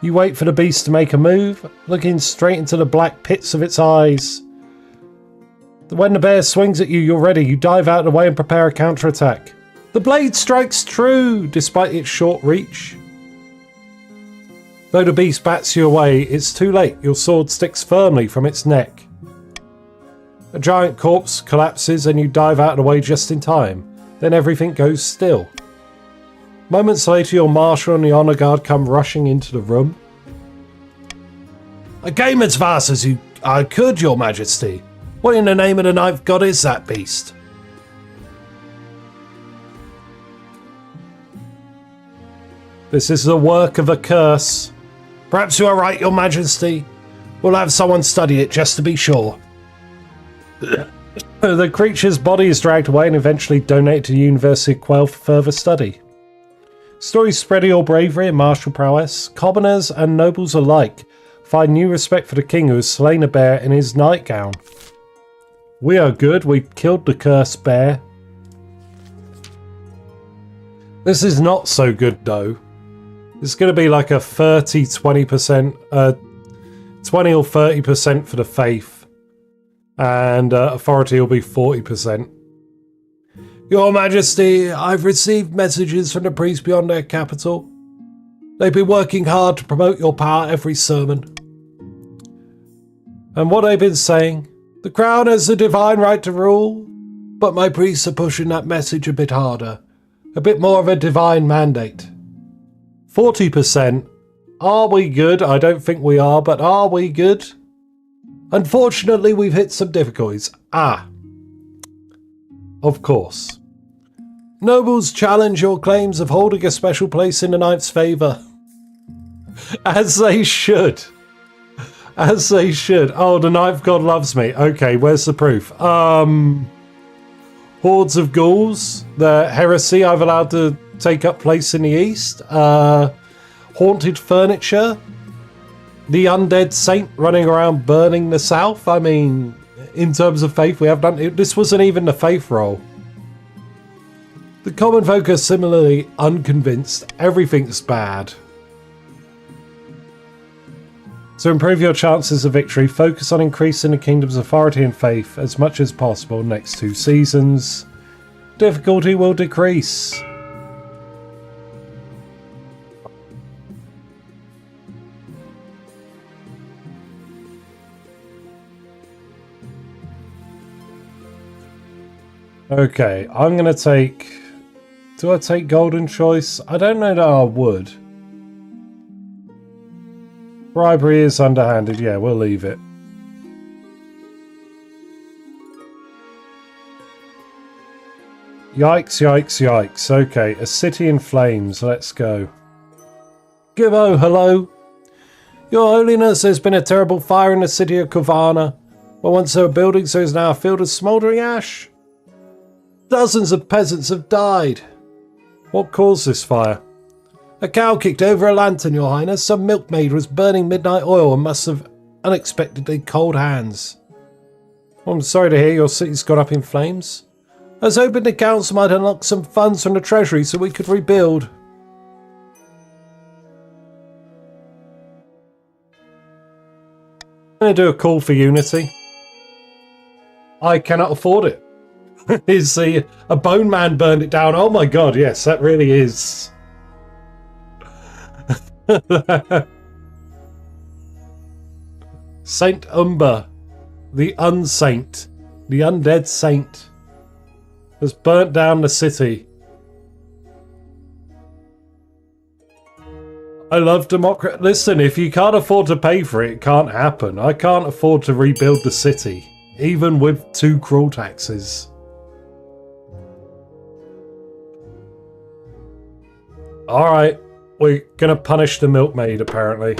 You wait for the beast to make a move, looking straight into the black pits of its eyes. When the bear swings at you, you're ready. You dive out of the way and prepare a counterattack. The blade strikes true, despite its short reach. Though the beast bats you away, it's too late. Your sword sticks firmly from its neck. A giant corpse collapses and you dive out of the way just in time. Then everything goes still. Moments later, your marshal and the honor guard come rushing into the room. I came as fast as I could, your majesty. What in the name of the ninth god is that beast? This is the work of a curse. Perhaps you are right, your majesty. We'll have someone study it just to be sure. The creature's body is dragged away and eventually donated to the University of Quell for further study. Stories spreading your bravery and martial prowess. Commoners and nobles alike find new respect for the king who has slain a bear in his nightgown. We are good. We killed the cursed bear. This is not so good though. It's going to be like a 20% 20 or 30% for the faith. And authority will be 40%. Your Majesty, I've received messages from the priests beyond their capital. They've been working hard to promote your power every sermon. And what they've been saying? The crown has the divine right to rule, but my priests are pushing that message a bit harder. A bit more of a divine mandate. 40%. Are we good? I don't think we are, but are we good? Unfortunately, we've hit some difficulties. Of course. Nobles challenge your claims of holding a special place in the Ninth's favour. As they should. As they should. Oh, the Ninth God loves me. Okay, where's the proof? Hordes of ghouls. The heresy I've allowed to take up place in the East. Haunted furniture. The undead saint running around burning the South. I mean, in terms of faith, we have done... This wasn't even the faith roll. The common folk are similarly unconvinced. Everything's bad. To improve your chances of victory, focus on increasing the kingdom's authority and faith as much as possible next 2 seasons. Difficulty will decrease. Okay, I'm going to take... Do I take Golden Choice? I don't know that I would. Bribery is underhanded. Yeah, we'll leave it. Yikes, yikes, yikes. Okay, a city in flames. Let's go. Gibbo, hello. Your Holiness, there's been a terrible fire in the city of Kavana. Well, once there were buildings, there is now a field of smouldering ash. Dozens of peasants have died. What caused this fire? A cow kicked over a lantern, Your Highness. Some milkmaid was burning midnight oil and must have unexpectedly cold hands. Well, I'm sorry to hear your city's gone up in flames. I was hoping the council might unlock some funds from the treasury so we could rebuild. I'm going to do a call for unity. I cannot afford it. Is a bone man burned it down? Oh my god, yes, that really is. Saint Umber, the unsaint, the undead saint, has burnt down the city. I love democracy. Listen, if you can't afford to pay for it, it can't happen. I can't afford to rebuild the city, even with 2 cruel taxes. Alright, we're gonna punish the milkmaid, apparently.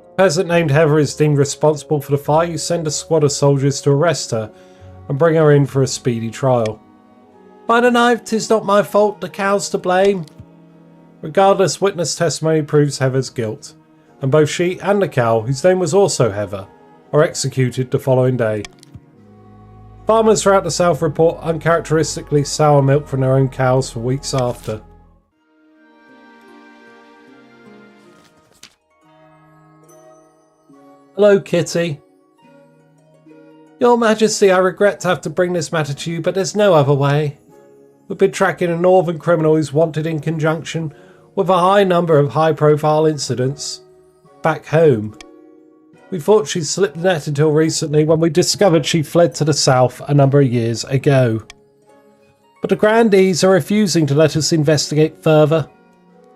A peasant named Heather is deemed responsible for the fire. You send a squad of soldiers to arrest her and bring her in for a speedy trial. By the knife, 'tis not my fault, the cow's to blame. Regardless, witness testimony proves Heather's guilt, and both she and the cow, whose name was also Heather, are executed the following day. Farmers throughout the south report uncharacteristically sour milk from their own cows for weeks after. Hello, Kitty. Your Majesty, I regret to have to bring this matter to you, but there's no other way. We've been tracking a northern criminal who's wanted in conjunction with a high number of high-profile incidents back home. We thought she'd slipped the net until recently when we discovered she fled to the south a number of years ago. But the grandees are refusing to let us investigate further.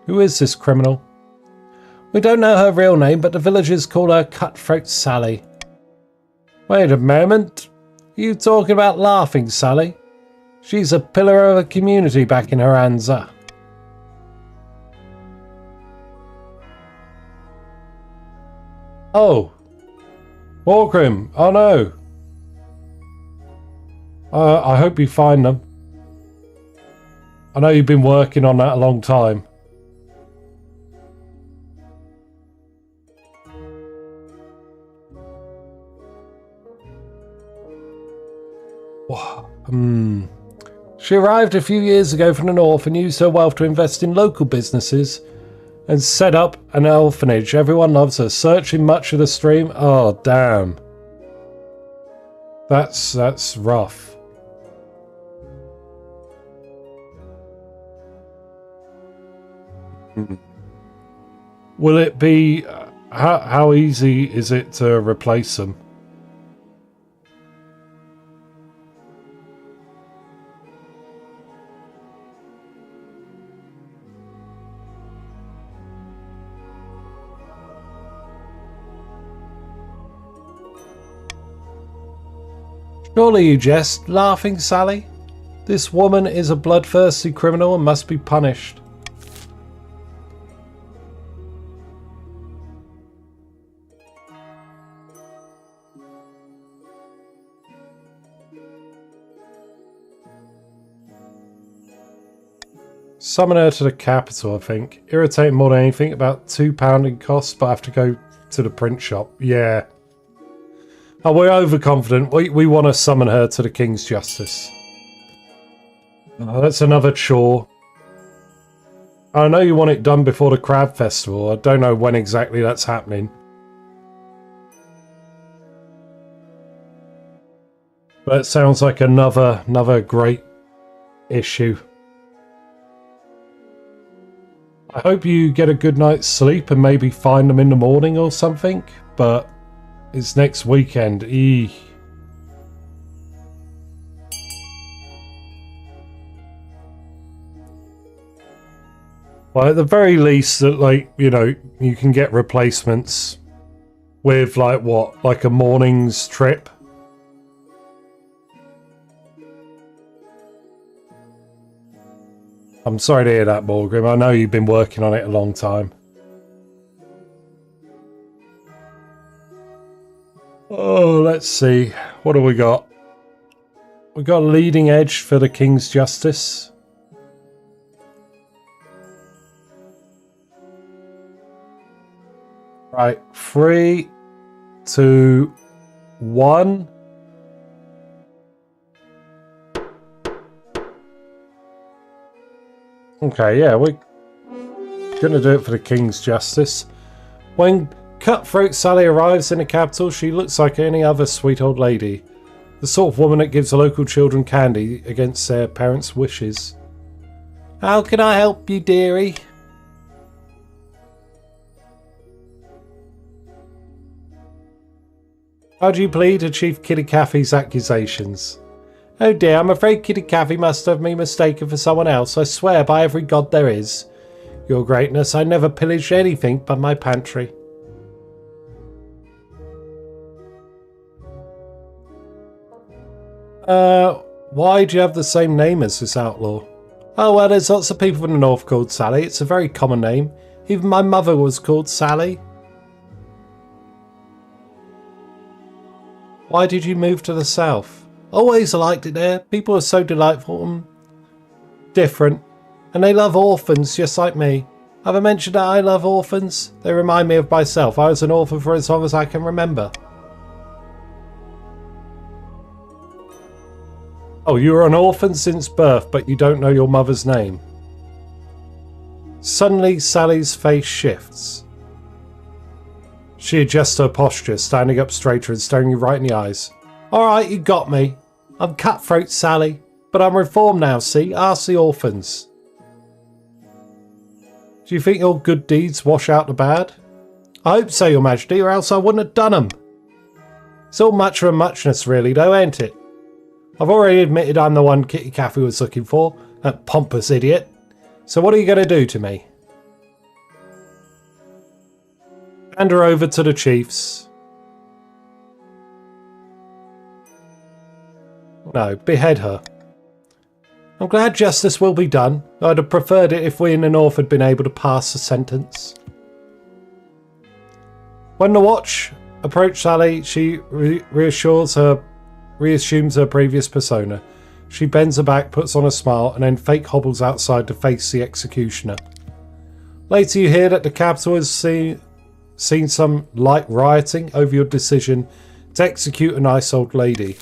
Who is this criminal? We don't know her real name, but the villagers call her Cutthroat Sally. Wait a moment. Are you talking about Laughing Sally? She's a pillar of the community back in Haranza. Oh. Walgrim. Oh no. I hope you find them. I know you've been working on that a long time. She arrived a few years ago from the north and used her wealth to invest in local businesses and set up an orphanage. Everyone loves her. Searching much of the stream. Oh, damn. That's rough. Will it be... how easy is it to replace them? Surely you jest, Laughing Sally? This woman is a bloodthirsty criminal and must be punished. Summon her to the capital, I think. Irritating more than anything, about £2 in cost, but I have to go to the print shop. Yeah. Oh, we're overconfident. We want to summon her to the King's Justice. Oh, that's another chore. I know you want it done before the Crab Festival. I don't know when exactly that's happening. But it sounds like another great issue. I hope you get a good night's sleep and maybe find them in the morning or something, but it's next weekend. Eee. Well, at the very least, that, like, you know, you can get replacements with, like, what? Like a morning's trip? I'm sorry to hear that, Morgrim. I know you've been working on it a long time. Oh, let's see. What do we got? We got a leading edge for the King's Justice. Right, 3, 2, 1. Okay, yeah, we're gonna do it for the King's Justice. When Cutthroat Sally arrives in the capital, she looks like any other sweet old lady. The sort of woman that gives the local children candy against their parents' wishes. How can I help you, dearie? How do you plead to Chief Kitty Caffey's accusations? Oh dear, I'm afraid Kitty Cathy must have me mistaken for someone else. I swear by every god there is. Your greatness, I never pillaged anything but my pantry. Why do you have the same name as this outlaw? Oh, well, there's lots of people in the north called Sally. It's a very common name. Even my mother was called Sally. Why did you move to the south? Always liked it there. People are so delightful and different. And they love orphans just like me. Have I mentioned that I love orphans? They remind me of myself. I was an orphan for as long as I can remember. Oh, you were an orphan since birth, but you don't know your mother's name. Suddenly, Sally's face shifts. She adjusts her posture, standing up straighter and staring you right in the eyes. Alright, you got me. I'm cutthroat, Sally, but I'm reformed now, see? Ask the orphans. Do you think your good deeds wash out the bad? I hope so, Your Majesty, or else I wouldn't have done them. It's all much for a muchness, really, though, ain't it? I've already admitted I'm the one Kitty Cathy was looking for, that pompous idiot. So what are you going to do to me? Hand her over to the chiefs. No, behead her. I'm glad justice will be done. I'd have preferred it if we in the north had been able to pass the sentence. When the watch approached Sally, she reassumes her previous persona. She bends her back, puts on a smile, and then fake hobbles outside to face the executioner. Later you hear that the capital has seen some light rioting over your decision to execute a nice old lady.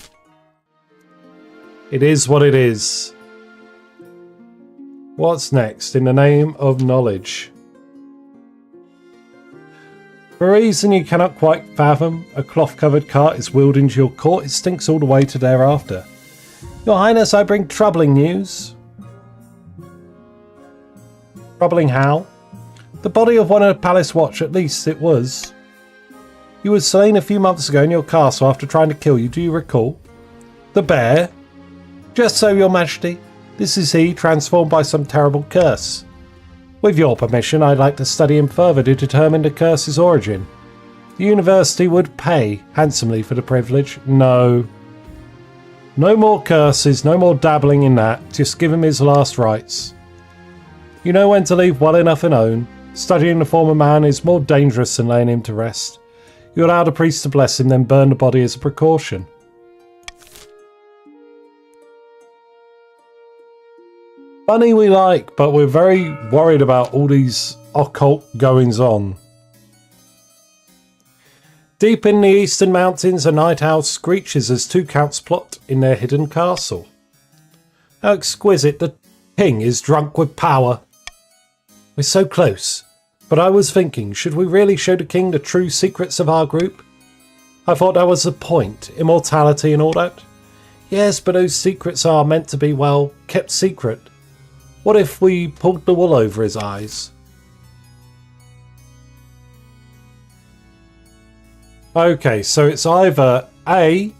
It is what it is. What's next? In the name of knowledge. For a reason you cannot quite fathom, a cloth-covered cart is wheeled into your court. It stinks all the way to thereafter. Your Highness, I bring troubling news. Troubling how? The body of one of the palace watch, at least it was. You were slain a few months ago in your castle after trying to kill you, do you recall? The bear? Just so, Your Majesty. This is he, transformed by some terrible curse. With your permission, I'd like to study him further to determine the curse's origin. The university would pay handsomely for the privilege. No. No more curses, no more dabbling in that. Just give him his last rites. You know when to leave well enough alone. Studying the former man is more dangerous than laying him to rest. You allow the priest to bless him, then burn the body as a precaution. Funny we like, but we're very worried about all these occult goings on. Deep in the eastern mountains, a night owl screeches as two counts plot in their hidden castle. How exquisite, the king is drunk with power. We're so close, but I was thinking, should we really show the king the true secrets of our group? I thought that was the point, immortality and all that. Yes, but those secrets are meant to be, well, kept secret. What if we pulled the wool over his eyes? Okay, so it's either A,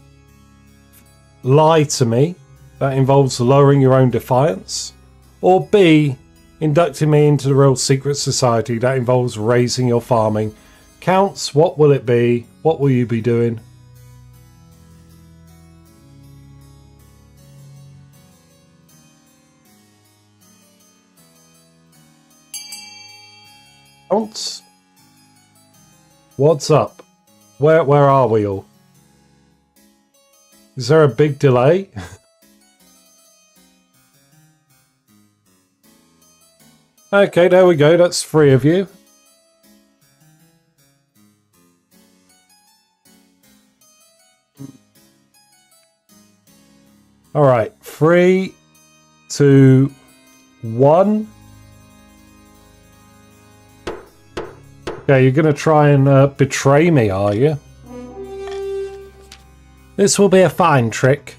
lie to me, that involves lowering your own defiance, or B, inducting me into the real secret society, that involves raising your farming. Counts, what will it be? What will you be doing? Counts? What's up? Where are we all? Is there a big delay? Okay, there we go. That's 3 of you. All right, 3, 2, 1. Okay, you're going to try and betray me, are you? This will be a fine trick.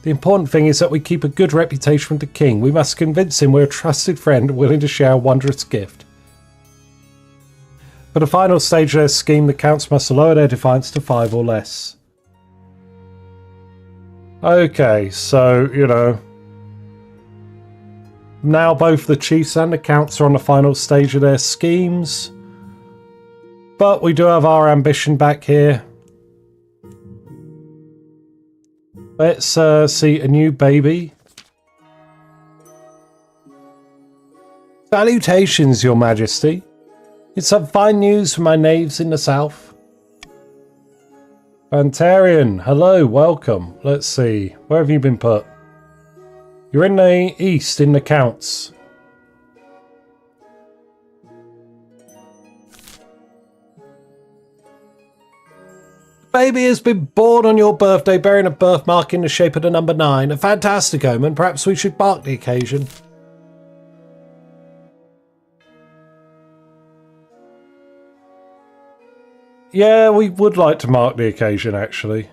The important thing is that we keep a good reputation with the king. We must convince him we're a trusted friend willing to share a wondrous gift. For the final stage of their scheme, the counts must lower their defiance to 5 or less. Okay, so, you know, now both the chiefs and the counts are on the final stage of their schemes. But we do have our ambition back here. Let's see a new baby. Salutations, Your Majesty. It's some fine news for my knaves in the south. Pantheon, hello, welcome. Let's see, where have you been put? You're in the east, in the counts. The baby has been born on your birthday, bearing a birthmark in the shape of the number 9. A fantastic omen. Perhaps we should mark the occasion. Yeah, we would like to mark the occasion, actually.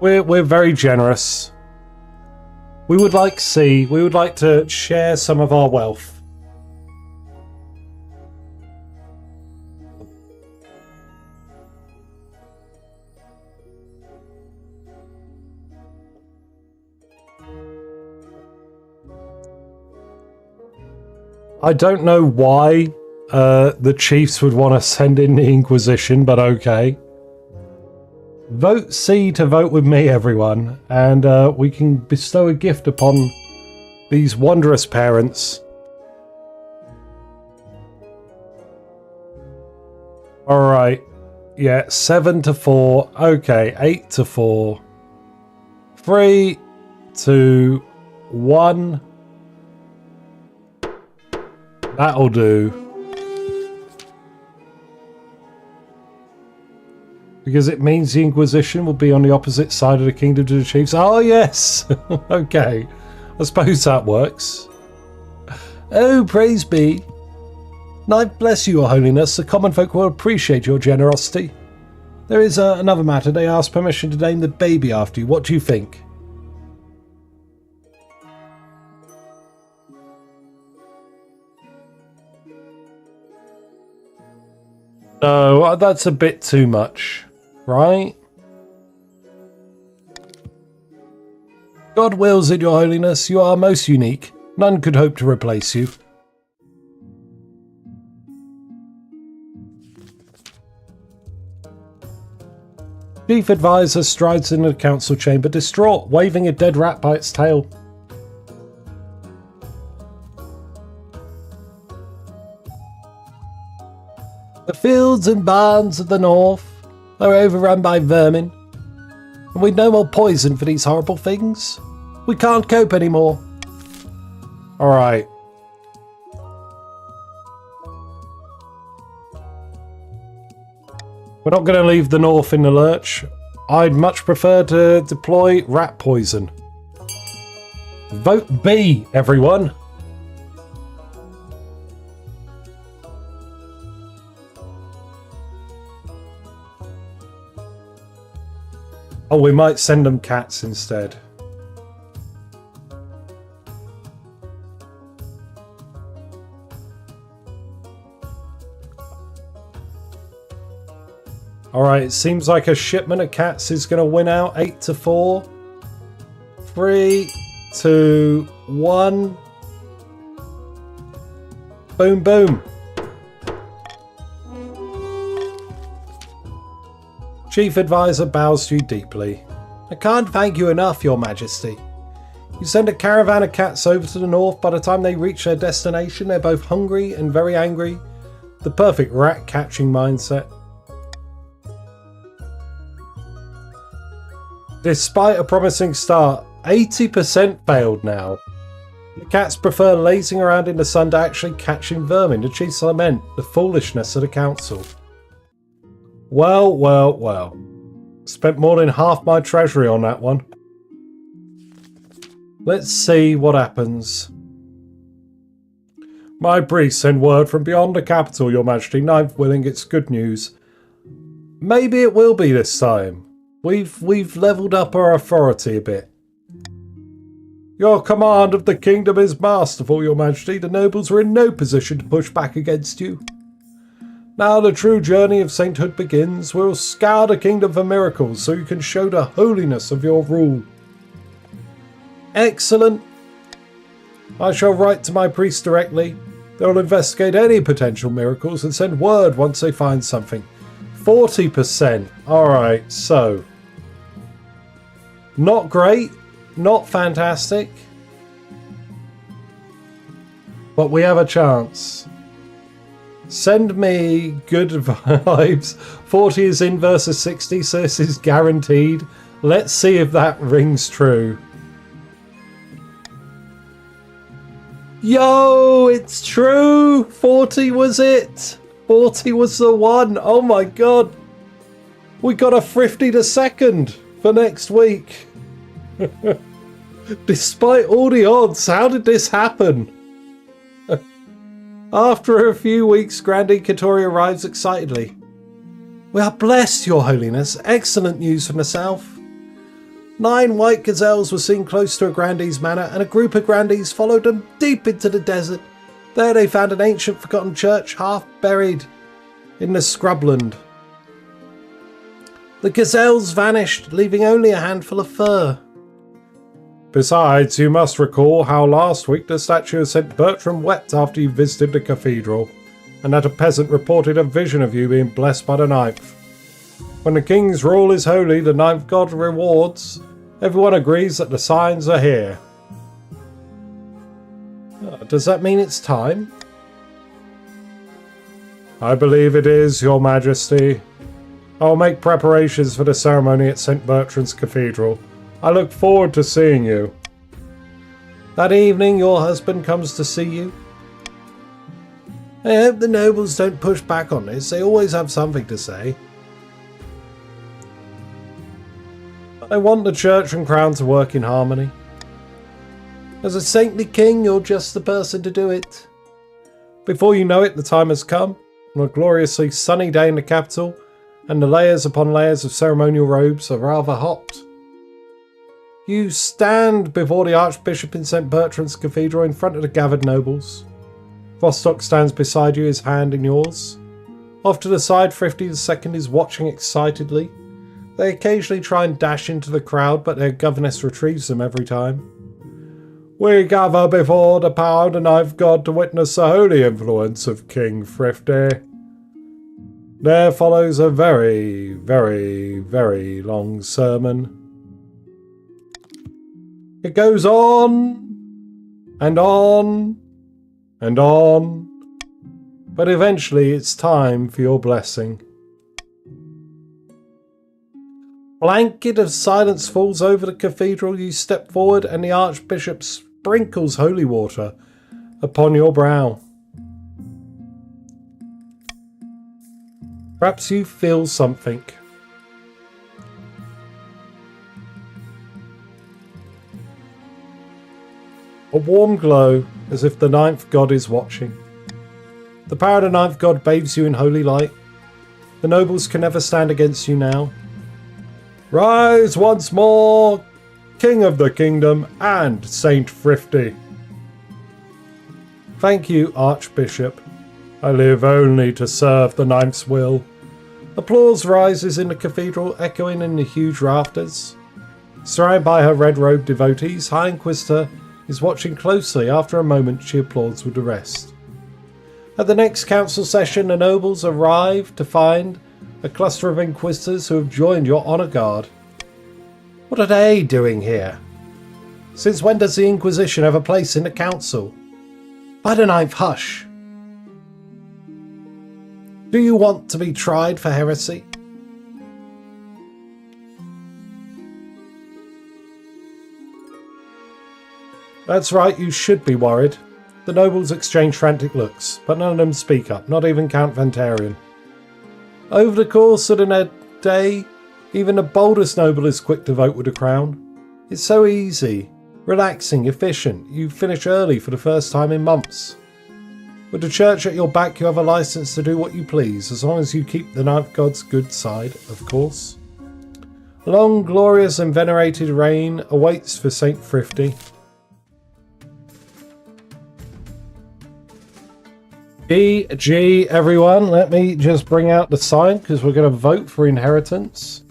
We're very generous. We would like to share some of our wealth. I don't know why the chiefs would want to send in the Inquisition, but okay. Vote C to vote with me, everyone, and we can bestow a gift upon these wondrous parents. Alright, yeah, 7 to 4, okay, 8 to 4. 3, 2, 1. That'll do. Because it means the Inquisition will be on the opposite side of the kingdom to the chiefs. Oh, yes! Okay. I suppose that works. Oh, praise be. Knight bless you, Your Holiness. The common folk will appreciate your generosity. There is another matter. They asked permission to name the baby after you. What do you think? No, that's a bit too much. Right? God wills it, Your Holiness. You are most unique. None could hope to replace you. Chief Advisor strides into the council chamber, distraught, waving a dead rat by its tail. The fields and barns of the north are overrun by vermin, and we've no more poison for these horrible things. We can't cope anymore. Alright. We're not going to leave the north in the lurch. I'd much prefer to deploy rat poison. Vote B, everyone. Oh, we might send them cats instead. Alright, it seems like a shipment of cats is going to win out 8 to 4. 3, 2, 1. Boom, boom. Chief Advisor bows to you deeply. I can't thank you enough, Your Majesty. You send a caravan of cats over to the north. By the time they reach their destination, they're both hungry and very angry. The perfect rat-catching mindset. Despite a promising start, 80% failed now. The cats prefer lazing around in the sun to actually catching vermin. The chiefs lament the foolishness of the council. Well, well, well. Spent more than half my treasury on that one. Let's see what happens. My priests send word from beyond the capital, Your Majesty. Ninth willing, it's good news. Maybe it will be this time. We've leveled up our authority a bit. Your command of the kingdom is masterful, Your Majesty. The nobles are in no position to push back against you. Now the true journey of sainthood begins. We'll scour the kingdom for miracles so you can show the holiness of your rule. Excellent. I shall write to my priest directly. They will investigate any potential miracles and send word once they find something. 40%. Alright, so. Not great. Not fantastic. But we have a chance. Send me good vibes. 40 is in versus 60, so this is guaranteed. Let's see if that rings true. Yo, it's true. 40 was it. 40 was the one. Oh my god. We got a Thrifty the second for next week. Despite all the odds, how did this happen? After a few weeks, Grandee Katori arrives excitedly. We are blessed, Your Holiness. Excellent news from the south. 9 white gazelles were seen close to a Grandee's manor, and a group of Grandees followed them deep into the desert. There they found an ancient forgotten church, half buried in the scrubland. The gazelles vanished, leaving only a handful of fur. Besides, you must recall how last week the statue of St. Bertram wept after you visited the cathedral, and that a peasant reported a vision of you being blessed by the ninth. When the king's rule is holy, the ninth god rewards. Everyone agrees that the signs are here. Does that mean it's time? I believe it is, Your Majesty. I will make preparations for the ceremony at St. Bertram's Cathedral. I look forward to seeing you. That evening your husband comes to see you. I hope the nobles don't push back on this. They always have something to say. I want the church and crown to work in harmony. As a saintly king, you're just the person to do it. Before you know it, the time has come. On a gloriously sunny day in the capital, and the layers upon layers of ceremonial robes are rather hot. You stand before the Archbishop in St. Bertram's Cathedral in front of the gathered nobles. Vostok stands beside you, his hand in yours. Off to the side, Thrifty II is watching excitedly. They occasionally try and dash into the crowd, but their governess retrieves them every time. We gather before the power of the ninth god to witness the holy influence of King Thrifty. There follows a very, very, very long sermon. It goes on, and on, and on, but eventually it's time for your blessing. Blanket of silence falls over the cathedral. You step forward and the Archbishop sprinkles holy water upon your brow. Perhaps you feel something. A warm glow, as if the ninth god is watching. The power of the ninth god bathes you in holy light. The nobles can never stand against you now. Rise once more, King of the Kingdom and Saint Thrifty. Thank you, Archbishop. I live only to serve the ninth's will. Applause rises in the cathedral, echoing in the huge rafters. Surrounded by her red-robed devotees, High Inquisitor is watching closely. After a moment, she applauds with the rest. At the next council session, the nobles arrive to find a cluster of inquisitors who have joined your honour guard. What are they doing here? Since when does the Inquisition have a place in the council? By the ninth, hush. Do you want to be tried for heresy? That's right, you should be worried. The nobles exchange frantic looks, but none of them speak up, not even Count Ventarian. Over the course of the day, even the boldest noble is quick to vote with the crown. It's so easy, relaxing, efficient. You finish early for the first time in months. With the church at your back, you have a license to do what you please, as long as you keep the ninth god's good side, of course. A long, glorious and venerated reign awaits for Saint Thrifty. GG, everyone. Let me just bring out the sign because we're going to vote for inheritance.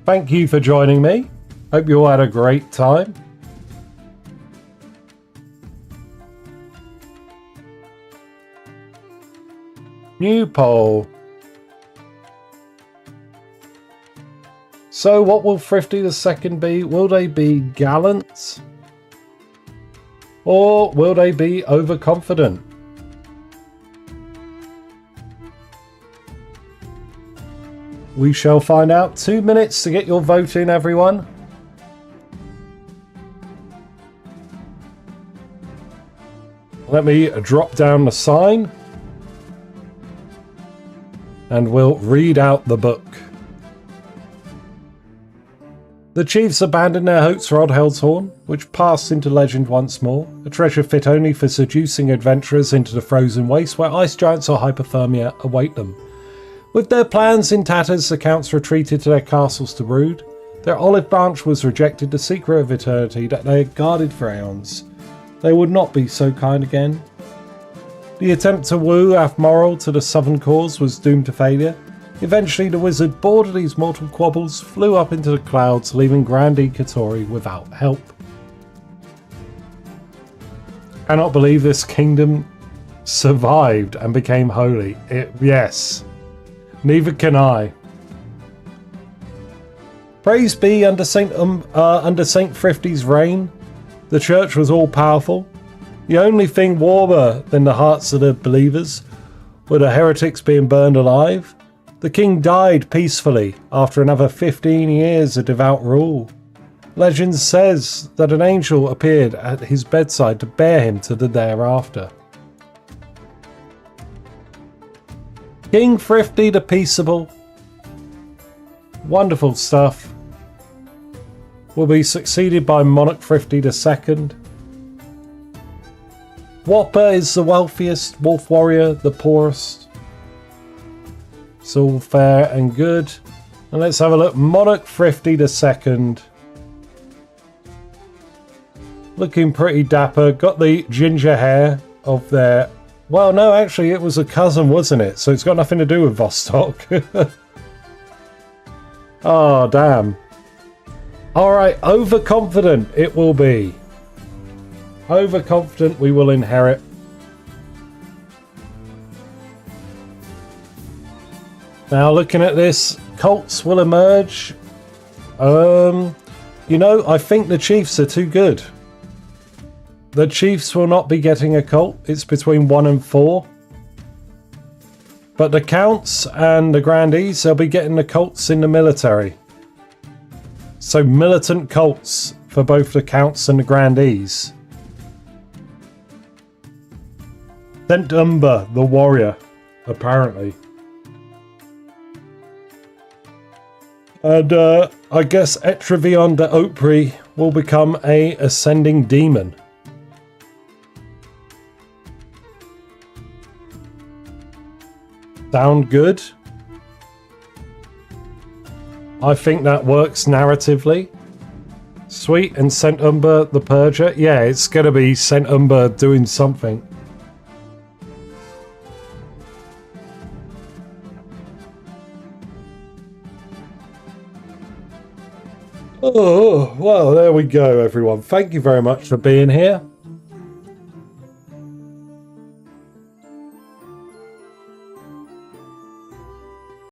Thank you for joining me. Hope you all had a great time. New poll. So what will Thrifty the second be? Will they be gallant? Or will they be overconfident? We shall find out. 2 minutes to get your vote in, everyone. Let me drop down the sign. And we'll read out the book. The chiefs abandoned their hopes for Oddhel's Horn, which passed into legend once more, a treasure fit only for seducing adventurers into the frozen waste where ice giants or hypothermia await them. With their plans in tatters, the counts retreated to their castles to brood. Their olive branch was rejected, the secret of eternity that they had guarded for aeons. They would not be so kind again. The attempt to woo Afmoral to the southern cause was doomed to failure. Eventually, the wizard, bored of these mortal quabbles, flew up into the clouds, leaving Grandee Katori without help. Cannot believe this kingdom survived and became holy. Yes, neither can I. Praise be under Saint Thrifty's reign, the church was all powerful. The only thing warmer than the hearts of the believers were the heretics being burned alive. The king died peacefully after another 15 years of devout rule. Legend says that an angel appeared at his bedside to bear him to the thereafter. King Thrifty the Peaceable. Wonderful stuff. Will be succeeded by Monarch Thrifty II. Whopper is the wealthiest, Wolf Warrior the poorest. It's all fair and good. And let's have a look. Monarch Thrifty II. Looking pretty dapper. Got the ginger hair of their... Well, no, actually, it was a cousin, wasn't it? So it's got nothing to do with Vostok. Oh, damn. Alright, overconfident it will be. Overconfident we will inherit. Now, looking at this, cults will emerge. You know, I think the chiefs are too good. The chiefs will not be getting a cult. It's between 1 and 4. But the counts and the grandees, they'll be getting the cults in the military. So militant cults for both the counts and the grandees. Sent Umber, the warrior, apparently. And I guess Etrivion de Opry will become a ascending demon. Sound good? I think that works narratively. Sweet, and Sent Umber the Purger. Yeah, it's going to be Sent Umber doing something. Oh, well, there we go, everyone. Thank you very much for being here.